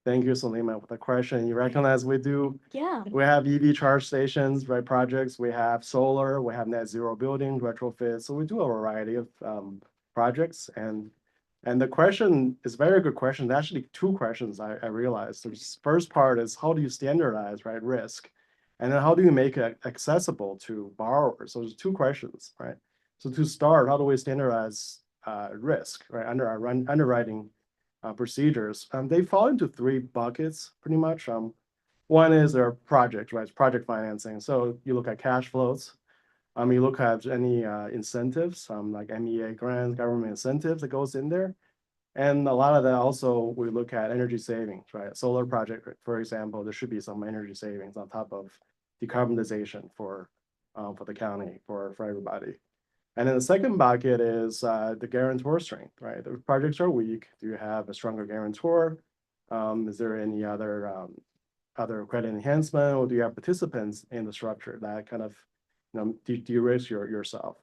thank you, Salima, for the question. You recognize we do. Yeah. We have EV charge stations, right? Projects. We have solar. We have net zero building retrofits. So we do a variety of projects. And the question is a very good question. Actually, two questions I realized. The first part is how do you standardize, right, risk? And then how do you make it accessible to borrowers? So there's two questions, right? So to start, how do we standardize risk, right? Under our underwriting procedures, they fall into three buckets pretty much. One is their project, right? It's project financing. So you look at cash flows. You look at any incentives, like MEA grants, government incentives that goes in there. And a lot of that also, we look at energy savings, right? Solar project, for example, there should be some energy savings on top of decarbonization for the county, for everybody. And then the second bucket is the guarantor strength, right? The projects are weak. Do you have a stronger guarantor? Is there any other credit enhancement, or do you have participants in the structure that kind of de-risk yourself?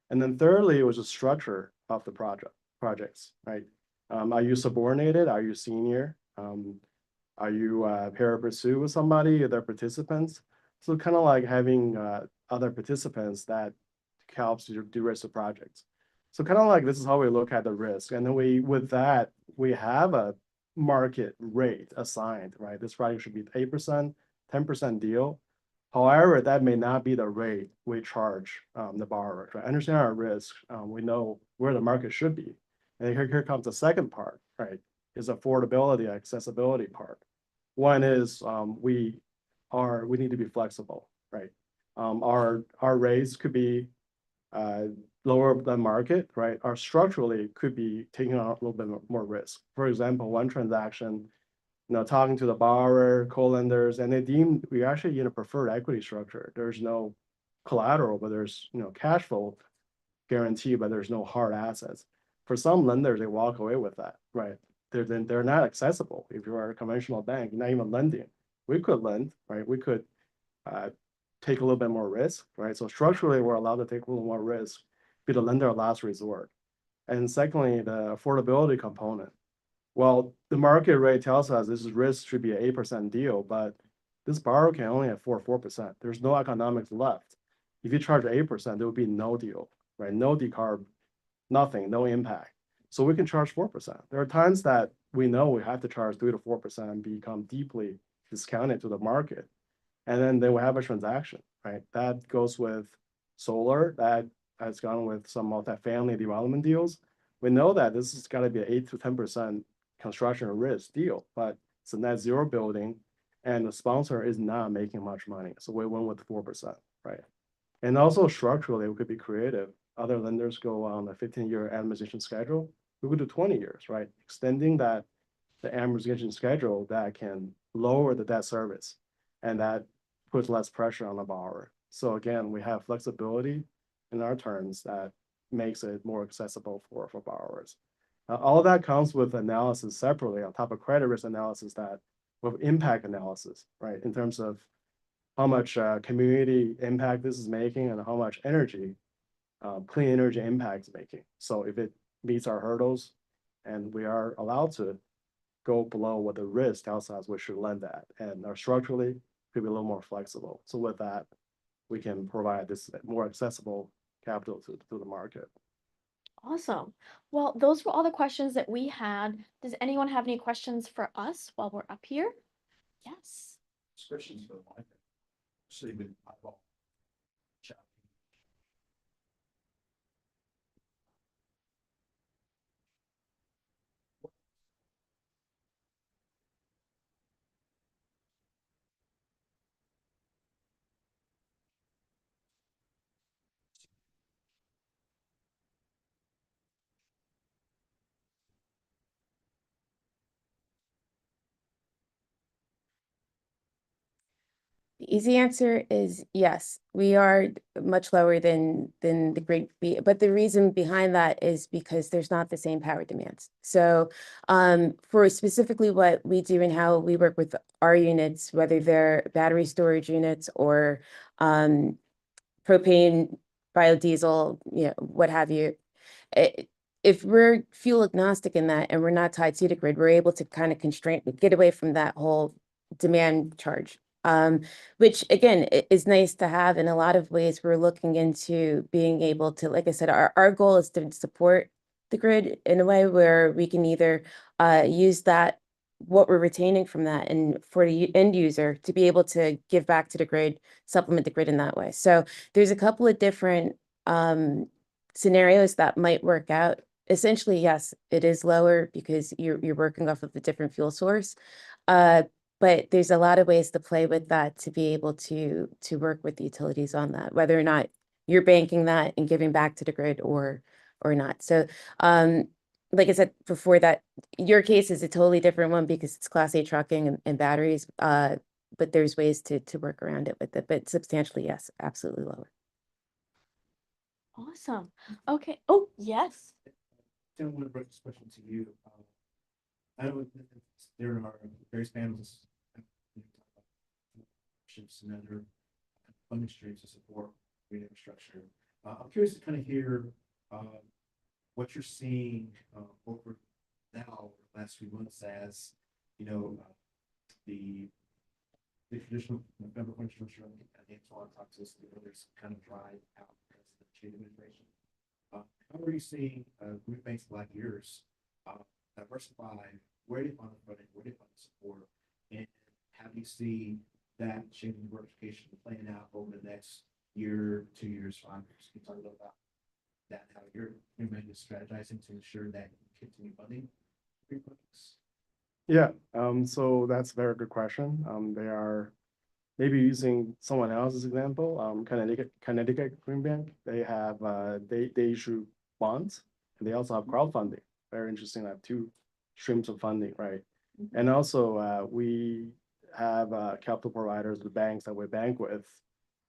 And then thirdly, it was the structure of the projects, right? Are you subordinated? Are you senior? Are you pari passu with somebody? Are there participants? So kind of like having other participants that helps you de-risk the projects. So kind of like this is how we look at the risk. And then with that, we have a market rate assigned, right? This project should be 8%, 10% deal. However, that may not be the rate we charge the borrower. Right? Understand our risk. We know where the market should be. And here comes the second part, right? Is affordability, accessibility part. One is we need to be flexible. right? Our rates could be lower than market, right? Or structurally could be taking on a little bit more risk. For example, one transaction, talking to the borrower, co-lenders, and they deem we actually in a preferred equity structure. There's no collateral, but there's cash flow guarantee, but there's no hard assets. For some lenders, they walk away with that, right? They're not accessible. If you are a conventional bank, you're not even lending. We could lend, right? We could take a little bit more risk, right? So structurally, we're allowed to take a little more risk, be the lender of last resort. And secondly, the affordability component. Well, the market rate tells us this risk should be an 8% deal, but this borrower can only afford 4%. There's no economics left. If you charge 8%, there would be no deal, right? No decarb, nothing, no impact. So we can charge 4%. There are times that we know we have to charge 3 to 4% and become deeply discounted to the market. And then we have a transaction, right? That goes with solar, that has gone with some multifamily development deals. We know that this has got to be an 8 to 10% construction risk deal, but it's a net zero building and the sponsor is not making much money. So we went with 4%, right? And also structurally, we could be creative. Other lenders go on a 15-year amortization schedule. We could do 20 years, right? Extending the amortization schedule that can lower the debt service and that puts less pressure on the borrower. So again, we have flexibility in our terms that makes it more accessible for borrowers. All that comes with analysis separately on top of credit risk analysis that with impact analysis, right? In terms of how much community impact this is making and how much energy, clean energy impact is making. So if it meets our hurdles and we are allowed to go below what the risk tells us we should lend at, and our structurally could be a little more flexible. So with that, we can provide this more accessible capital to the market. Awesome. Well, those were all the questions that we had. Does anyone have any questions for us while we're up here? Yes. Questions for the market. So you've been The easy answer is yes, we are much lower than the Great B, but the reason behind that is because there's not the same power demands. So for specifically what we do and how we work with our units, whether they're battery storage units or propane, biodiesel, what have you, if we're fuel agnostic in that and we're not tied to the grid, we're able to kind of get away from that whole demand charge. Which again is nice to have. In a lot of ways, we're looking into being able to, like I said, our goal is to support the grid in a way where we can either use that, what we're retaining from that, and for the end user to be able to give back to the grid, supplement the grid in that way. So there's a couple of different scenarios that might work out. Essentially, yes, it is lower because you're working off of a different fuel source. But there's a lot of ways to play with that to be able to work with the utilities on that, whether or not you're banking that and giving back to the grid or not. So like I said before, that your case is a totally different one because it's Class A trucking and batteries. But there's ways to work around it with it, but substantially, yes, absolutely lower. Awesome. Okay. Oh, yes. I want to bring this question to you. I know there are various panels and other funding streams to support green infrastructure. I'm curious to kind of hear what you're seeing over now the last few months as the traditional November infrastructure and Antoine talked to us there's kind of dried out because of the change administration. How are you seeing group banks like yours diversify where they fund the funding, where they fund the support, and how do you see that changing diversification playing out over the next year, 2 years, 5 years? Can you talk a little about that, how you're strategizing to ensure that you continue funding group banks? Yeah, so that's a very good question. They are maybe using someone else's example, Connecticut Green Bank, they have, they issue bonds, and they also have crowdfunding. Very interesting, I have two streams of funding, right? And also, we have capital providers, the banks that we bank with,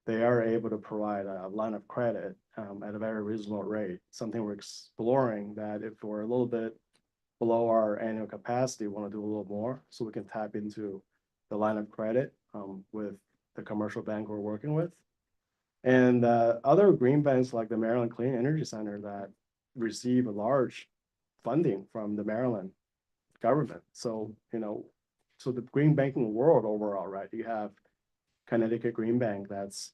they are able to provide a line of credit at a very reasonable rate. Something we're exploring, that if we're a little bit below our annual capacity, want to do a little more, so we can tap into the line of credit with the commercial bank we're working with. And other green banks like the Maryland Clean Energy Center that receive a large funding from the Maryland government. So, so the green banking world overall, right? You have Connecticut Green Bank that's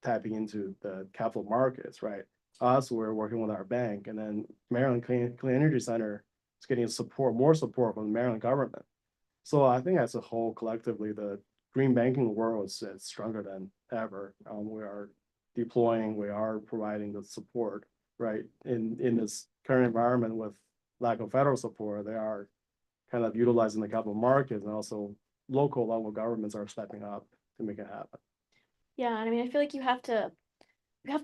tapping into the capital markets, right? Us, we're working with our bank, and then Maryland Clean Energy Center is getting more support from the Maryland government. So I think as a whole, collectively, the green banking world is stronger than ever. We are deploying, we are providing the support, right? In this current environment with lack of federal support, they are kind of utilizing the capital markets, and also local level governments are stepping up to make it happen. Yeah, and I mean, I feel like you have to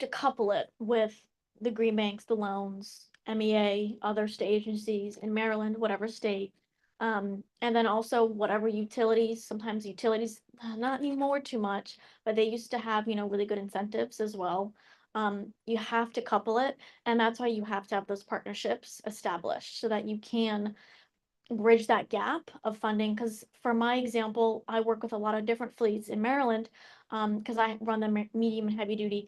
couple it with the green banks, the loans, MEA, other state agencies in Maryland, whatever state. And then also whatever utilities, sometimes utilities, not anymore too much, but they used to have, really good incentives as well. You have to couple it, and that's why you have to have those partnerships established so that you can bridge that gap of funding. Because for my example, I work with a lot of different fleets in Maryland, because I run the medium and heavy duty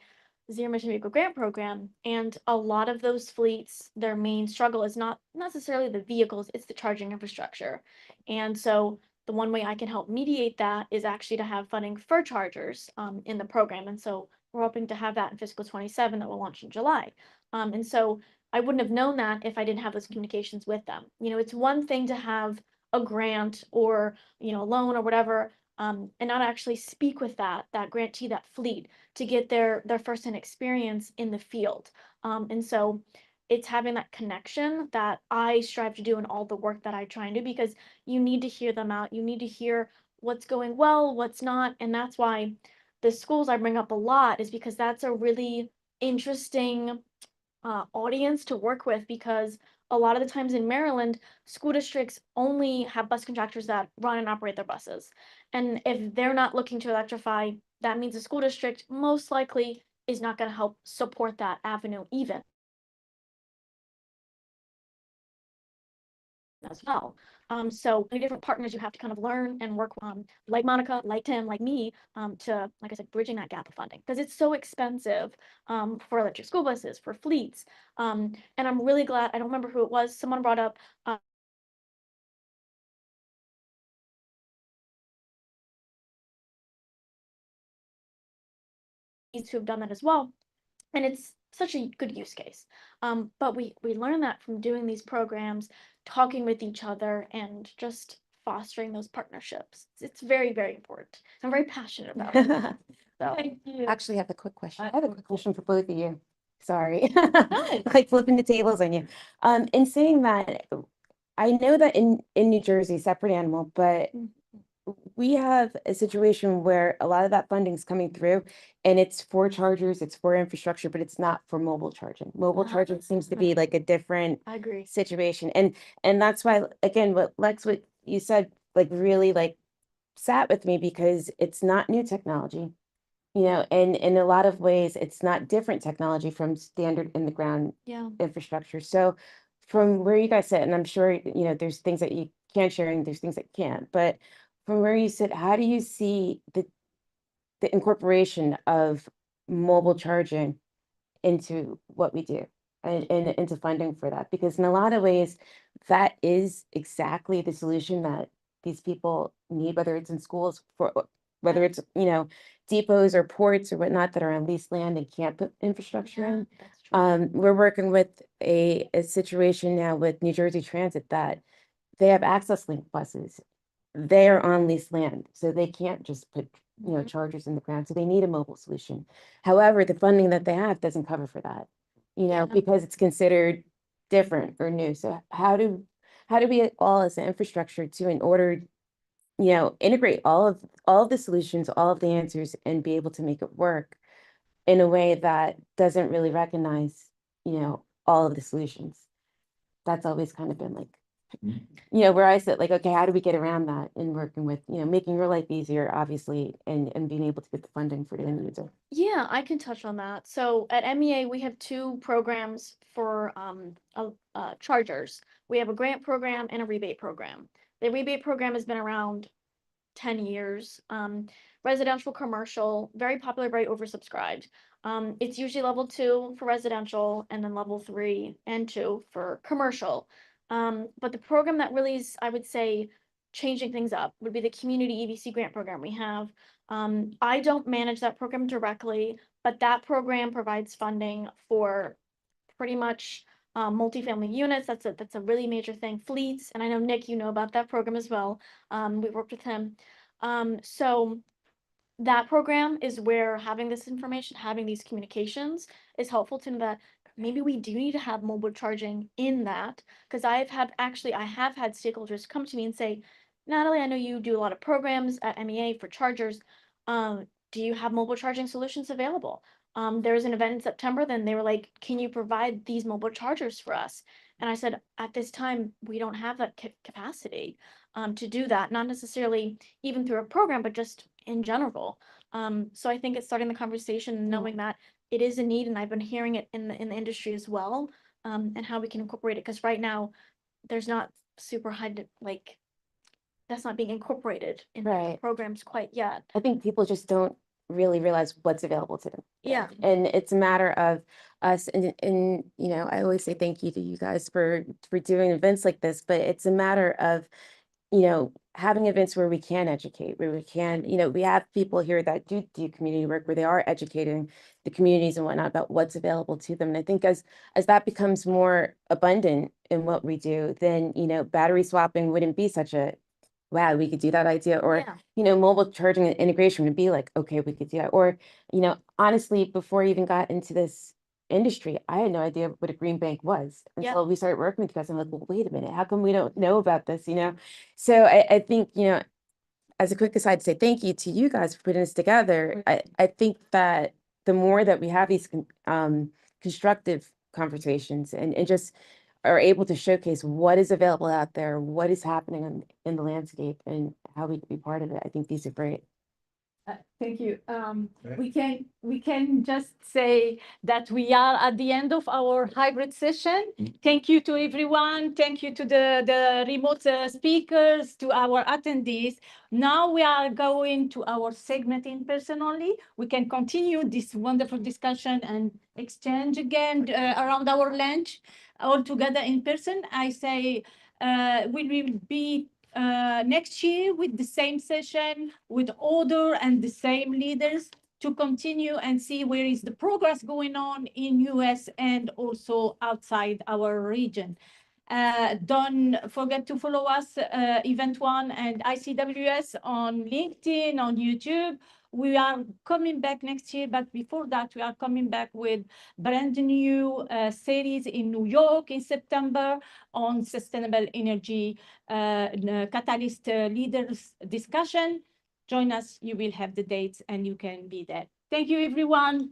zero emission vehicle grant program, and a lot of those fleets, their main struggle is not necessarily the vehicles, it's the charging infrastructure. And so the one way I can help mediate that is actually to have funding for chargers in the program. And so we're hoping to have that in fiscal 27 that will launch in July. And so I wouldn't have known that if I didn't have those communications with them. It's one thing to have a grant or, a loan or whatever, and not actually speak with that grantee, that fleet, to get their firsthand experience in the field. And so it's having that connection that I strive to do in all the work that I try and do, because you need to hear them out. You need to hear what's going well, what's not. And that's why the schools I bring up a lot, is because that's a really interesting audience to work with, because a lot of the times in Maryland, school districts only have bus contractors that run and operate their buses. And if they're not looking to electrify, that means the school district most likely is not going to help support that avenue even as well. So many different partners you have to kind of learn and work like Monica, like Tim, like me, to, like I said, bridging that gap of funding, because it's so expensive for electric school buses, for fleets. And I'm really glad, I don't remember who it was, someone brought up to have done that as well. And it's such a good use case. But we learn that from doing these programs, talking with each other, and just fostering those partnerships. It's very, very important. I'm very passionate about it. So thank you. Actually, I have a quick question. I have a quick question for both of you. Sorry, like flipping the tables on you. In saying that, I know that in New Jersey, separate animal, but we have a situation where a lot of that funding is coming through, and it's for chargers, it's for infrastructure, but it's not for mobile charging. Mobile charging seems to be like a different I agree. situation. And that's why, again, what you said, like really like sat with me, because it's not new technology, and in a lot of ways, it's not different technology from standard in the ground Yeah. infrastructure. So from where you guys sit, and I'm sure, there's things that you can share and there's things that you can't, but from where you sit, how do you see the incorporation of mobile charging into what we do, and into funding for that? Because in a lot of ways, that is exactly the solution that these people need, whether it's in schools, whether it's, depots or ports or whatnot that are on leased land and can't put infrastructure in. That's true. We're working with a situation now with New Jersey Transit that they have access link buses. They're on leased land, so they can't just put, chargers in the ground. So they need a mobile solution. However, the funding that they have doesn't cover for that, because it's considered different or new. So how do we all as an infrastructure in order integrate all of the solutions, all of the answers, and be able to make it work in a way that doesn't really recognize, all of the solutions. That's always kind of been like, where I sit, like, okay, how do we get around that in working with, making your life easier, obviously, and being able to get the funding for the end user. Yeah, I can touch on that. So at MEA, we have two programs for chargers. We have a grant program and a rebate program. The rebate program has been around 10 years. Residential, commercial, very popular, very oversubscribed. It's usually level 2 for residential and then level 3 and 2 for commercial. But the program that really is, I would say, changing things up would be the community EVC grant program we have. I don't manage that program directly, but that program provides funding for pretty much multifamily units. That's a really major thing. Fleets, and I know Nick, you know about that program as well. We worked with him. So that program is where having this information, having these communications is helpful to know that maybe we do need to have mobile charging in that. Because I have had stakeholders come to me and say, Natalie, I know you do a lot of programs at MEA for chargers. Do you have mobile charging solutions available? There's an event in September, then they were like, can you provide these mobile chargers for us? And I said, at this time, we don't have that capacity to do that, not necessarily even through a program, but just in general. So I think it's starting the conversation, knowing that it is a need, and I've been hearing it in the industry as well, and how we can incorporate it. Because right now, there's not super high, like, that's not being incorporated in Right. programs quite yet. I think people just don't really realize what's available to them. Yeah. And it's a matter of us, and I always say thank you to you guys for doing events like this, but it's a matter of, having events where we can educate, where we can, we have people here that do community work, where they are educating the communities and whatnot about what's available to them. And I think as that becomes more abundant in what we do, then, battery swapping wouldn't be such a, wow, we could do that idea, or, Yeah. mobile charging and integration would be like, okay, we could do that. Or, honestly, before I even got into this industry, I had no idea what a green bank was Yeah. until we started working with you guys. I'm like, well, wait a minute, how come we don't know about this, So I think, as a quick aside, to say thank you to you guys for putting this together. I think that the more that we have these constructive conversations and just are able to showcase what is available out there, what is happening in the landscape, and how we can be part of it, I think these are great. Thank you. We can just say that we are at the end of our hybrid session. Thank you to everyone. Thank you to the remote speakers, to our attendees. Now we are going to our segment in person only. We can continue this wonderful discussion and exchange again around our lunch all together in person. I say we will be next year with the same session, with order and the same leaders, to continue and see where is the progress going on in US and also outside our region. Don't forget to follow us, Event One and ICWS on LinkedIn, on YouTube. We are coming back next year, but before that, we are coming back with brand new series in New York in September on sustainable energy catalyst leaders discussion. Join us, you will have the dates and you can be there. Thank you, everyone.